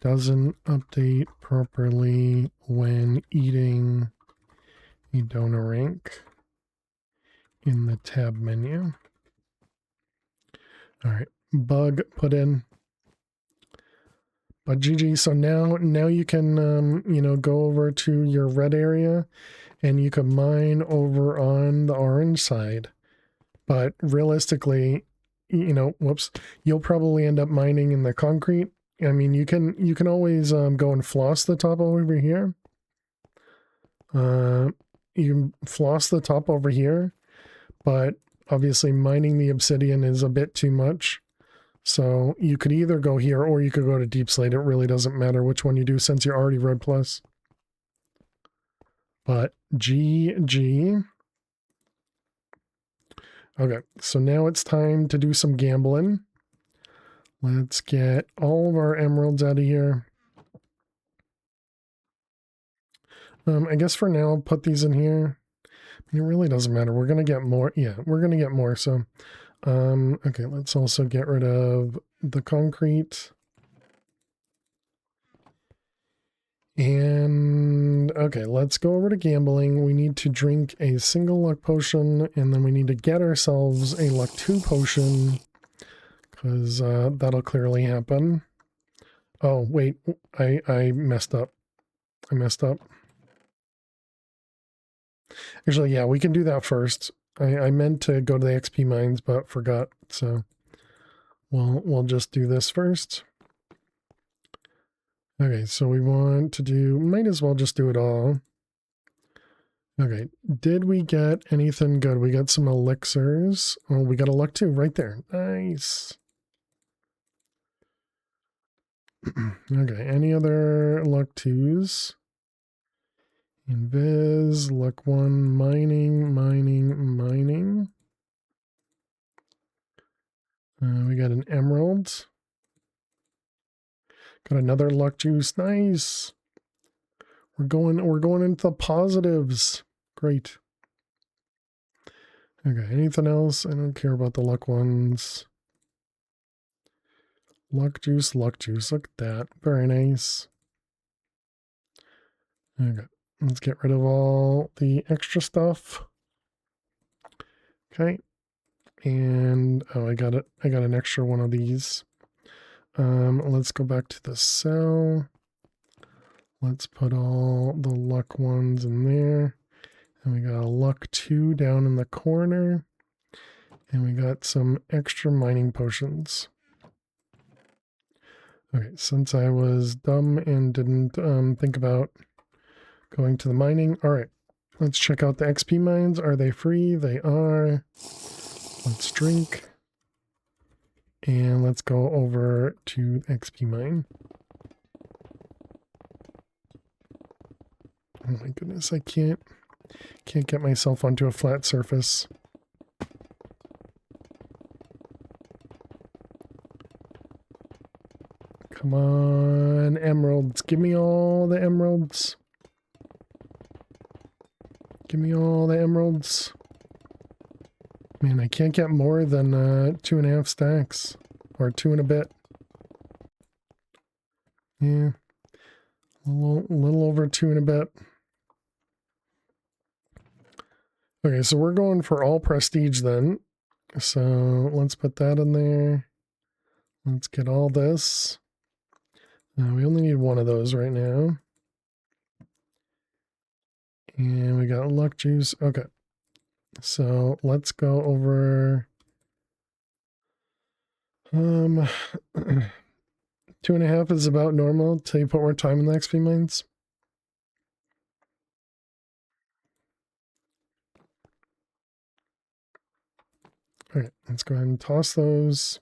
doesn't update properly when eating a donor rank in the tab menu. All right, bug put in. But GG, so now you can go over to your red area and you can mine over on the orange side. But realistically, whoops, you'll probably end up mining in the concrete. I mean, you can always go and floss the top over here. You can floss the top over here, but obviously mining the obsidian is a bit too much. So you could either go here or you could go to deep slate. It really doesn't matter which one you do since you're already red plus. But GG. Okay, so now it's time to do some gambling. Let's get all of our emeralds out of here. I guess for now, I'll put these in here. It really doesn't matter. We're going to get more. Yeah, we're going to get more. So, okay, let's also get rid of the concrete. And, okay, let's go over to gambling. We need to drink a single luck potion, and then we need to get ourselves a luck 2 potion, because that'll clearly happen. Oh, wait, I messed up. Actually, yeah, we can do that first. I meant to go to the XP mines, but forgot. So we'll just do this first. Okay, so we want to do, might as well just do it all. Okay, did we get anything good? We got some elixirs. Oh, we got a luck 2 right there. Nice. Okay, any other luck 2s? Invis, luck 1, mining. We got an emerald. Got another luck juice. Nice. We're going into the positives. Great. Okay, anything else? I don't care about the luck ones. Luck juice. Look at that. Very nice. Okay. Let's get rid of all the extra stuff. Okay. And oh, I got it. I got an extra one of these. Let's go back to the cell. Let's put all the luck ones in there. And we got a luck 2 down in the corner. And we got some extra mining potions. Okay, since I was dumb and didn't think about going to the mining. All right, let's check out the XP mines. Are they free? They are. Let's drink. And let's go over to the XP mine. Oh my goodness, I can't get myself onto a flat surface. Come on, emeralds. Give me all the emeralds. Give me all the emeralds. Man, I can't get more than 2.5 stacks. Or 2 and a bit. Yeah. A little over 2 and a bit. Okay, so we're going for all prestige then. So let's put that in there. Let's get all this. We only need one of those right now. And we got luck juice. Okay. So let's go over 2.5 is about normal till you put more time in the XP mines. Okay, let's go ahead and toss those.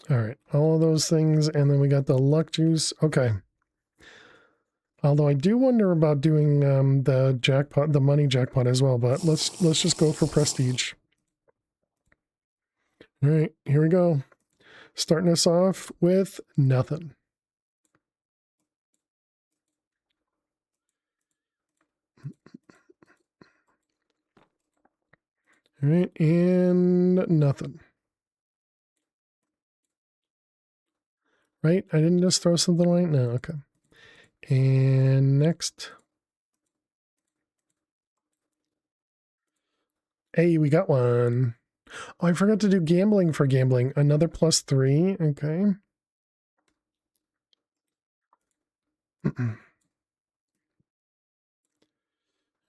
All right, all of those things, and then we got the luck juice. Okay. Although I do wonder about doing the jackpot, the money jackpot as well, but let's just go for prestige. All right, here we go. Starting us off with nothing. All right, and nothing. Right? I didn't just throw something away? No, okay. And next. Hey, we got one. Oh, I forgot to do gambling for gambling. Another +3. Okay. All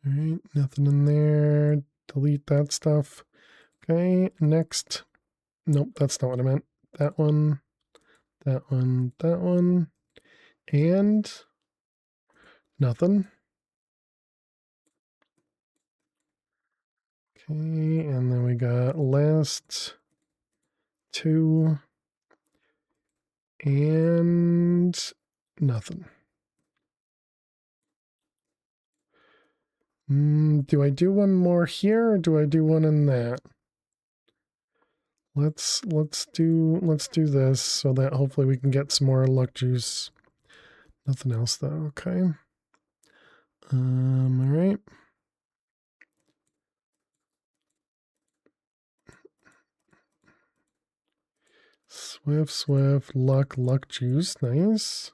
right, nothing in there. Delete that stuff. Okay, next. Nope, that's not what I meant. That one, that one, that one. And nothing. Okay, and then we got last 2 and nothing. Do I do one more here or do I do one in that? Let's do this so that hopefully we can get some more luck juice. Nothing else though, okay. All right. Swift, luck juice, nice.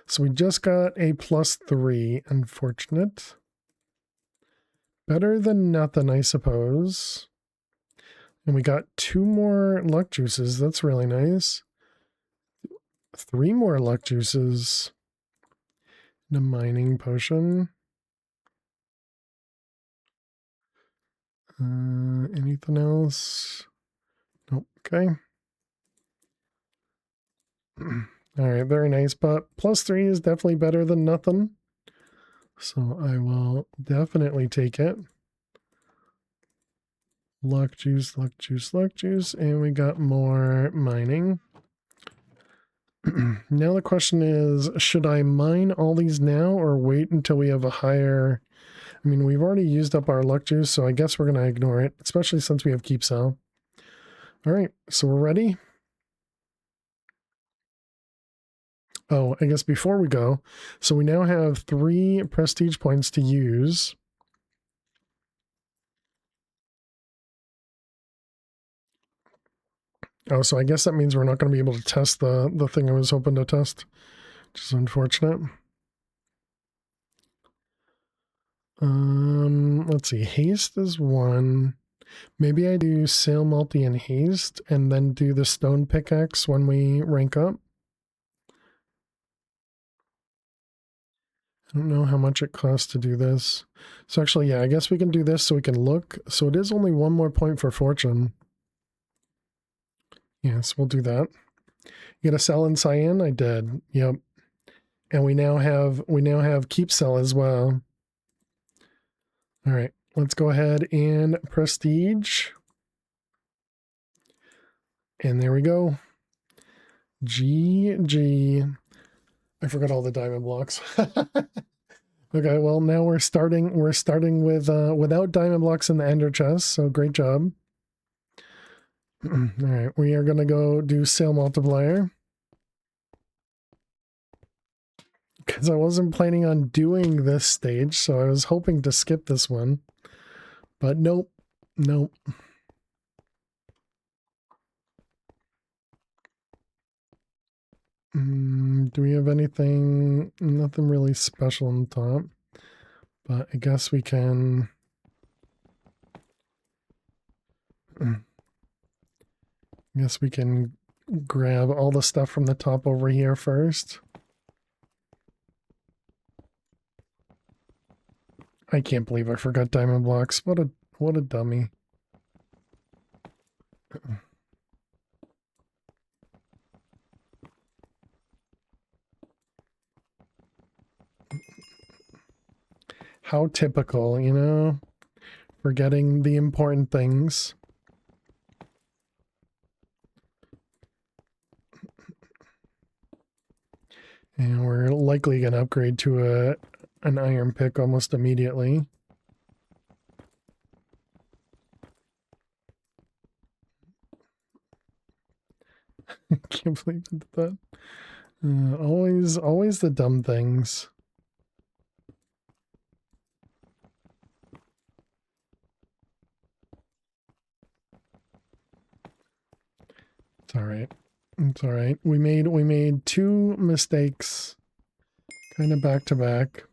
So we just got a +3, unfortunate. Better than nothing, I suppose. And we got 2 more luck juices, that's really nice. 3 more luck juices. And a mining potion. Anything else? Nope, okay. All right, very nice, but +3 is definitely better than nothing. So I will definitely take it. Luck juice, and we got more mining. Now the question is, should I mine all these now or wait until we have a higher... I mean, we've already used up our luck juice, so I guess we're going to ignore it, especially since we have keep sell. All right, so we're ready. Oh, I guess before we go, so we now have 3 prestige points to use. Oh, so I guess that means we're not going to be able to test the thing I was hoping to test, which is unfortunate. Let's see. Haste is 1. Maybe I do sail multi and haste and then do the stone pickaxe when we rank up. I don't know how much it costs to do this. So actually, yeah, I guess we can do this so we can look. So it is only one more point for fortune. Yes, we'll do that. You gotta sell in cyan? I did. Yep. And we now have keep sell as well. All right, let's go ahead and prestige. And there we go. GG. I forgot all the diamond blocks. Okay, well now we're starting with without diamond blocks in the ender chest, so great job. All right, we are gonna go do sail multiplier. Because I wasn't planning on doing this stage, so I was hoping to skip this one. But nope. Nope. Do we have anything? Nothing really special on top. But I guess we can... I guess we can grab all the stuff from the top over here first. I can't believe I forgot diamond blocks. What a dummy. How typical, you know? Forgetting the important things. And we're likely going to upgrade to an iron pick almost immediately. I can't believe I did that. Always the dumb things. It's all right. It's all right. We made two mistakes, kind of back to back.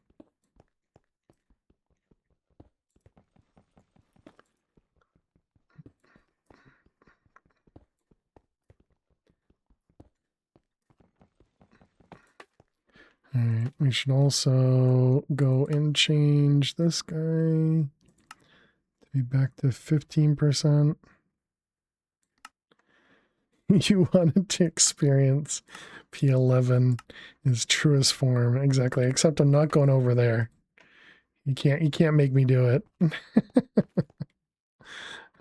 All right. We should also go and change this guy to be back to 15%. You wanted to experience P11 is truest form, exactly. Except I'm not going over there. You can't make me do it.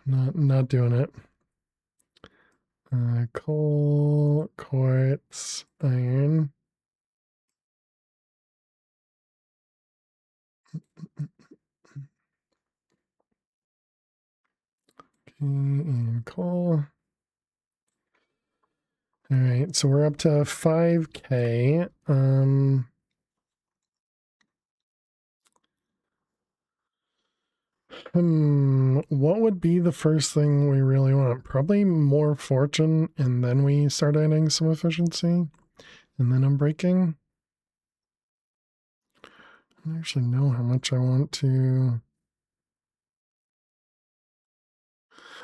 Not doing it. Coal, quartz, iron. Okay, and coal. All right, so we're up to 5K. What would be the first thing we really want? Probably more fortune, and then we start adding some efficiency, and then I'm breaking. I don't actually know how much I want to.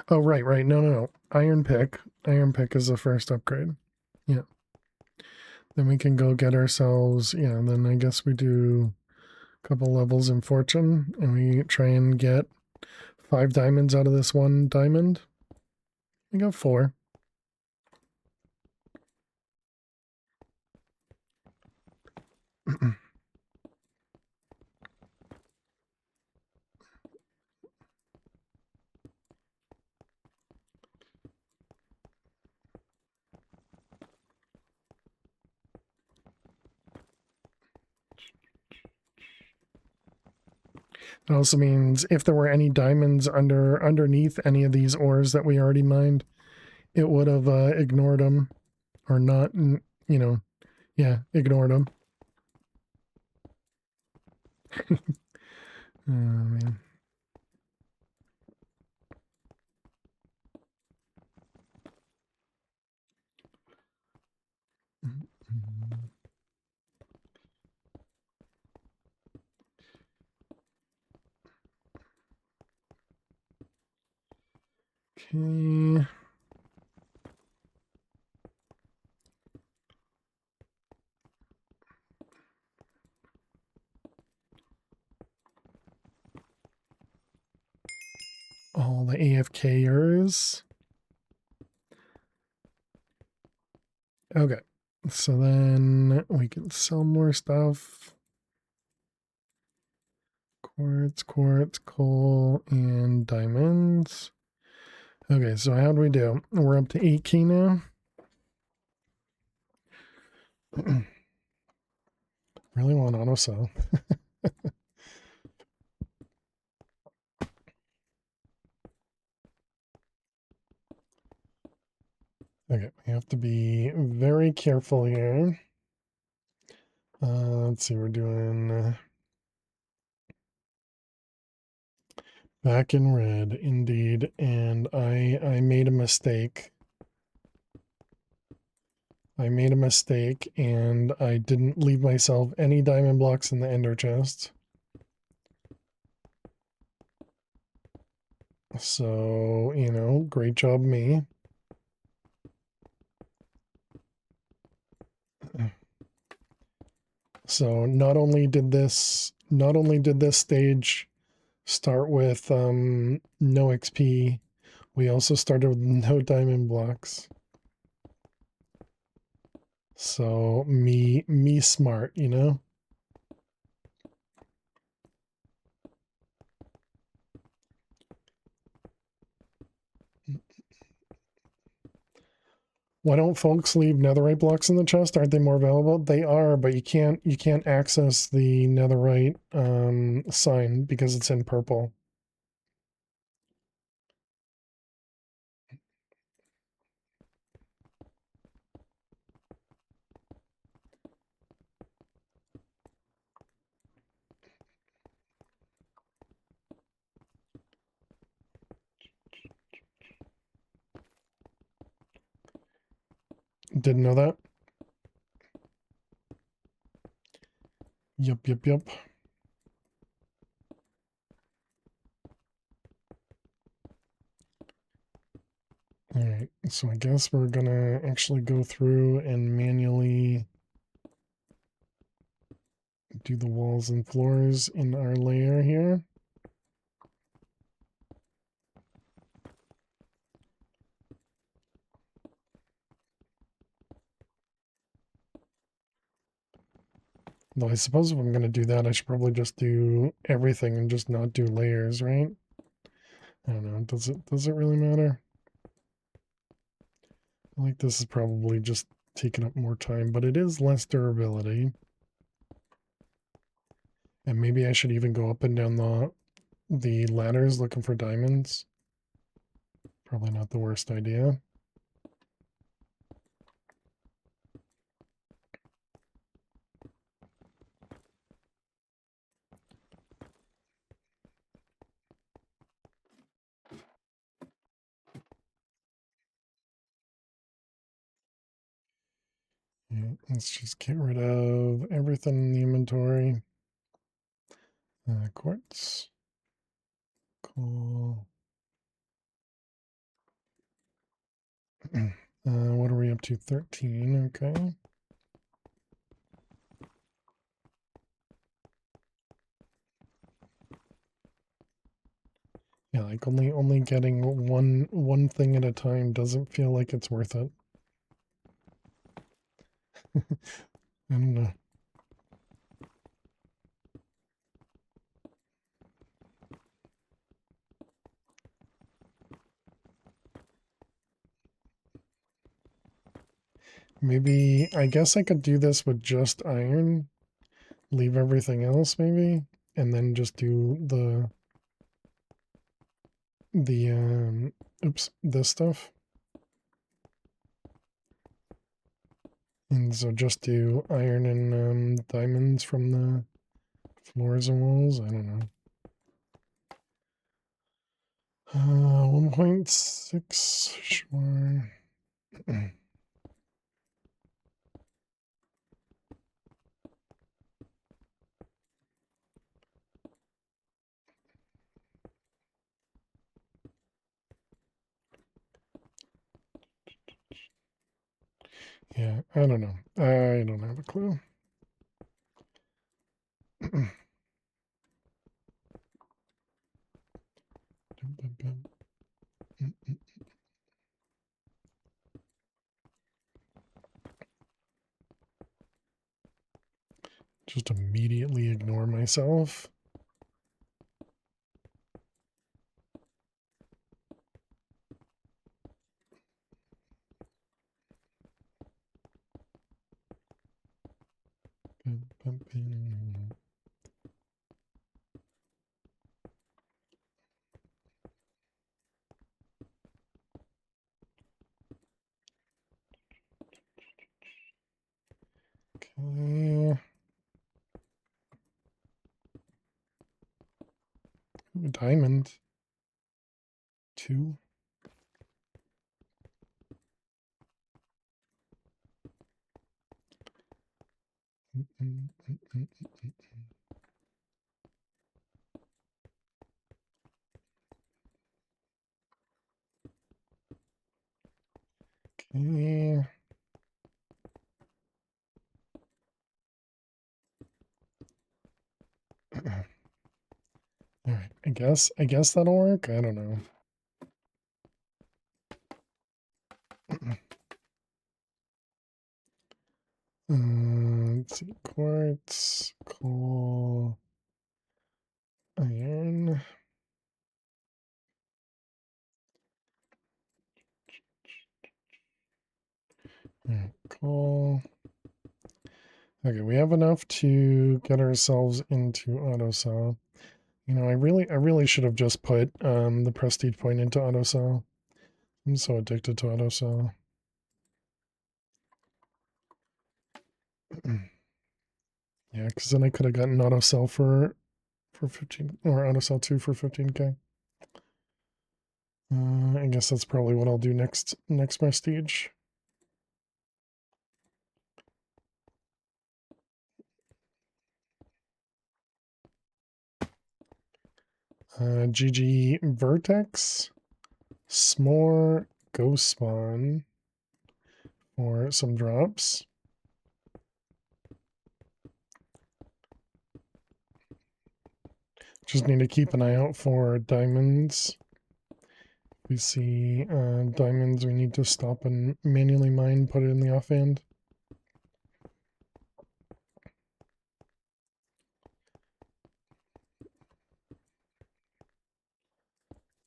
Oh, right. No. Iron pick. Iron pick is the first upgrade. Yeah. Then we can go get ourselves, yeah, and then I guess we do a couple levels in fortune, and we try and get 5 diamonds out of this one diamond. We got 4. It also means if there were any diamonds underneath any of these ores that we already mined, it would have ignored them, or not, you know, yeah, ignored them. Oh man. Okay. All the AFKers. Okay. So then we can sell more stuff. Quartz, coal, and diamonds. Okay, so how do we do? We're up to 8K now. Really want auto sell. Okay, we have to be very careful here. Let's see, we're doing back in red, indeed, and I made a mistake. I made a mistake, and I didn't leave myself any diamond blocks in the ender chest. So, you know, great job me. So not only did this stage start with no XP, we also started with no diamond blocks. So me smart, you know? Why don't folks leave netherite blocks in the chest? Aren't they more valuable? They are, but you can't access the netherite sign because it's in purple. Didn't know that. Yep. Alright, so I guess we're gonna actually go through and manually do the walls and floors in our layer here. Though I suppose if I'm going to do that, I should probably just do everything and just not do layers, right? I don't know. Does it really matter? I like this is probably just taking up more time, but it is less durability. And maybe I should even go up and down the ladders looking for diamonds. Probably not the worst idea. Yeah, let's just get rid of everything in the inventory. Quartz. Cool. What are we up to? 13, okay. Yeah, like only getting one thing at a time doesn't feel like it's worth it. I don't know. Maybe I guess I could do this with just iron, leave everything else maybe, and then just do the this stuff. And so just do iron and diamonds from the floors and walls. I don't know. 1.6, sure. Yeah, I don't know. I don't have a clue. Just immediately ignore myself. Okay. Ooh, diamond. 2. Okay. All right. I guess that'll work. I don't know. Let's see. Quartz, coal, iron. All right, coal. Okay, we have enough to get ourselves into autosaw. You know, I really should have just put the prestige point into autosaw. I'm so addicted to autosaw. Yeah, because then I could have gotten autosell for 15, or autosell 2 for 15k. I guess that's probably what I'll do next prestige. GG Vertex, S'more, Ghost Spawn for some drops. Just need to keep an eye out for diamonds. We see diamonds, we need to stop and manually mine, put it in the offhand.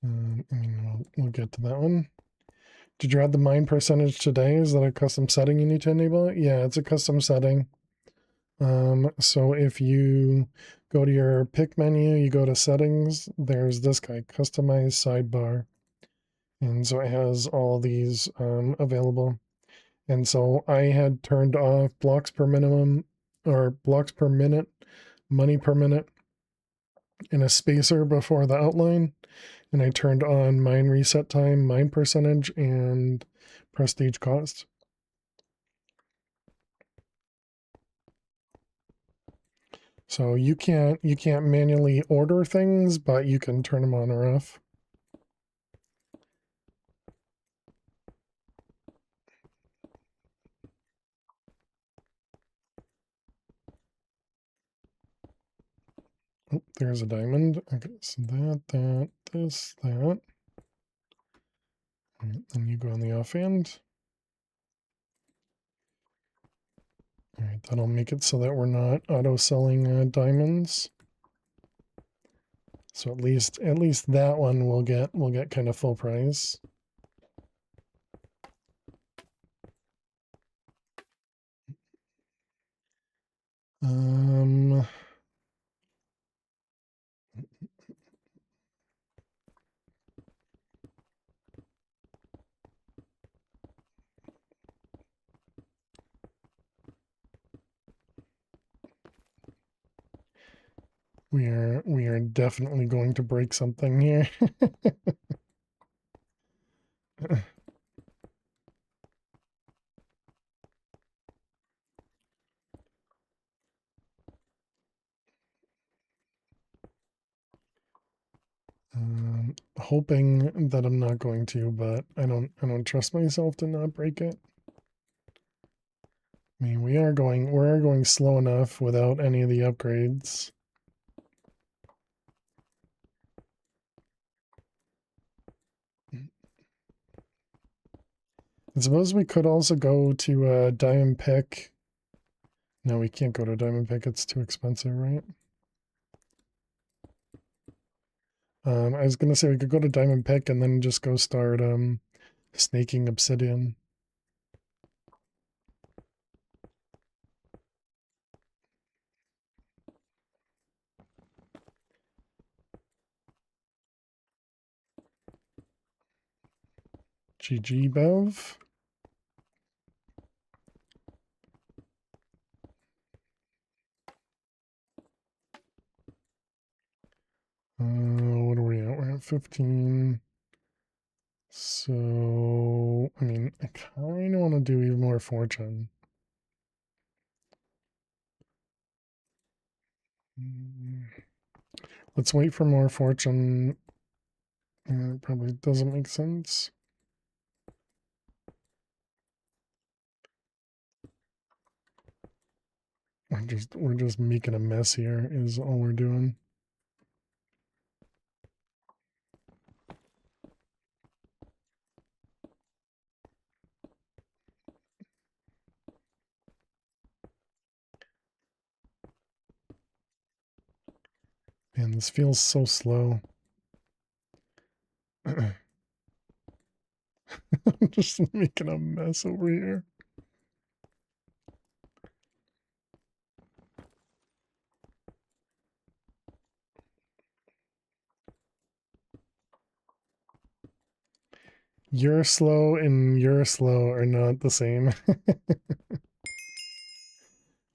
I mean, we'll get to that one. Did you add the mine percentage today? Is that a custom setting you need to enable it? Yeah, it's a custom setting. So if you go to your pick menu, you go to settings, there's this guy, customize sidebar. And so it has all these available. And so I had turned off blocks per minimum, or blocks per minute, money per minute, and a spacer before the outline. And I turned on mine reset time, mine percentage, and prestige cost. So you can't manually order things, but you can turn them on or off. Oh, there's a diamond. Okay, so that, this, that. And then you go on the offhand. All right, that'll make it so that we're not auto selling diamonds. So at least that one will get kind of full price. Um, we are definitely going to break something here. Hoping that I'm not going to, but I don't trust myself to not break it. I mean, we're going slow enough without any of the upgrades. I suppose we could also go to Diamond Pick. No, we can't go to Diamond Pick. It's too expensive, right? I was gonna say we could go to Diamond Pick and then just go start snaking obsidian. GG Bev. What are we at? We're at 15. So, I mean, I kind of want to do even more fortune. Let's wait for more fortune. It probably doesn't make sense. We're just making a mess here is all we're doing. Man, this feels so slow. I'm just making a mess over here. You're slow and you're slow are not the same.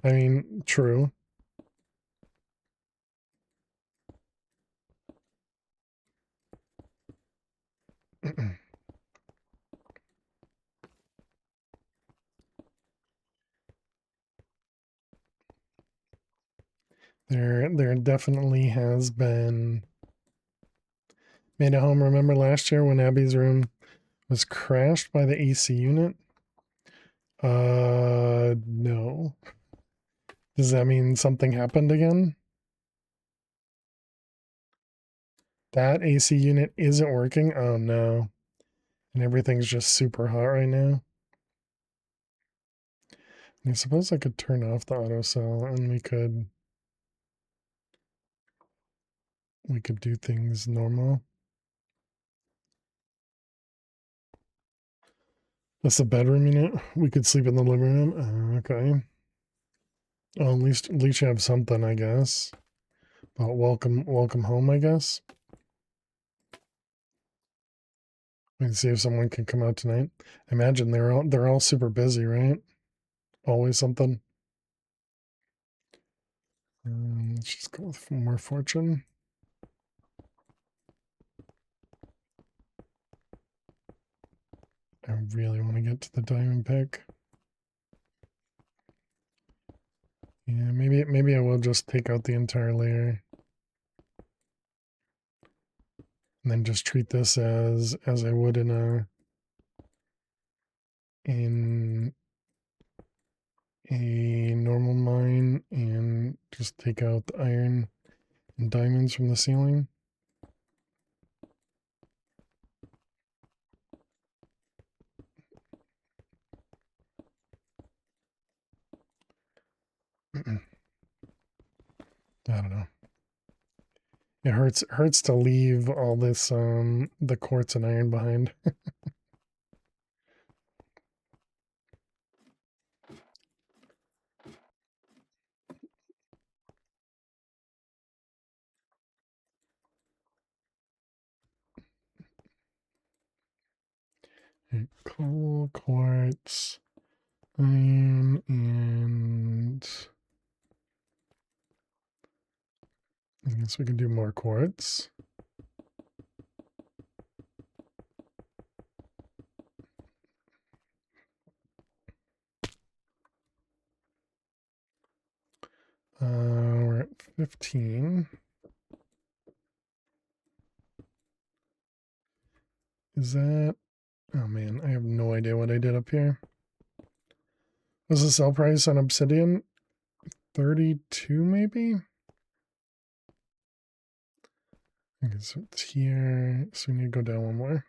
I mean, true. There definitely has been made at home. Remember last year when Abby's room was crashed by the AC unit? No. Does that mean something happened again? That AC unit isn't working? Oh no. And everything's just super hot right now. I suppose I could turn off the auto cell and we could do things normal. That's the bedroom unit. We could sleep in the living room. Okay. Oh, at least you have something, I guess. But welcome home, I guess. We can see if someone can come out tonight. I imagine they're all super busy, right? Always something. Let's just go with more fortune. I really want to get to the diamond pick. Yeah, maybe I will just take out the entire layer. And then just treat this as I would in a normal mine and just take out the iron and diamonds from the ceiling. I don't know. It hurts to leave all this the quartz and iron behind. Coal, quartz, iron, and I guess we can do more quartz. We're at 15. Is that... Oh man, I have no idea what I did up here. Was the sell price on Obsidian 32 maybe? Okay, so it's here. So we need to go down one more.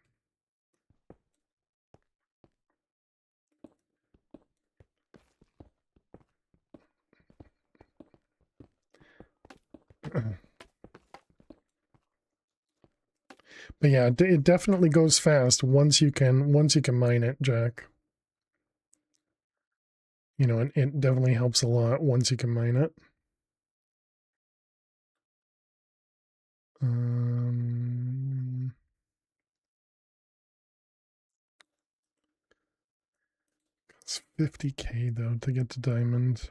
But yeah, it definitely goes fast once you can mine it, Jack. You know, it definitely helps a lot once you can mine it. It's 50k though to get to diamond.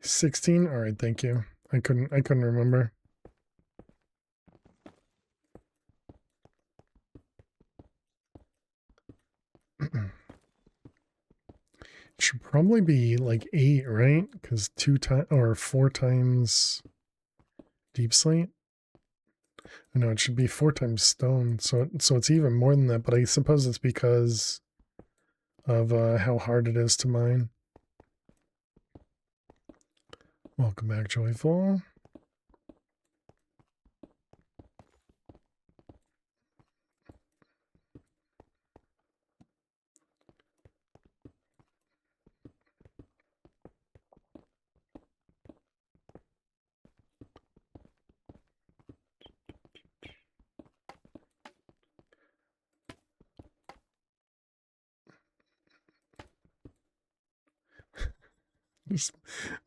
$16? All right, thank you. I couldn't remember. It should probably be like 8, right? Because 2 times or 4 times deep slate. No, it should be 4 times stone. So it's even more than that. But I suppose it's because of how hard it is to mine. Welcome back, Joyful. Just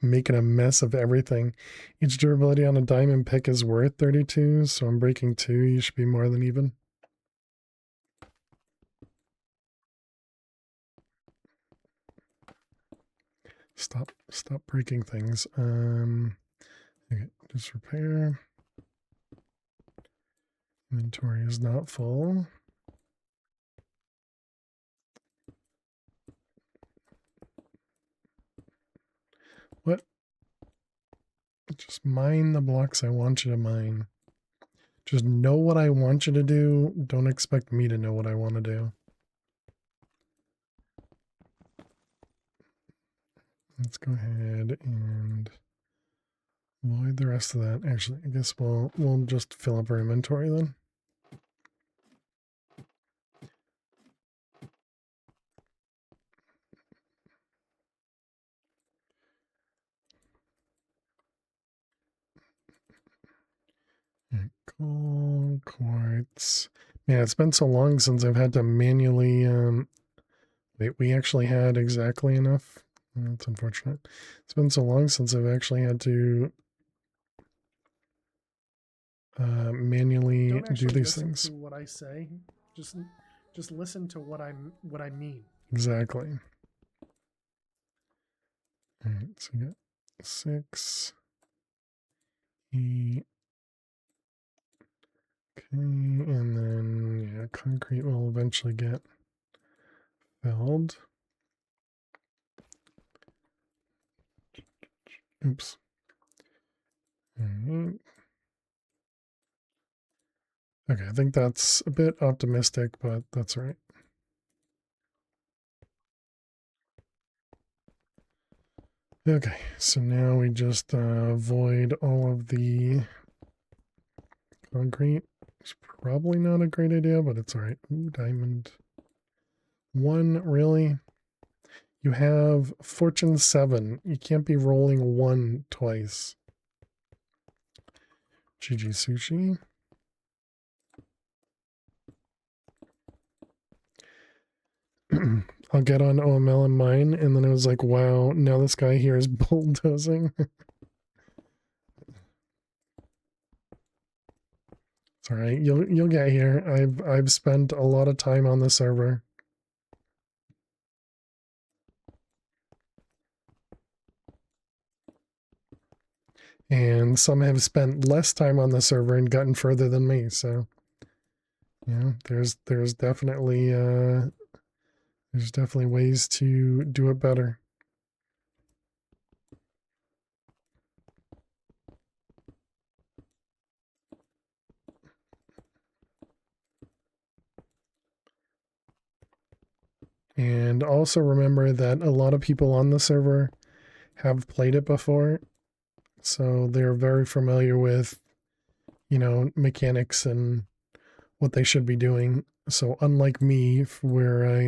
making a mess of everything. Each durability on a diamond pick is worth 32, so I'm breaking 2. You should be more than even. Stop breaking things. Okay, just repair. Inventory is not full. What? Just mine the blocks I want you to mine. Just know what I want you to do. Don't expect me to know what I want to do. Let's go ahead and void the rest of that. Actually, I guess we'll just fill up our inventory then. Coal, quartz. Man, it's been so long since I've had to manually wait, we actually had exactly enough. That's unfortunate. It's been so long since I've actually had to manually do these things. To what I say, just listen to what I mean. Exactly. All right, so we got 6, 8. Okay, and then yeah, concrete will eventually get filled. Oops. All right. Okay, I think that's a bit optimistic, but that's all right. Okay, so now we just void all of the concrete. It's probably not a great idea, but it's all right. Ooh, diamond. 1, really? You have fortune 7. You can't be rolling 1 twice. GG sushi. I'll get on OML and mine, and then it was like, wow, now this guy here is bulldozing. It's all right. You'll get here. I've spent a lot of time on the server. And some have spent less time on the server and gotten further than me, so yeah, there's definitely ways to do it better. And also remember that a lot of people on the server have played it before, so they're very familiar with, you know, mechanics and what they should be doing. So unlike me, where I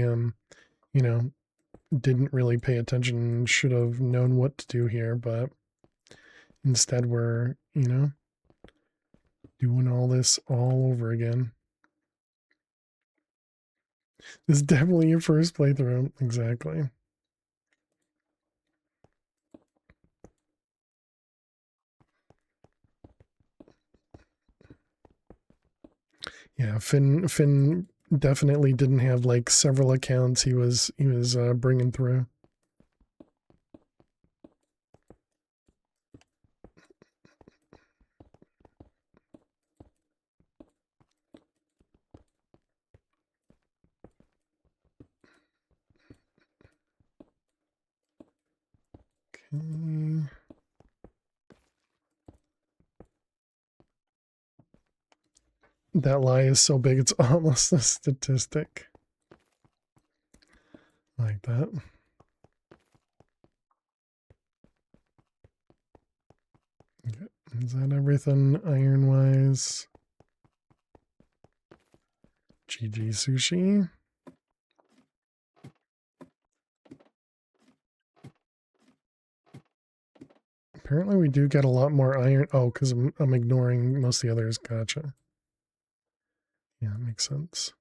you know, didn't really pay attention, should have known what to do here, but instead we're, you know, doing all this all over again. This is definitely your first playthrough. Exactly. Yeah, Finn definitely didn't have like several accounts he was bringing through. Okay. That lie is so big it's almost a statistic. Like that. Okay. Is that everything iron-wise? GG sushi. Apparently we do get a lot more iron. Oh, because I'm ignoring most of the others. Gotcha. Yeah, that makes sense.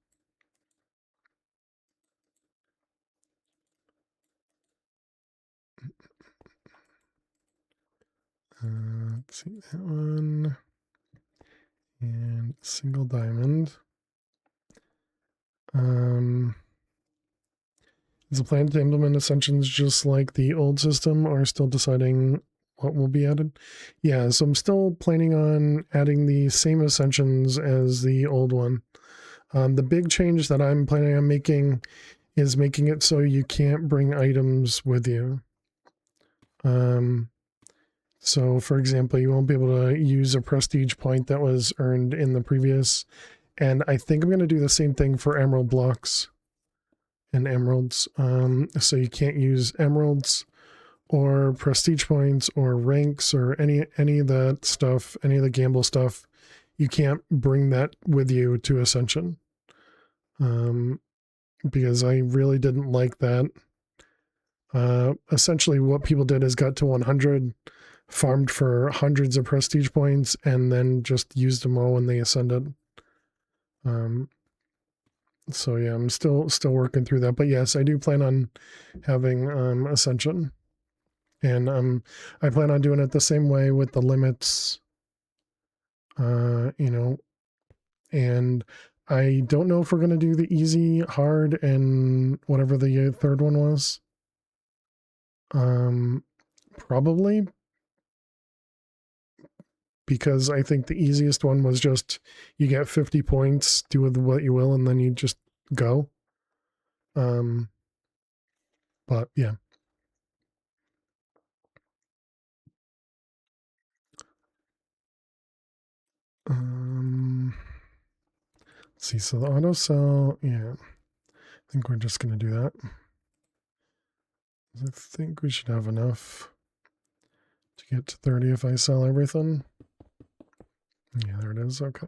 Let's see that one. And single diamond. Is the plan to implement ascensions just like the old system, or still deciding what will be added? Yeah, so I'm still planning on adding the same ascensions as the old one. The big change that I'm planning on making is making it so you can't bring items with you. So for example, you won't be able to use a prestige point that was earned in the previous. And I think I'm going to do the same thing for emerald blocks and emeralds. So you can't use emeralds or prestige points or ranks or any of that stuff, any of the gamble stuff. You can't bring that with you to Ascension. Because I really didn't like that. Essentially what people did is got to 100, farmed for hundreds of prestige points, and then just used them all when they ascended. So yeah, I'm still working through that, but yes, I do plan on having Ascension, and I plan on doing it the same way with the limits. You know, and I don't know if we're gonna do the easy, hard, and whatever the third one was. Probably, because I think the easiest one was just you get 50 points, do with what you will, and then you just go. But yeah. Let's see, so the auto sell, yeah. I think we're just gonna do that. I think we should have enough to get to 30 if I sell everything. Yeah, there it is. Okay.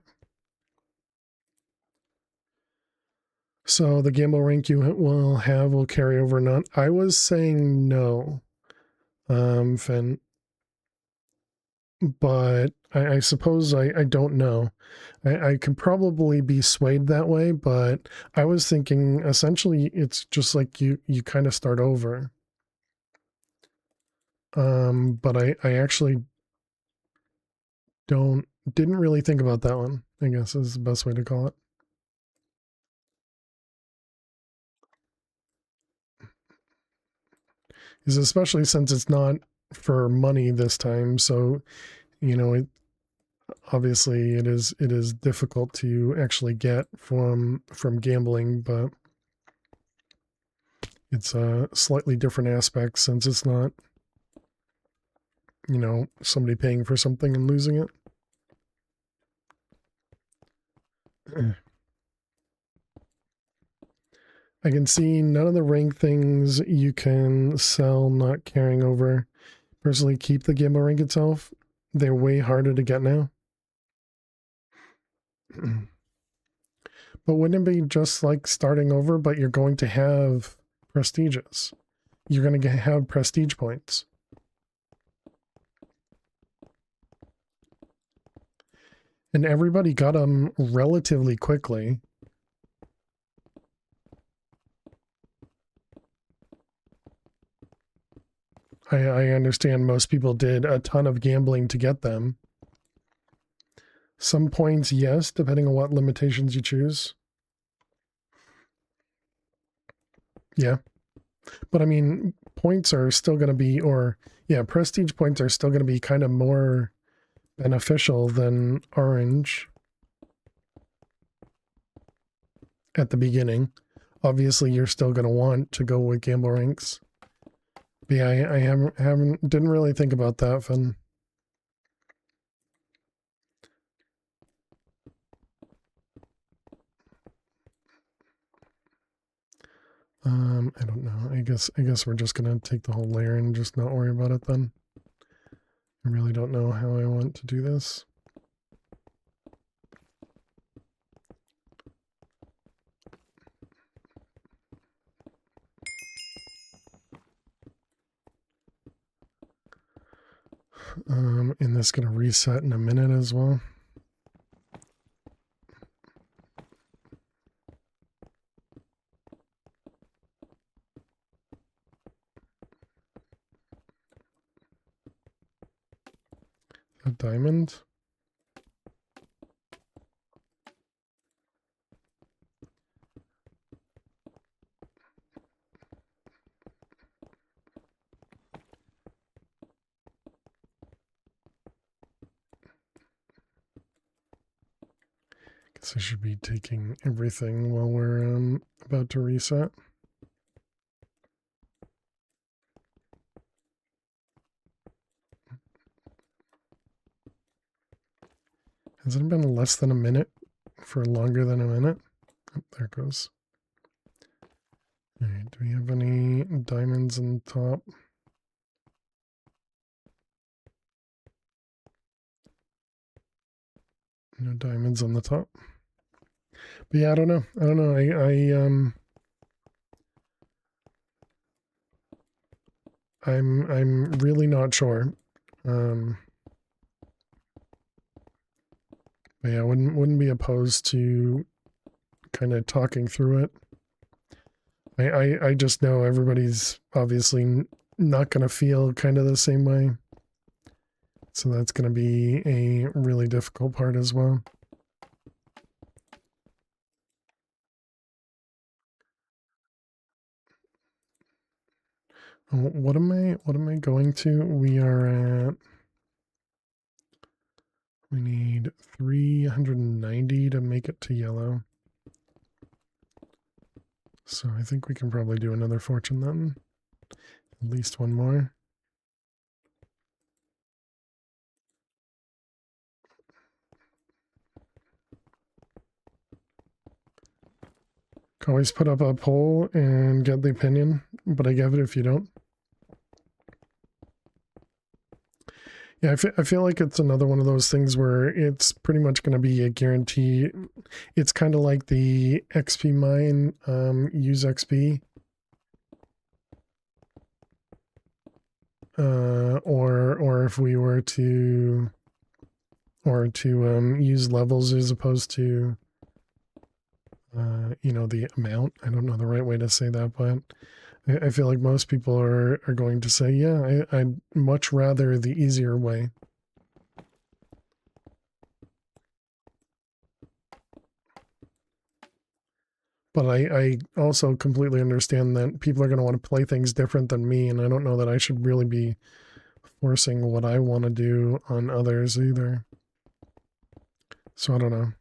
So the gamble rank you will carry over none. I was saying no, Finn, but I suppose I don't know. I could probably be swayed that way, but I was thinking essentially it's just like you kind of start over. But I actually didn't really think about that one, I guess is the best way to call it. Is especially since it's not for money this time, so you know it obviously it is difficult to actually get from gambling, but it's a slightly different aspect since it's not, you know, somebody paying for something and losing it. I can see none of the rank things you can sell not carrying over. Personally, keep the gamble rank itself. They're way harder to get now. But wouldn't it be just like starting over, but you're going to have prestiges? You're going to have prestige points. And everybody got them relatively quickly. I understand most people did a ton of gambling to get them. Some points, yes, depending on what limitations you choose. Yeah. But I mean, points are still going to be, or yeah, prestige points are still going to be kind of more beneficial than orange at the beginning. Obviously, you're still going to want to go with gamble ranks. But yeah, I didn't really think about that, Finn. I don't know. I guess we're just gonna take the whole layer and just not worry about it then. I really don't know how I want to do this. And this is gonna reset in a minute as well. A diamond. Guess I should be taking everything while we're about to reset. Has it been less than a minute for longer than a minute? Oh, there it goes. All right, do we have any diamonds on top? No diamonds on the top. But yeah, I don't know. I'm really not sure. But yeah, wouldn't be opposed to kind of talking through it. I just know everybody's obviously not going to feel kind of the same way. So that's going to be a really difficult part as well. What am I going to? We need 390 to make it to yellow. So I think we can probably do another fortune then. At least one more. Can always put up a poll and get the opinion, but I give it if you don't. Yeah, I feel like it's another one of those things where it's pretty much going to be a guarantee. It's kind of like the XP mine, use XP. Or if we were to, use levels as opposed to, the amount. I don't know the right way to say that, but I feel like most people are going to say, yeah, I'd much rather the easier way. But I also completely understand that people are going to want to play things different than me, and I don't know that I should really be forcing what I want to do on others either. So I don't know.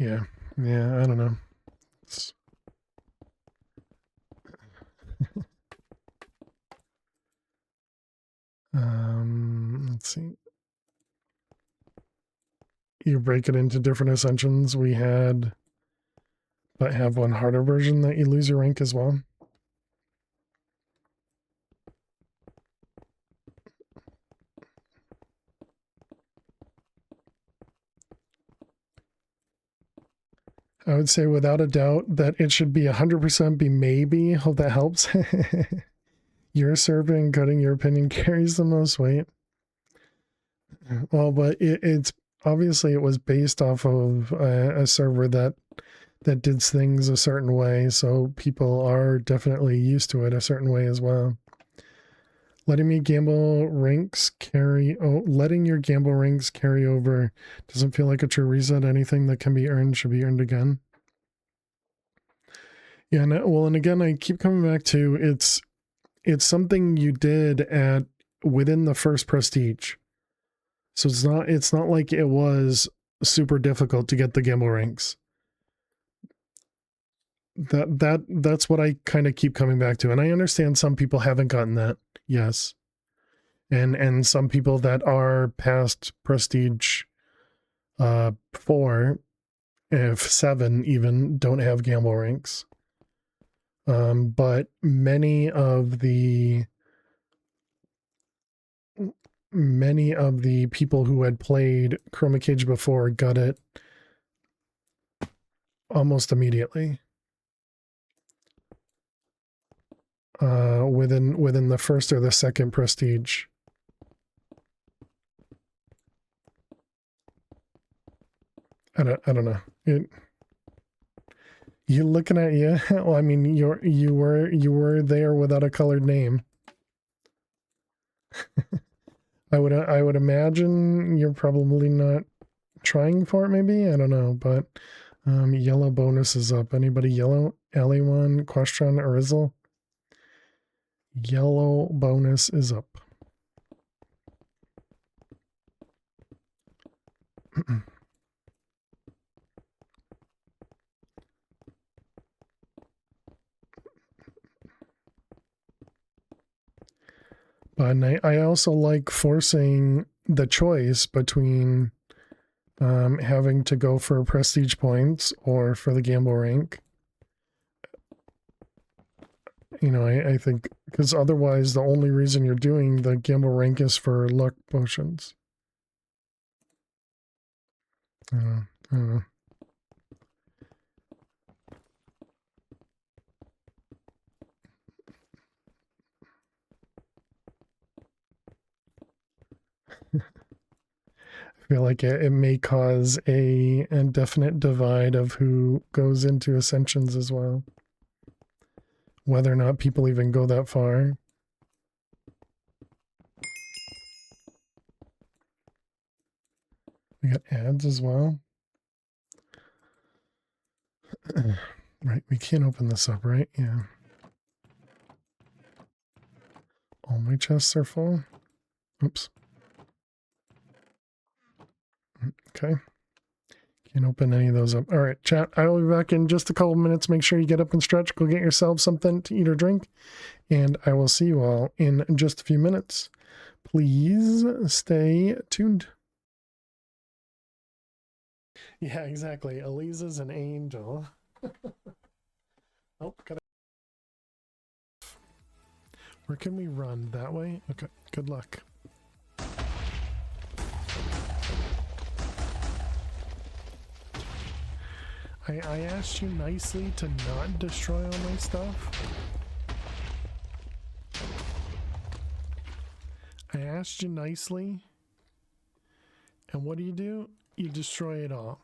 Yeah. Yeah, I don't know. It's... let's see. You break it into different ascensions. We had, but have one harder version that you lose your rank as well. I would say without a doubt that it should be 100% be maybe. Hope that helps. Your survey and cutting your opinion carries the most weight. Well, but it's obviously it was based off of a server that did things a certain way, so people are definitely used to it a certain way as well. Letting your gamble ranks carry over doesn't feel like a true reset. Anything that can be earned should be earned again. Yeah, well, and again, I keep coming back to it's something you did at within the first prestige. So it's not like it was super difficult to get the gamble ranks. That's what I kind of keep coming back to. And I understand some people haven't gotten that. Yes. And some people that are past prestige 4, if 7 even, don't have gamble ranks. But many of the people who had played Chroma Cage before got it almost immediately. Within the first or the second prestige. I don't know. You looking at you? Well, I mean, you were there without a colored name. I would imagine you're probably not trying for it. Maybe, I don't know, but yellow bonus is up. Anybody yellow? Aliwan, Question, Arizzle? Yellow bonus is up. But I also like forcing the choice between having to go for prestige points or for the gamble rank. You know, I think because otherwise the only reason you're doing the gamble rank is for luck potions. I don't know. I feel like it may cause a indefinite divide of who goes into Ascensions as well. Whether or not people even go that far. We got ads as well. Right, we can't open this up, right? Yeah. All my chests are full. Oops. Okay. Can't open any of those up. All right, chat. I will be back in just a couple minutes. Make sure you get up and stretch. Go get yourself something to eat or drink. And I will see you all in just a few minutes. Please stay tuned. Yeah, exactly. Eliza's an angel. Oh, gotta... Where can we run? That way? Okay, good luck. I asked you nicely to not destroy all my stuff. I asked you nicely. And what do? You destroy it all.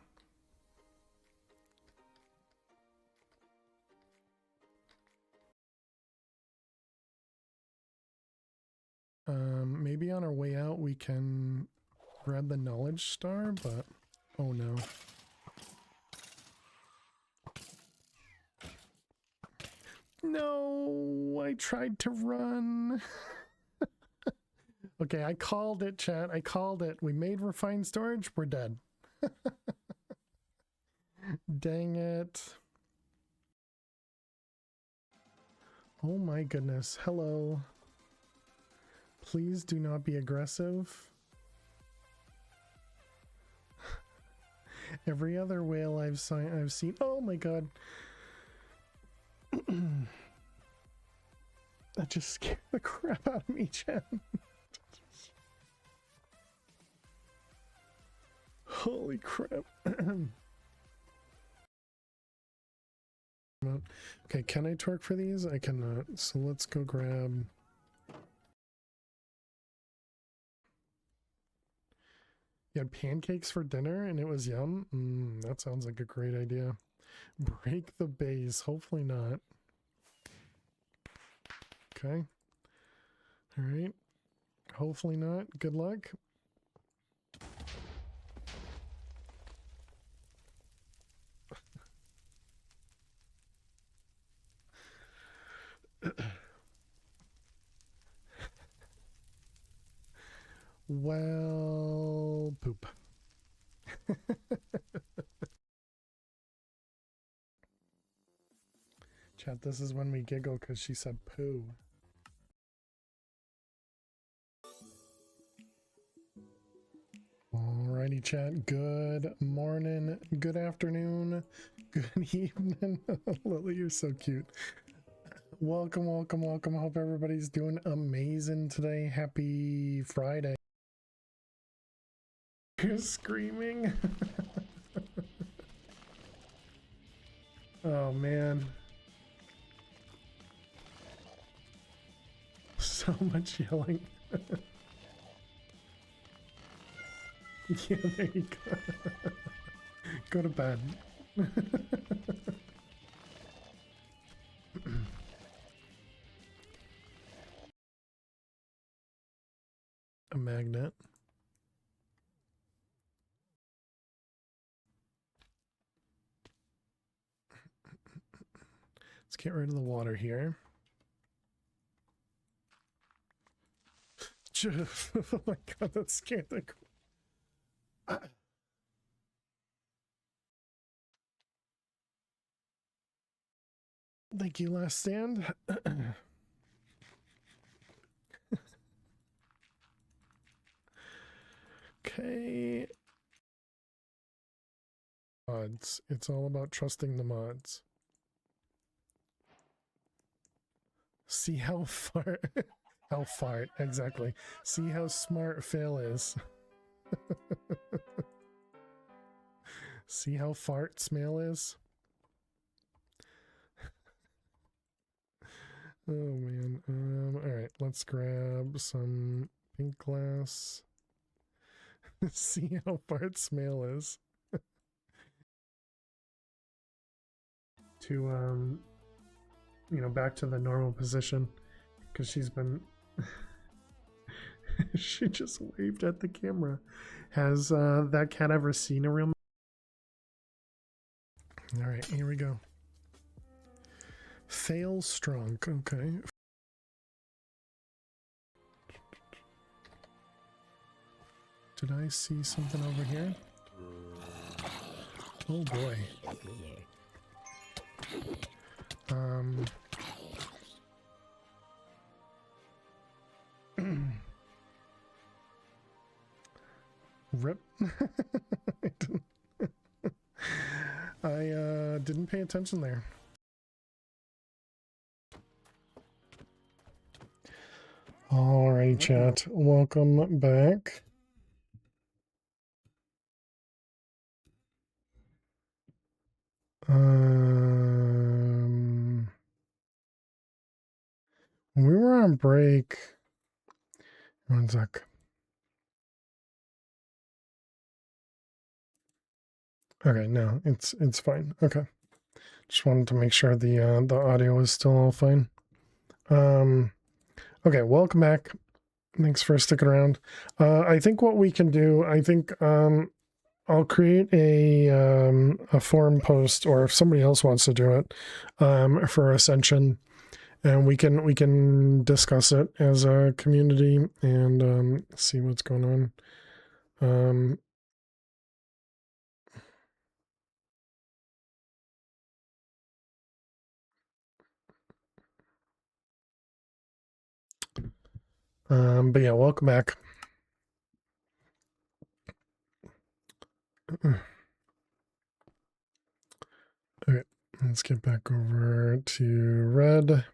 Maybe on our way out we can grab the knowledge star, but oh no. No, I tried to run. Okay, I called it, chat. I called it. We made refined storage. We're dead. Dang it. Oh my goodness. Hello. Please do not be aggressive. Every other whale I've seen. Oh my god. That just scared the crap out of me, Jen. Holy crap. Okay, can I torque for these? I cannot. So let's go grab. You had pancakes for dinner and it was yum? That sounds like a great idea. Break the base. Hopefully not. Okay. All right. Hopefully not. Good luck. Well, poop. Chat, this is when we giggle because she said poo. Alrighty, chat. Good morning, good afternoon, good evening. Lily, you're so cute. Welcome, welcome, welcome. Hope everybody's doing amazing today. Happy Friday. You're screaming. Oh man. So much yelling. Yeah, there you go. Go to bed. A magnet. Let's get rid of the water here. Oh my god, that scared the Thank you, last stand. Okay. Mods. It's all about trusting the mods. See how far how fart, exactly. See how smart Fail is. See how fart Smale is? Oh man. Alright, let's grab some pink glass. See how fart Smale is. To you know, back to the normal position. Because she's been she just waved at the camera. Has that cat ever seen a real? All right, here we go. Fail strong. Okay. Did I see something over here? Oh boy. Rip. I didn't pay attention there. Alright, chat. Welcome back. When we were on break. One sec. Okay, no, it's fine. Okay. Just wanted to make sure the audio is still all fine. Okay, welcome back. Thanks for sticking around. I think what we can do, I'll create a forum post, or if somebody else wants to do it, for Ascension, and we can discuss it as a community and see what's going on. But yeah, welcome back. Okay, let's get back over to red.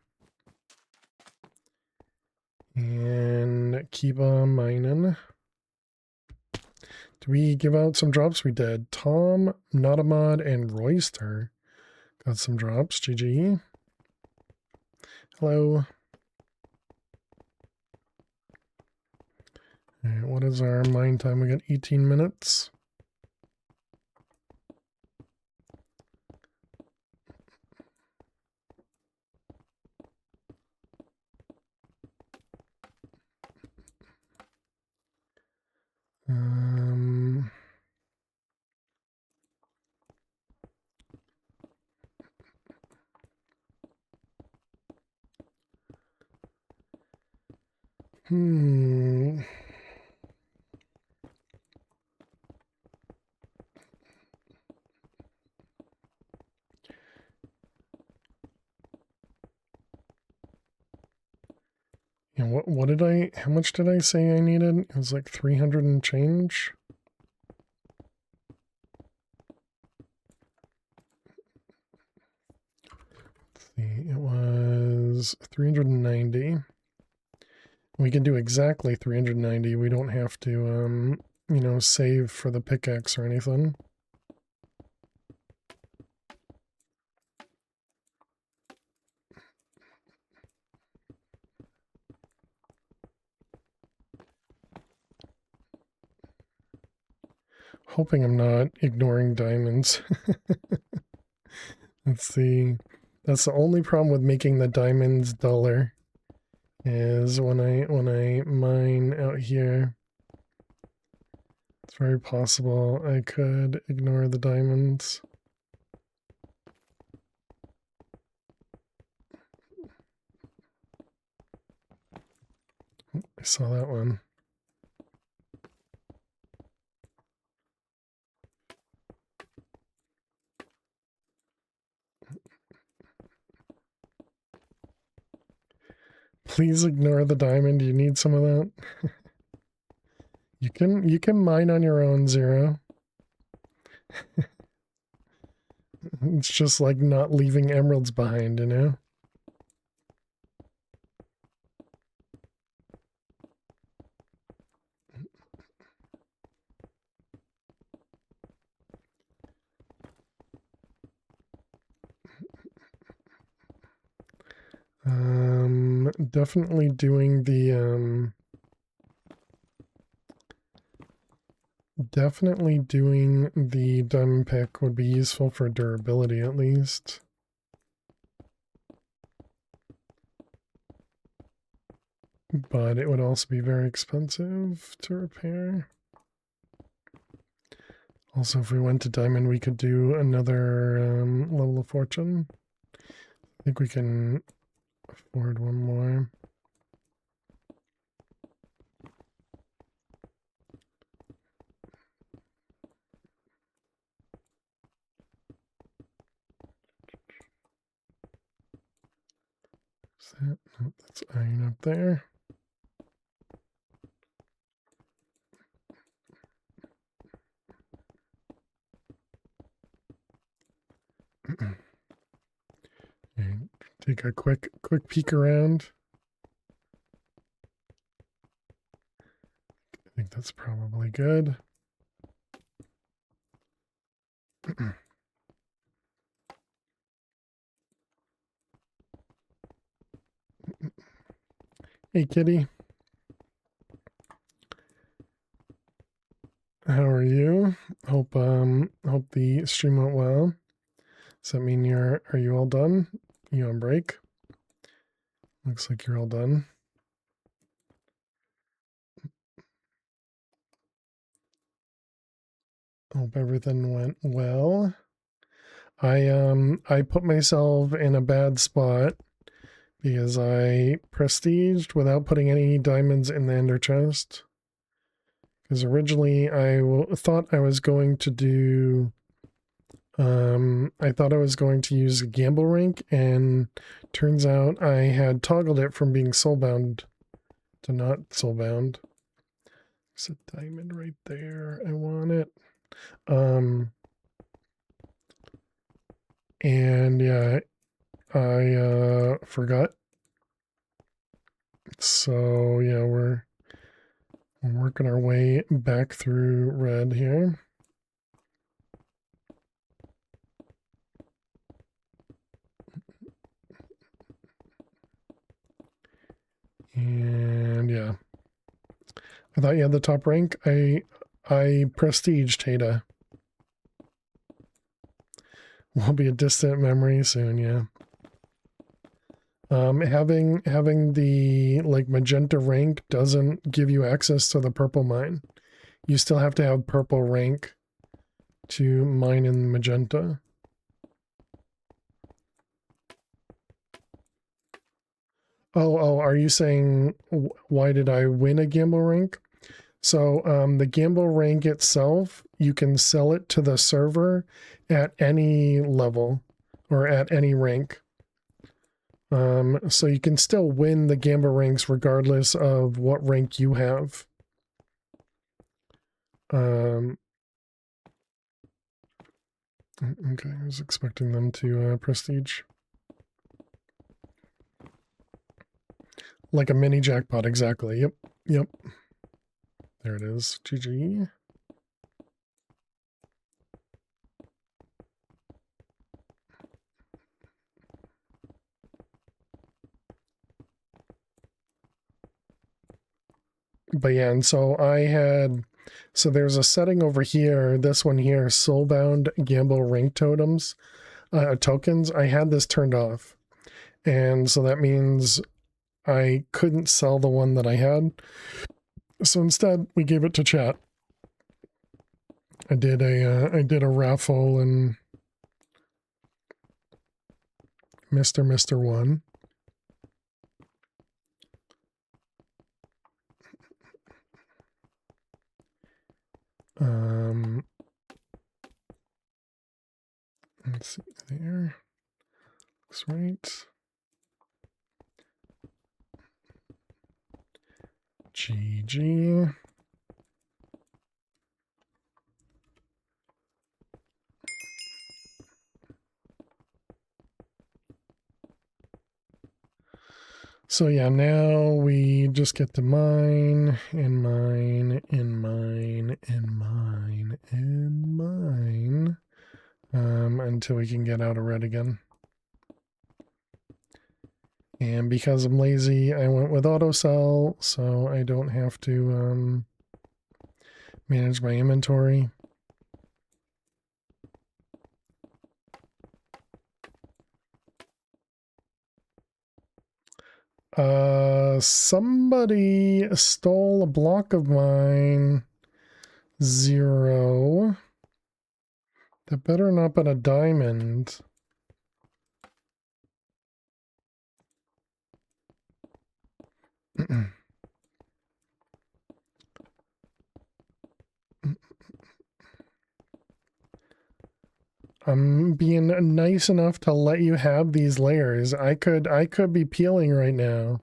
And keep on mining. Did we give out some drops? We did. Tom, Notamod, and Royster got some drops. GG. Hello. All right, what is our mine time? We got 18 minutes. Um, hmm. And what did how much did I say I needed? It was like 300 and change. Let's see, it was 390. We can do exactly 390. We don't have to, you know, save for the pickaxe or anything. Hoping I'm not ignoring diamonds. That's the only problem with making the diamonds duller is when I mine out here. It's very possible I could ignore the diamonds. I saw that one. Please ignore the diamond. You need some of that. You can mine on your own, Zero. It's just like not leaving emeralds behind, you know? Definitely doing the diamond pick would be useful for durability at least. But it would also be very expensive to repair. Also, if we went to diamond, we could do another level of fortune. I think we can afford one more. Is that? Nope, that's iron up there. And take a quick peek around. I think that's probably good. Hey, kitty. How are you? Hope the stream went well. Does that mean are you all done? You on break? Looks like you're all done. Hope everything went well. I put myself in a bad spot because I prestiged without putting any diamonds in the ender chest. Because originally I thought I was going to do I thought I was going to use a gamble rank, and turns out I had toggled it from being soulbound to not soulbound. There's a diamond right there. I want it. And yeah, I forgot. So yeah, we're working our way back through red here. And yeah, I thought you had the top rank. I prestiged Hada. Will be a distant memory soon. Yeah. Having the like magenta rank doesn't give you access to the purple mine. You still have to have purple rank to mine in magenta. Oh, are you saying why did I win a gamble rank? So the gamble rank itself, you can sell it to the server at any level or at any rank. So you can still win the gamble ranks regardless of what rank you have. Okay, I was expecting them to prestige. Like a mini jackpot, exactly. Yep. There it is. GG. But yeah, and so there's a setting over here, this one here, Soulbound Gamble Rank Totems, tokens. I had this turned off. And so that means I couldn't sell the one that I had. So instead, we gave it to chat. I did a raffle and Mr. won. Let's see there. Looks right. GG. So yeah, now we just get to mine and mine and mine and mine and mine until we can get out of red again. And because I'm lazy, I went with auto sell, so I don't have to manage my inventory. Somebody stole a block of mine. 0. That better not been a diamond. I'm being nice enough to let you have these layers. I could be peeling right now.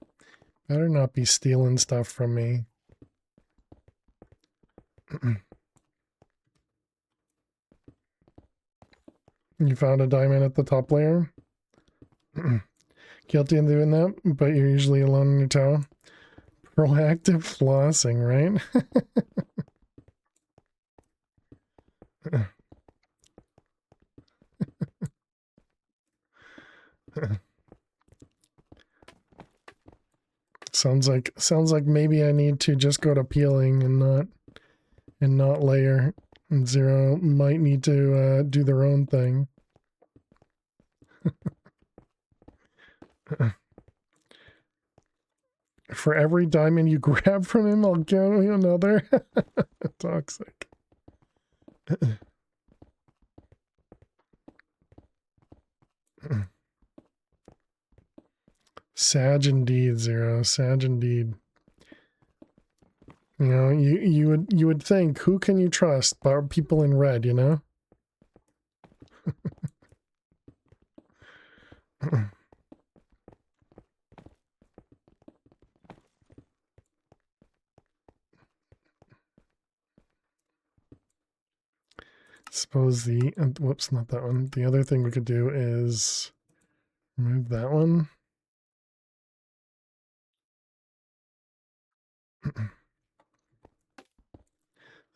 Better not be stealing stuff from me. You found a diamond at the top layer? Guilty in doing that, but you're usually alone in your toe. Proactive flossing, right? Sounds like maybe I need to just go to peeling and not layer. And 0 might need to do their own thing. For every diamond you grab from him, I'll give you another. Toxic. Sag indeed, 0. Sag indeed. You know, you would think, who can you trust but people in red, you know? Suppose the, whoops, not that one. The other thing we could do is remove that one.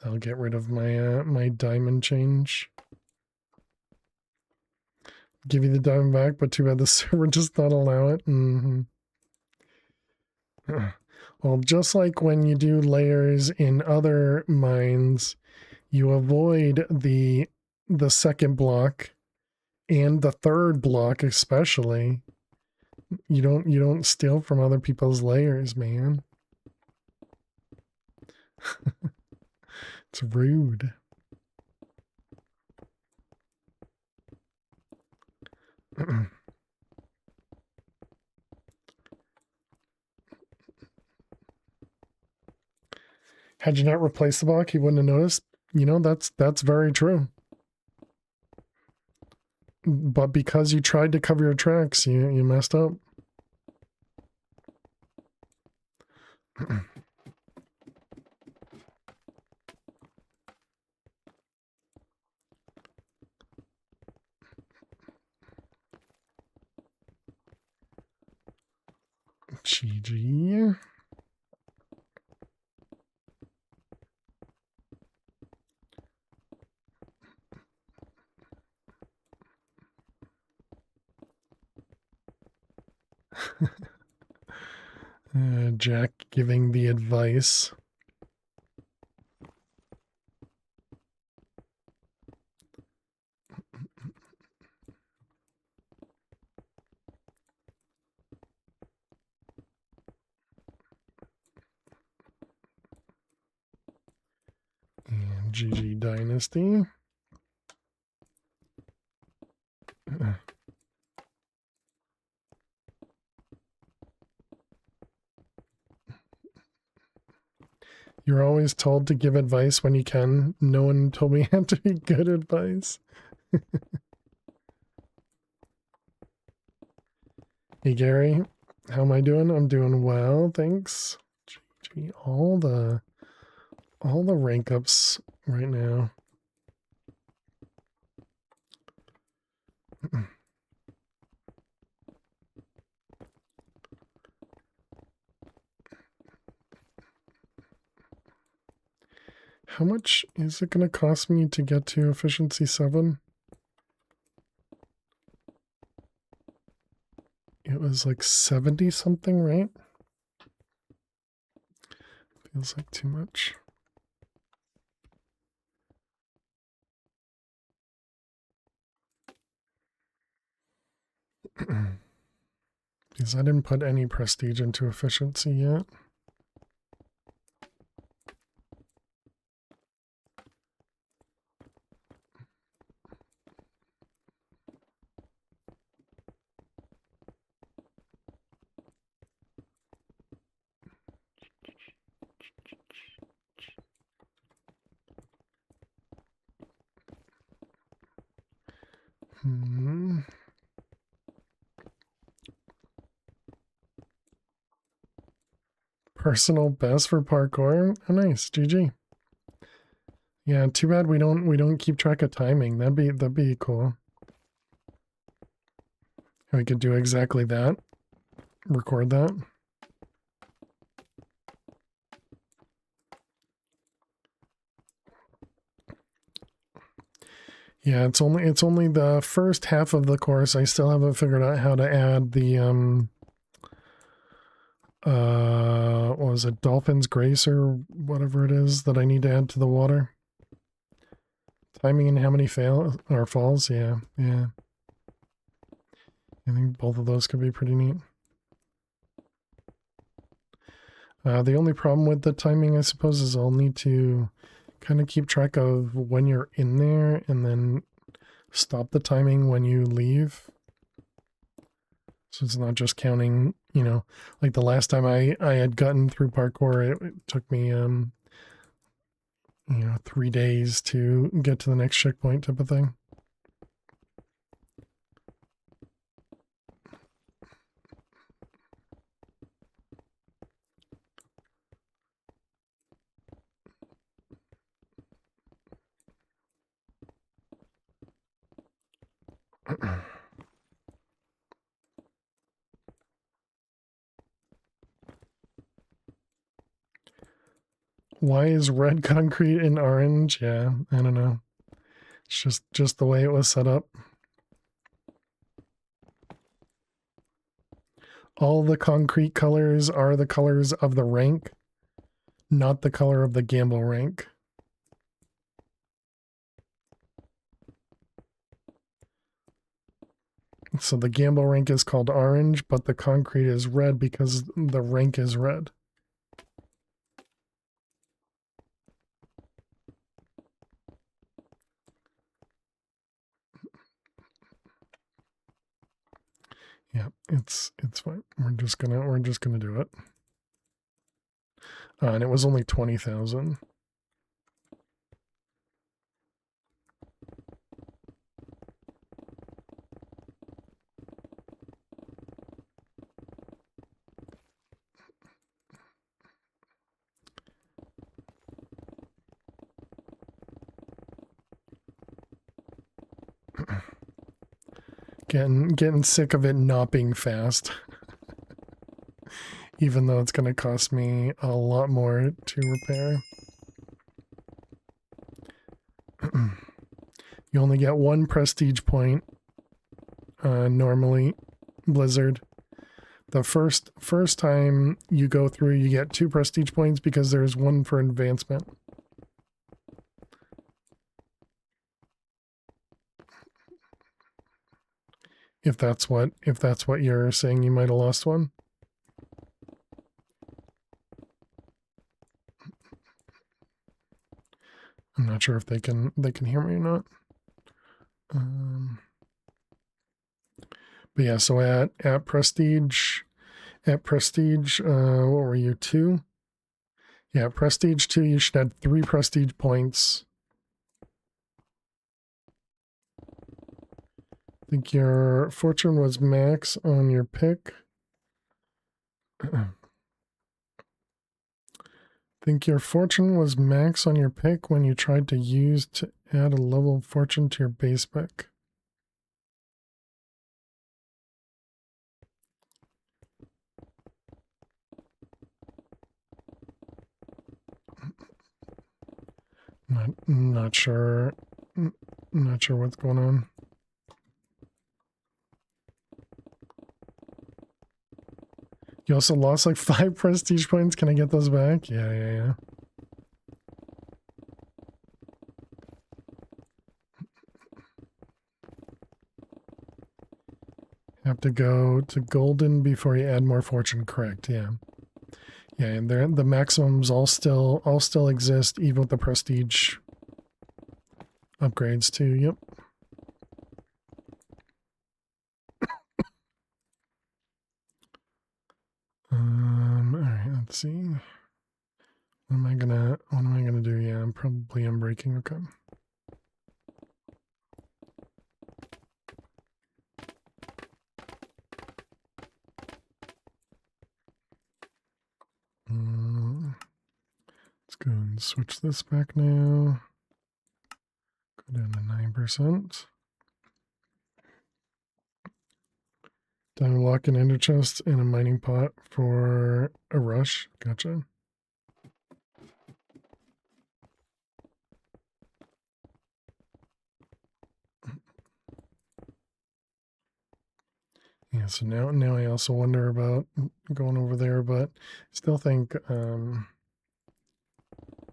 I'll get rid of my my diamond change. Give you the diamond back, but too bad the server does not allow it. Well, just like when you do layers in other mines, you avoid the second block and the third block especially. You don't steal from other people's layers, man. It's rude. Had you not replaced the block, you wouldn't have noticed. You know, that's very true. But because you tried to cover your tracks, you messed up. GG. Jack giving the advice. And GG Dynasty. You're always told to give advice when you can. No one told me it had to be good advice. Hey Gary, how am I doing? I'm doing well, thanks. GG, all the rank ups right now. How much is it going to cost me to get to efficiency 7? It was like 70 something, right? Feels like too much. Because I didn't put any prestige into efficiency yet. Personal best for parkour. Oh, nice, GG. Yeah, too bad we don't keep track of timing. That'd be cool. We could do exactly that. Record that. Yeah, it's only the first half of the course. I still haven't figured out how to add the what was it, Dolphin's Grace or whatever it is that I need to add to the water. Timing and how many fail or falls, yeah. I think both of those could be pretty neat. The only problem with the timing, I suppose, is I'll need to kind of keep track of when you're in there and then stop the timing when you leave. So it's not just counting, you know, like the last time I had gotten through parkour, it took me, you know, 3 days to get to the next checkpoint type of thing. Why is red concrete in orange? Yeah, I don't know. It's just the way it was set up. All the concrete colors are the colors of the rank, not the color of the gamble rank. So the gamble rank is called orange, but the concrete is red because the rank is red. Yeah, it's fine. We're just gonna do it. And it was only 20,000. Getting sick of it not being fast. Even though it's gonna cost me a lot more to repair. You only get one prestige point. Normally, Blizzard. The first time you go through, you get 2 prestige points because there's one for advancement. If that's what you're saying, you might have lost one. I'm not sure if they can hear me or not. But yeah, so at prestige, what were you, 2? Yeah, prestige 2, you should have 3 prestige points. I think your fortune was max on your pick. I think your fortune was max on your pick when you tried to use to add a level of fortune to your base pick. Not sure. Not sure what's going on. You also lost like 5 prestige points. Can I get those back? Yeah. Have to go to golden before you add more fortune. Correct. Yeah. Yeah, and the maximums all still exist even with the prestige upgrades too. Yep. All right. Let's see. What am I gonna do? Yeah, I'm probably unbreaking. Okay. Let's go and switch this back now. Go down to 9%. Diamond lock and ender chest and a mining pot for a rush. Gotcha. Yeah, so now I also wonder about going over there, but still think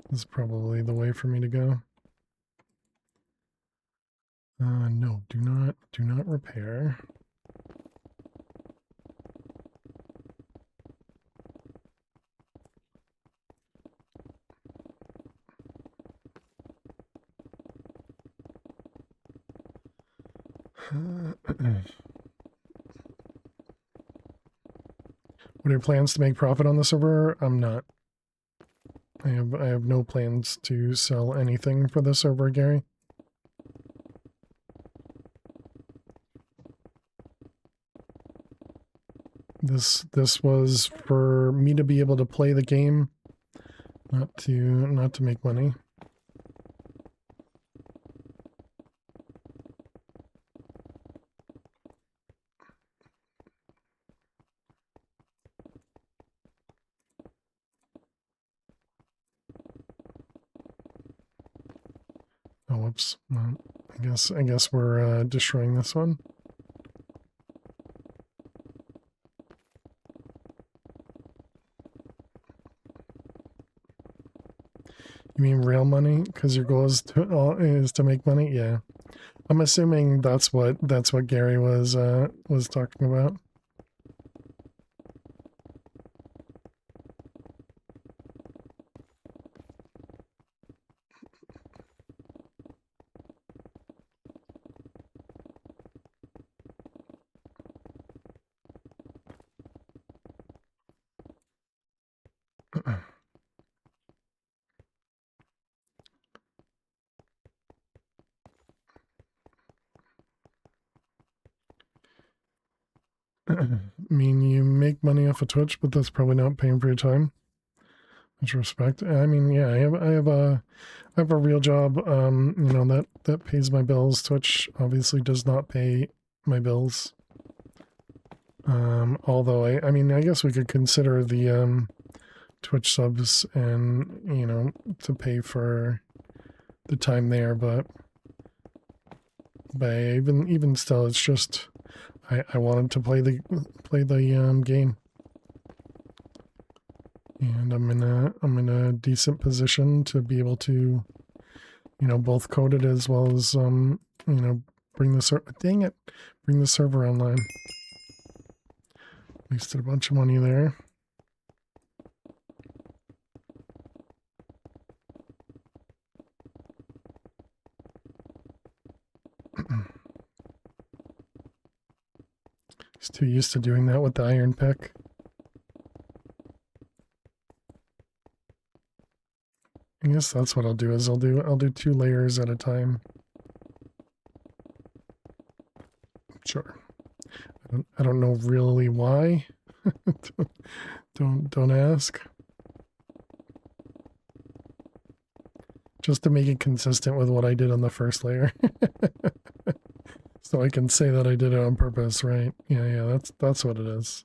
this is probably the way for me to go. No, do not repair. What are your plans to make profit on the server? I'm not. I have no plans to sell anything for the server, Gary. This was for me to be able to play the game, not to make money. Oh, whoops. Well, I guess we're destroying this one. You mean real money? Because your goal is to make money? Yeah. I'm assuming that's what Gary was talking about. I mean, you make money off of Twitch, but that's probably not paying for your time. Much respect. I mean, yeah, I have a real job. You know, that pays my bills. Twitch obviously does not pay my bills. Although I mean, I guess we could consider the Twitch subs and, you know, to pay for the time there, but even still, it's just I wanted to play the game, and I'm in a decent position to be able to, you know, both code it as well as you know, bring the server online. Wasted a bunch of money there. He's too used to doing that with the iron pick. I guess that's what I'll do. Is I'll do 2 layers at a time. Sure. I don't know really why. don't ask. Just to make it consistent with what I did on the first layer. So I can say that I did it on purpose, right? Yeah, that's what it is.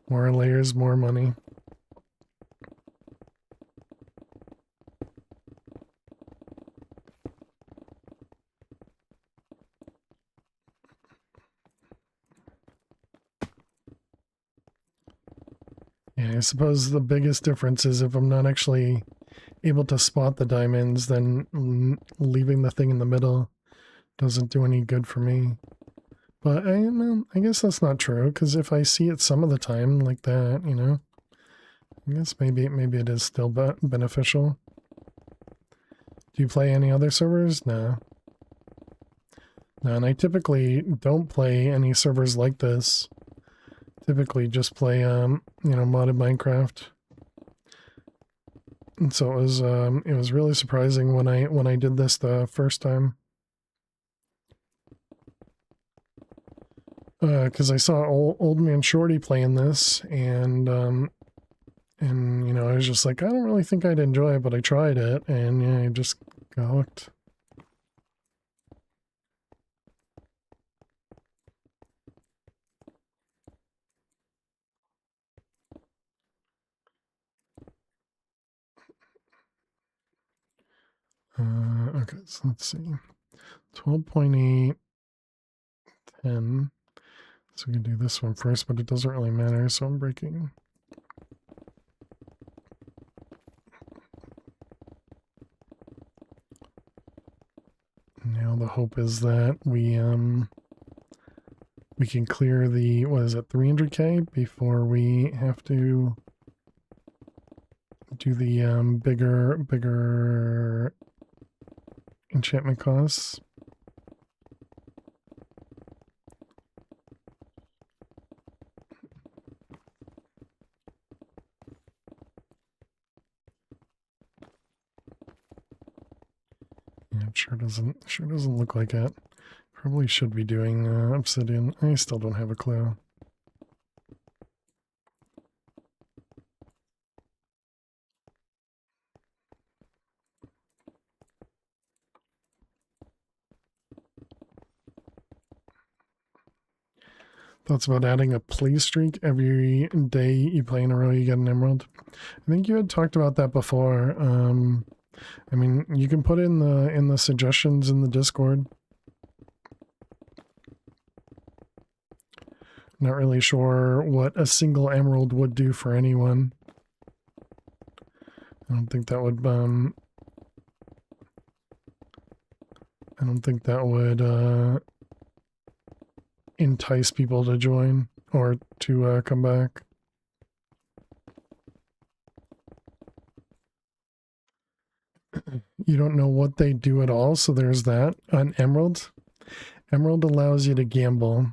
More layers, more money. Yeah, I suppose the biggest difference is if I'm not actually able to spot the diamonds, then leaving the thing in the middle doesn't do any good for me. But I guess that's not true, because if I see it some of the time like that, you know, I guess maybe it is still beneficial. Do you play any other servers? No. No, and I typically don't play any servers like this. Typically just play, you know, modded Minecraft. And so it was really surprising when I did this the first time. Because I saw old man Shorty playing this, and you know, I was just like, I don't really think I'd enjoy it, but I tried it, and yeah, I just got hooked. Okay, so let's see. 12.8, 10. So we can do this one first, but it doesn't really matter, so I'm breaking. Now the hope is that we can clear the, what is it, 300k before we have to do the bigger enchantment costs. Yeah, it sure doesn't look like it. Probably should be doing obsidian. I still don't have a clue. Thoughts about adding a play streak every day you play in a row, you get an emerald? I think you had talked about that before. I mean, you can put in the suggestions in the Discord. Not really sure what a single emerald would do for anyone. I don't think that would entice people to join or to come back. You don't know what they do at all, so there's that. An emerald. Emerald allows you to gamble.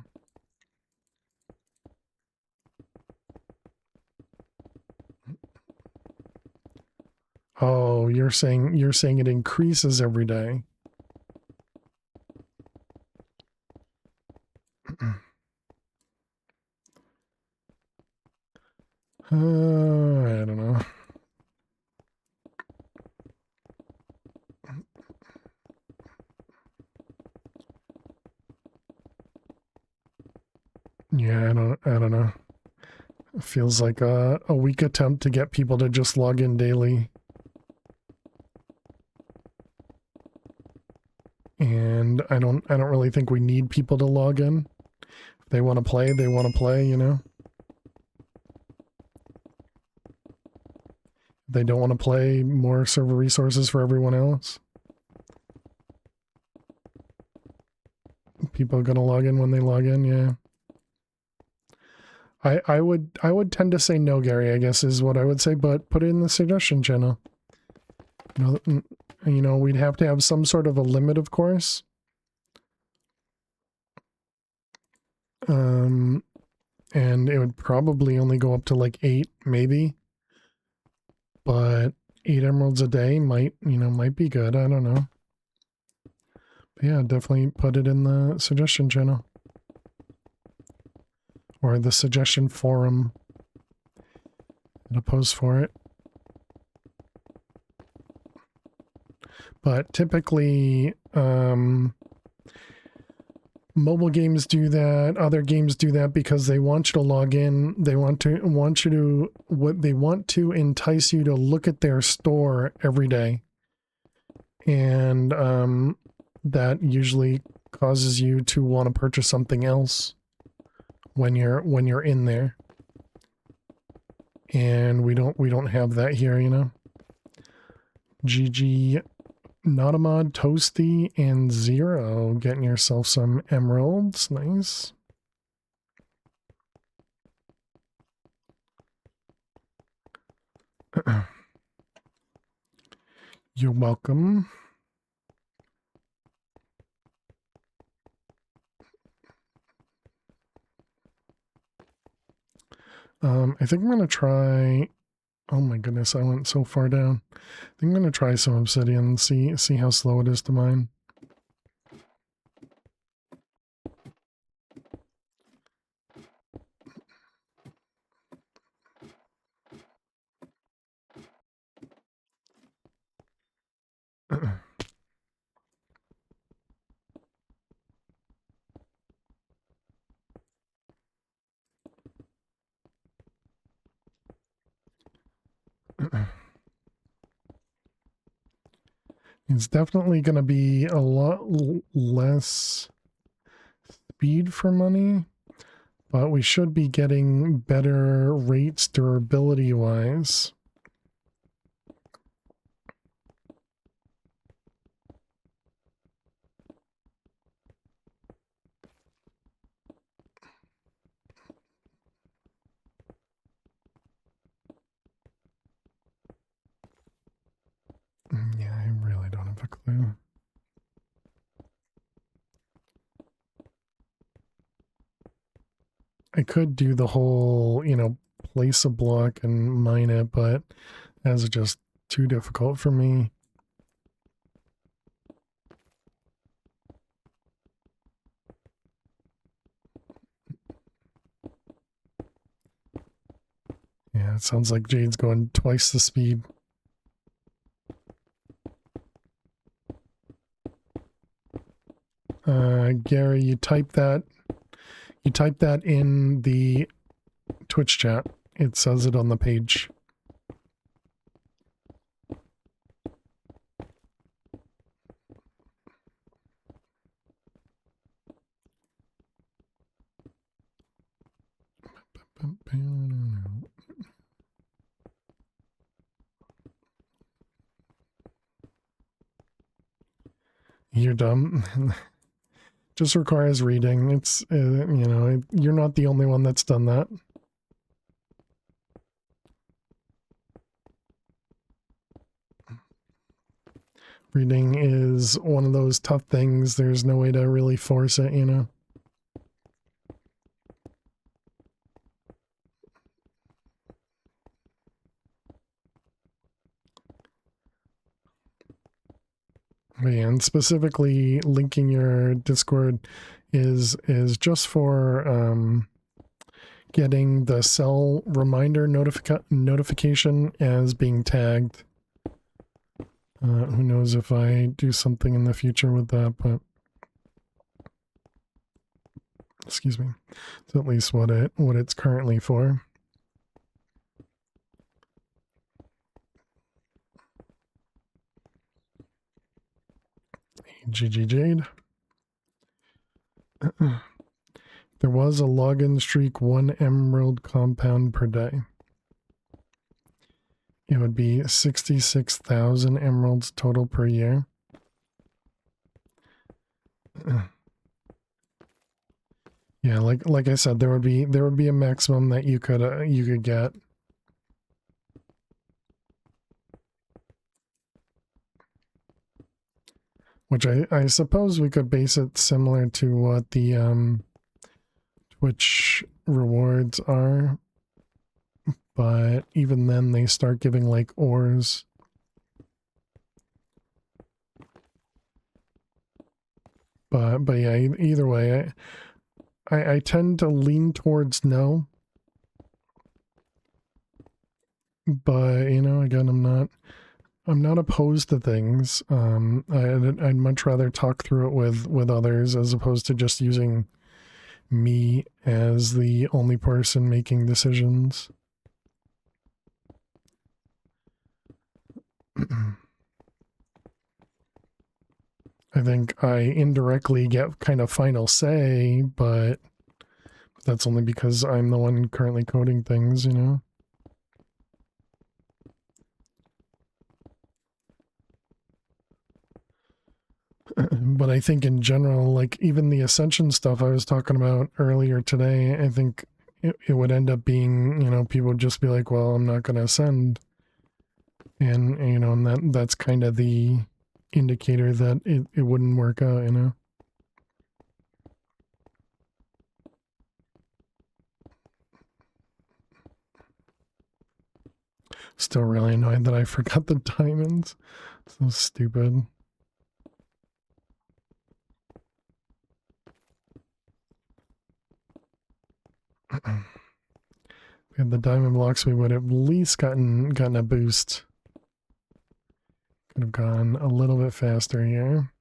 Oh, you're saying it increases every day. I don't know. Yeah, I don't know. It feels like a weak attempt to get people to just log in daily. And I don't really think we need people to log in. If they want to play, they want to play, you know. If they don't want to play, more server resources for everyone else. People are gonna log in when they log in, yeah. I would tend to say no, Gary, I guess is what I would say, but put it in the suggestion channel. You know, we'd have to have some sort of a limit, of course. And it would probably only go up to like 8, maybe. But 8 emeralds a day might be good. I don't know. But yeah, definitely put it in the suggestion channel. Or the suggestion forum. And a post for it. But typically, mobile games do that. Other games do that because they want you to log in. They want to entice you to look at their store every day, and that usually causes you to want to purchase something else when you're in there. And we don't have that here, you know. GG. Notamod, Toasty, and Zero getting yourself some emeralds. Nice. You're welcome. I think I'm going to try... Oh my goodness, I went so far down. I think I'm going to try some obsidian and see how slow it is to mine. It's definitely going to be a lot less speed for money, but we should be getting better rates durability wise. Yeah, I really don't have a clue. I could do the whole, you know, place a block and mine it, but that's just too difficult for me. Yeah, it sounds like Jade's going twice the speed. Gary, you type that you type that in the Twitch chat, it says it on the page. You're dumb. Just requires reading. It's, you know, you're not the only one that's done that. Reading is one of those tough things. There's no way to really force it, you know? But yeah, and specifically linking your Discord is just for getting the cell reminder notification as being tagged. Who knows if I do something in the future with that, but excuse me. It's at least what it's currently for. GG Jade. There was a login streak, 1 emerald compound per day. It would be 66,000 emeralds total per year. Yeah, like I said, there would be a maximum that you could get. Which I suppose we could base it similar to what the Twitch rewards are. But even then they start giving like ores. But yeah, either way, I tend to lean towards no. But you know, again, I'm not opposed to things. I'd much rather talk through it with others as opposed to just using me as the only person making decisions. I think I indirectly get kind of final say, but that's only because I'm the one currently coding things, you know? But I think in general, like even the Ascension stuff I was talking about earlier today, I think it would end up being, you know, people would just be like, well, I'm not going to ascend. And, you know, and that's kind of the indicator that it wouldn't work out, you know? Still really annoyed that I forgot the diamonds. So stupid. If we had the diamond blocks, we would have at least gotten a boost. Could have gone a little bit faster here.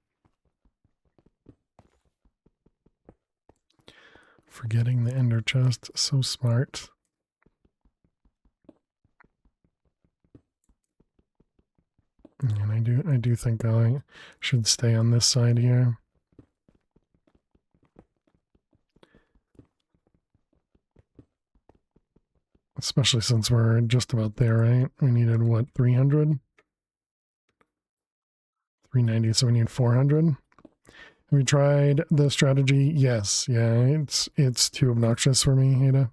Forgetting the ender chest, so smart. And I do think I should stay on this side here. Especially since we're just about there, right? We needed what, 300? 390, so we need 400. Have we tried the strategy? Yes. Yeah, it's too obnoxious for me, Ada.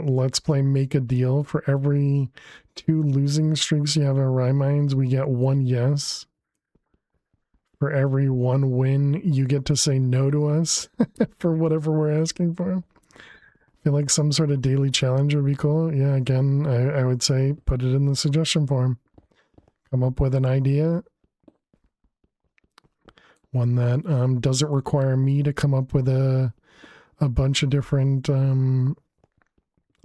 Let's play Make a Deal. For every 2 losing streaks you have at Rye Mines, we get 1 yes. For every 1 win, you get to say no to us for whatever we're asking for. I feel like some sort of daily challenge would be cool. Yeah, again, I would say put it in the suggestion form. Come up with an idea. One that doesn't require me to come up with a bunch of different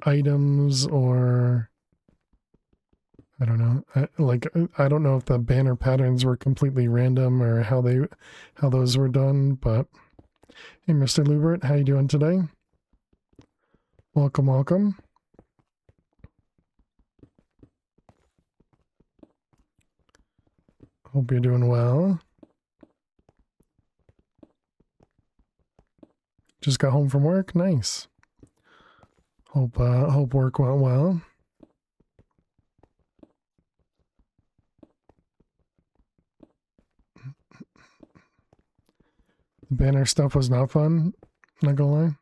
items or I don't know. I don't know if the banner patterns were completely random or how those were done, but hey, Mr. Lubert, how you doing today? Welcome, welcome. Hope you're doing well. Just got home from work. Nice. Hope work went well. The banner stuff was not fun. Not gonna lie.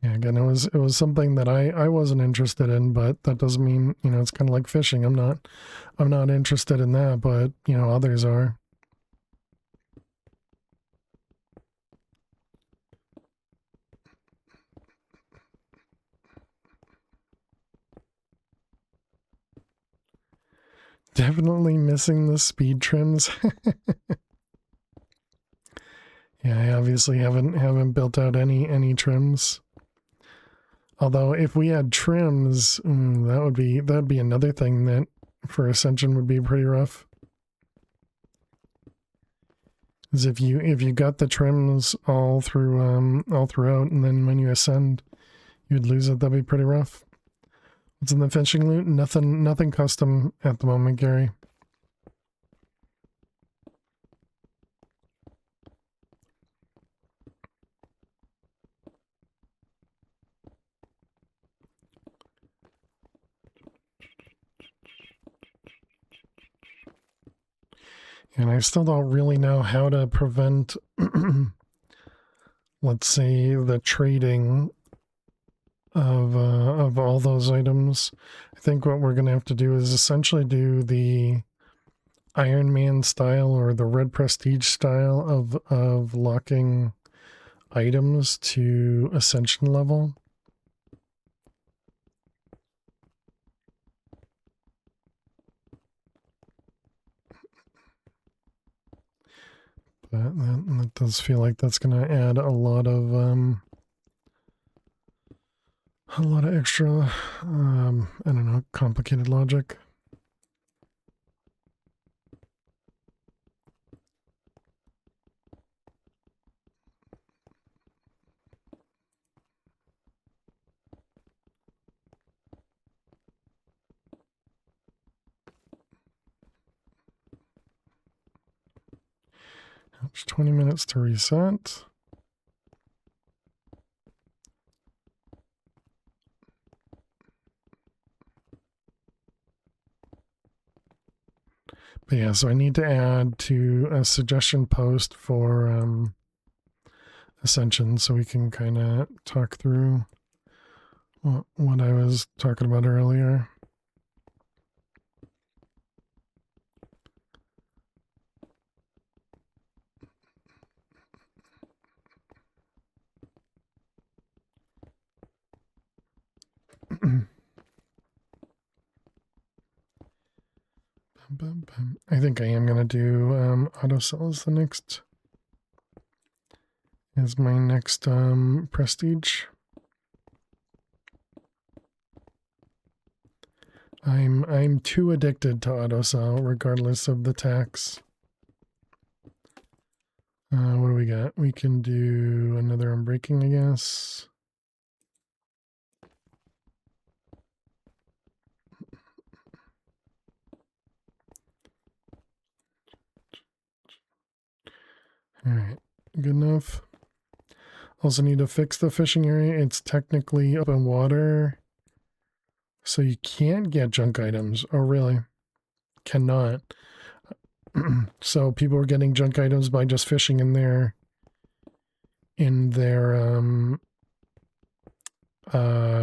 Yeah, again, it was something that I wasn't interested in, but that doesn't mean, you know, it's kind of like fishing. I'm not interested in that, but you know, others are. Definitely missing the speed trims. Yeah, I obviously haven't built out any trims. Although if we had trims, that'd be another thing that for Ascension would be pretty rough. Is if you got the trims all throughout, and then when you ascend, you'd lose it. That'd be pretty rough. What's in the fishing loot? Nothing custom at the moment, Gary. And I still don't really know how to prevent, let's say, the trading of all those items. I think what we're gonna have to do is essentially do the Iron Man style or the Red Prestige style of locking items to Ascension level. But that does feel like that's going to add a lot of extra, I don't know, complicated logic. It's 20 minutes to reset. But yeah, so I need to add to a suggestion post for Ascension so we can kind of talk through what I was talking about earlier. I think I am going to do auto sell as my next prestige. I'm too addicted to auto sell regardless of the tax. What do we got? We can do another unbreaking, I guess. All right, good enough. Also need to fix the fishing area. It's technically open water, so you can't get junk items. Oh, really? Cannot. So people are getting junk items by just fishing in their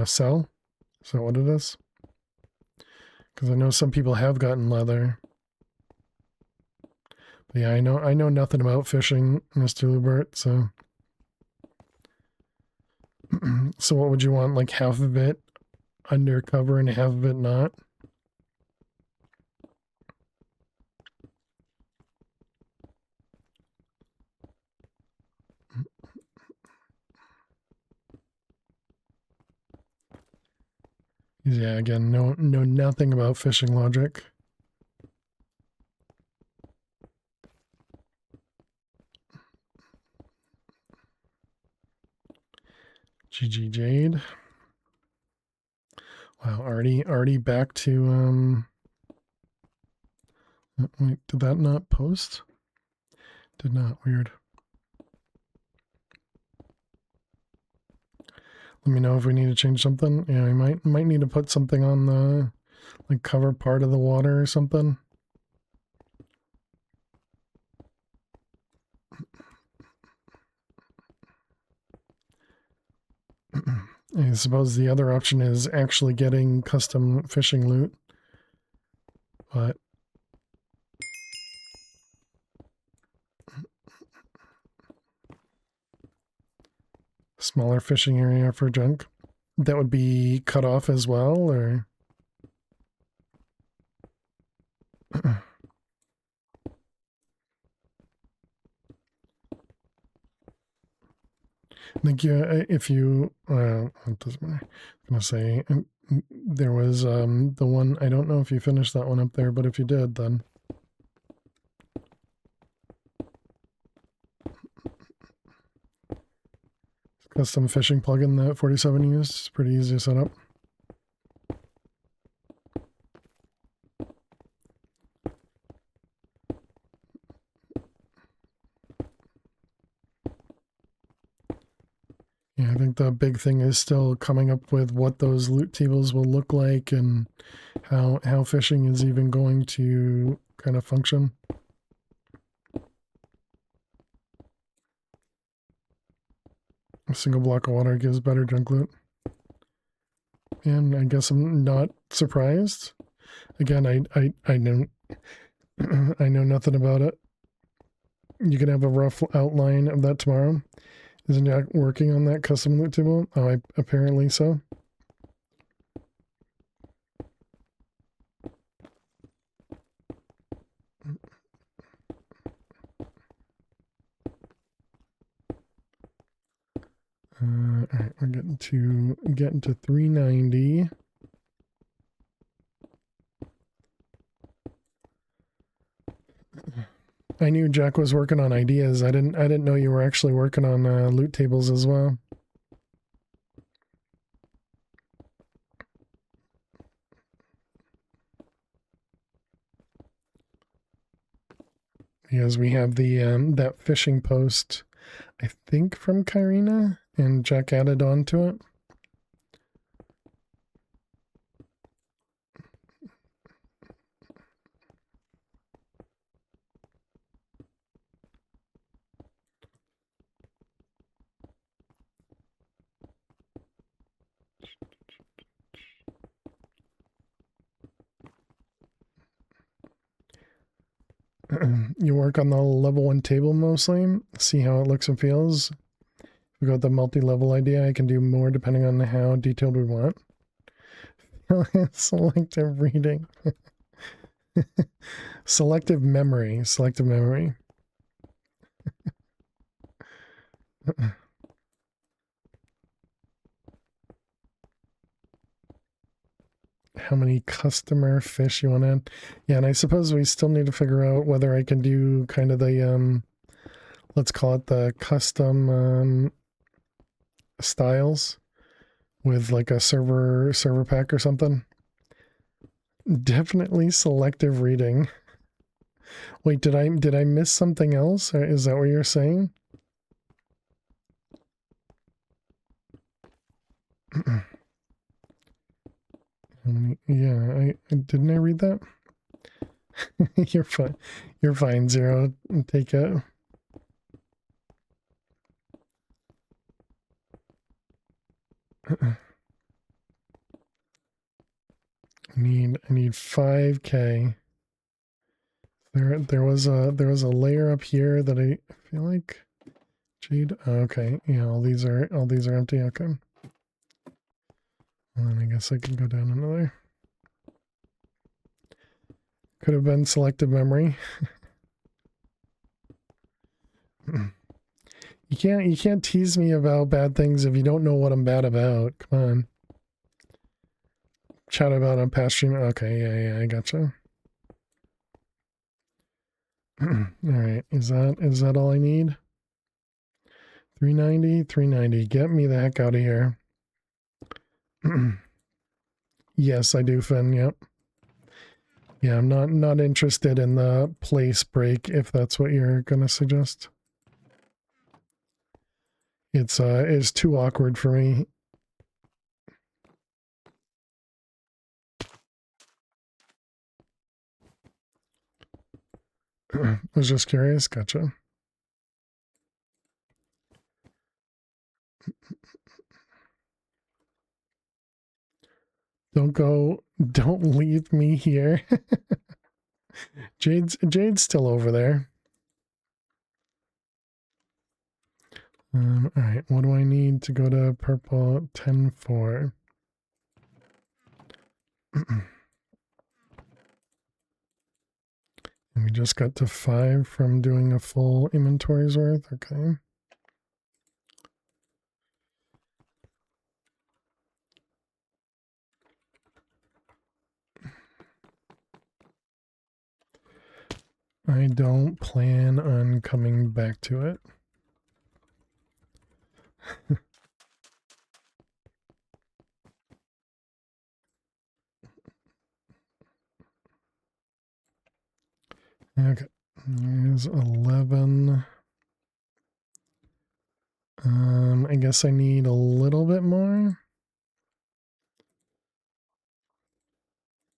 cell. Is that what it is? Because I know some people have gotten leather. But yeah, I know nothing about fishing, Mr. Lubert, so so what would you want? Like half of it undercover and half of it not? Yeah, again, know nothing about fishing logic. GG Jade. Wow, already back to wait, did that not post? Did not, weird. Let me know if we need to change something. Yeah, we might need to put something on the like cover part of the water or something. I suppose the other option is actually getting custom fishing loot. But smaller fishing area for junk. That would be cut off as well, or I think if you, it doesn't matter. I'm gonna say there was the one. I don't know if you finished that one up there, but if you did, then custom fishing plugin that 47 used. It's pretty easy to set up. Yeah, I think the big thing is still coming up with what those loot tables will look like and how fishing is even going to kind of function. A single block of water gives better junk loot. And I guess I'm not surprised. Again, I know I know nothing about it. You can have a rough outline of that tomorrow. Isn't Jack working on that custom loot table? Oh, apparently so. All right, we're getting to 390. I knew Jack was working on ideas. I didn't know you were actually working on loot tables as well. Because we have the that fishing post, I think from Kyrena, and Jack added on to it. You work on the level 1 table mostly, see how it looks and feels. If we go with the multi-level idea, I can do more depending on how detailed we want. Selective reading. Selective memory. How many customer fish you want in? Yeah, and I suppose we still need to figure out whether I can do kind of the let's call it the custom styles with like a server pack or something. Definitely selective reading. Wait, did I miss something else? Or is that what you're saying? Yeah, I didn't I read that? You're fine. You're fine, Zero. Take it. I need 5K. There was a layer up here that I feel like Jade. Okay, yeah, all these are empty. Okay. Well, then I guess I can go down another. Could have been selective memory. You can't tease me about bad things if you don't know what I'm bad about. Come on. Chat about on past stream. Okay, yeah, I gotcha. All right, is that all I need? 390, 390. Get me the heck out of here. Yes, I do, Finn. Yep. Yeah, I'm not interested in the place break if that's what you're gonna suggest. It's too awkward for me. I was just curious. Gotcha. Don't leave me here. Jade's still over there. All right, what do I need to go to purple? 10-4. And we just got to 5 from doing a full inventory's worth. Okay. I don't plan on coming back to it. Okay, here's 11. I guess I need a little bit more.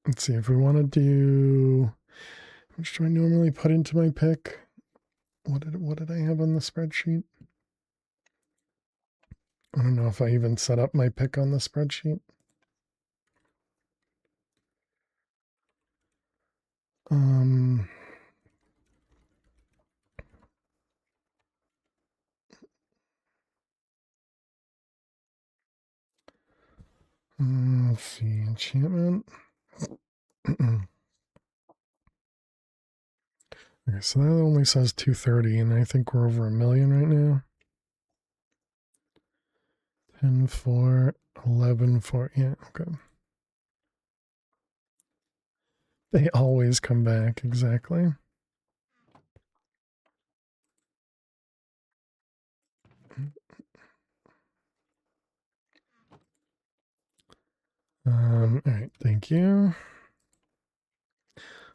Let's see if we want to do. How much do I normally put into my pick? What did I have on the spreadsheet? I don't know if I even set up my pick on the spreadsheet. Let's see, enchantment. Okay, so that only says 230, and I think we're over 1 million right now. 10-4, 11-4. Yeah, okay. They always come back, exactly. All right, thank you.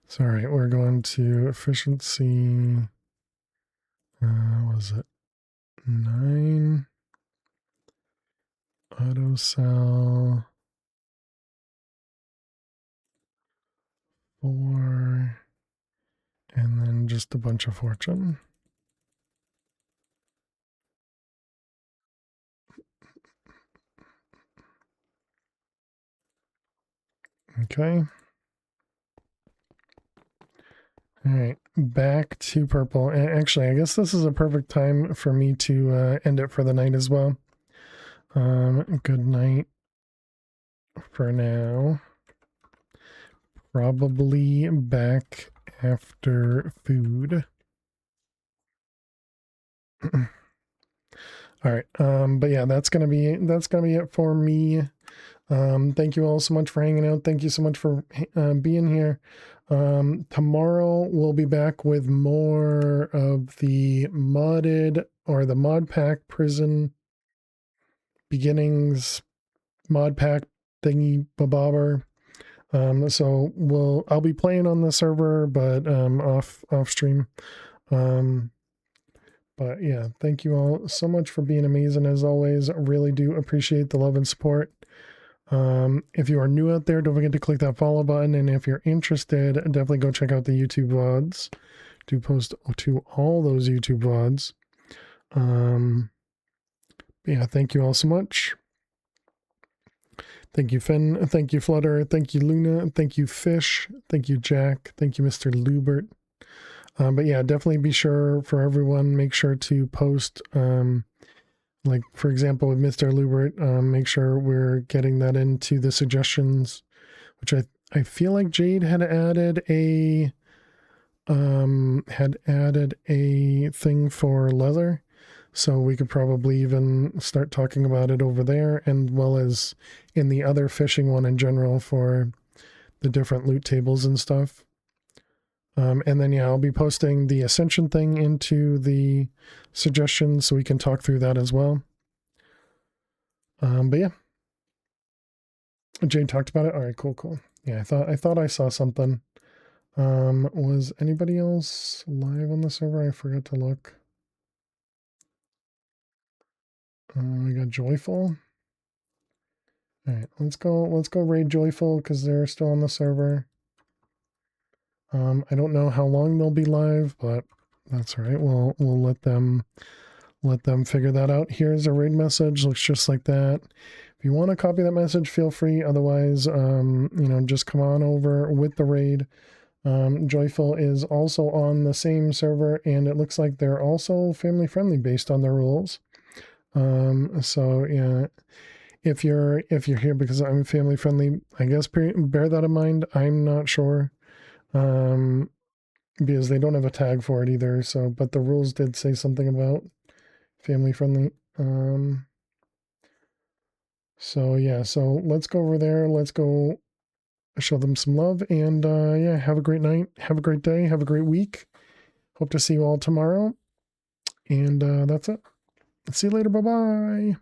So, all right, we're going to efficiency. Was it 9? Auto sell. 4. And then just a bunch of fortune. Okay. All right, back to purple. Actually, I guess this is a perfect time for me to end it for the night as well. Good night for now. Probably back after food. All right. But yeah, that's gonna be it for me. Thank you all so much for hanging out. Thank you so much for being here. Tomorrow we'll be back with more of the modded or the mod pack prison beginnings mod pack thingy babobber. So I'll be playing on the server, but off stream. But yeah, thank you all so much for being amazing as always. I really do appreciate the love and support. If you are new out there, don't forget to click that follow button. And if you're interested, definitely go check out the YouTube VODs. Do post to all those YouTube VODs. Yeah, thank you all so much. Thank you, Finn. Thank you, Flutter. Thank you, Luna. Thank you, Fish. Thank you, Jack. Thank you, Mr. Lubert. But yeah, definitely be sure for everyone, make sure to post, like for example, with Mr. Lubert, make sure we're getting that into the suggestions, which I feel like Jade had added a thing for leather. So we could probably even start talking about it over there, and well as in the other fishing one in general for the different loot tables and stuff. And then, yeah, I'll be posting the Ascension thing into the suggestions so we can talk through that as well. But yeah. Jade talked about it. All right, cool. Yeah, I thought I saw something. Was anybody else live on the server? I forgot to look. We got Joyful. All right, let's go raid Joyful because they're still on the server. I don't know how long they'll be live, but that's all right. We'll let them figure that out. Here's a raid message. Looks just like that. If you want to copy that message, feel free. Otherwise, just come on over with the raid. Joyful is also on the same server, and it looks like they're also family friendly based on their rules. So yeah, if you're here because I'm family friendly, I guess bear that in mind. I'm not sure, because they don't have a tag for it either. So, but the rules did say something about family friendly. So yeah, so let's go over there. Let's go show them some love, and yeah, have a great night, have a great day, have a great week. Hope to see you all tomorrow, and that's it. See you later. Bye bye.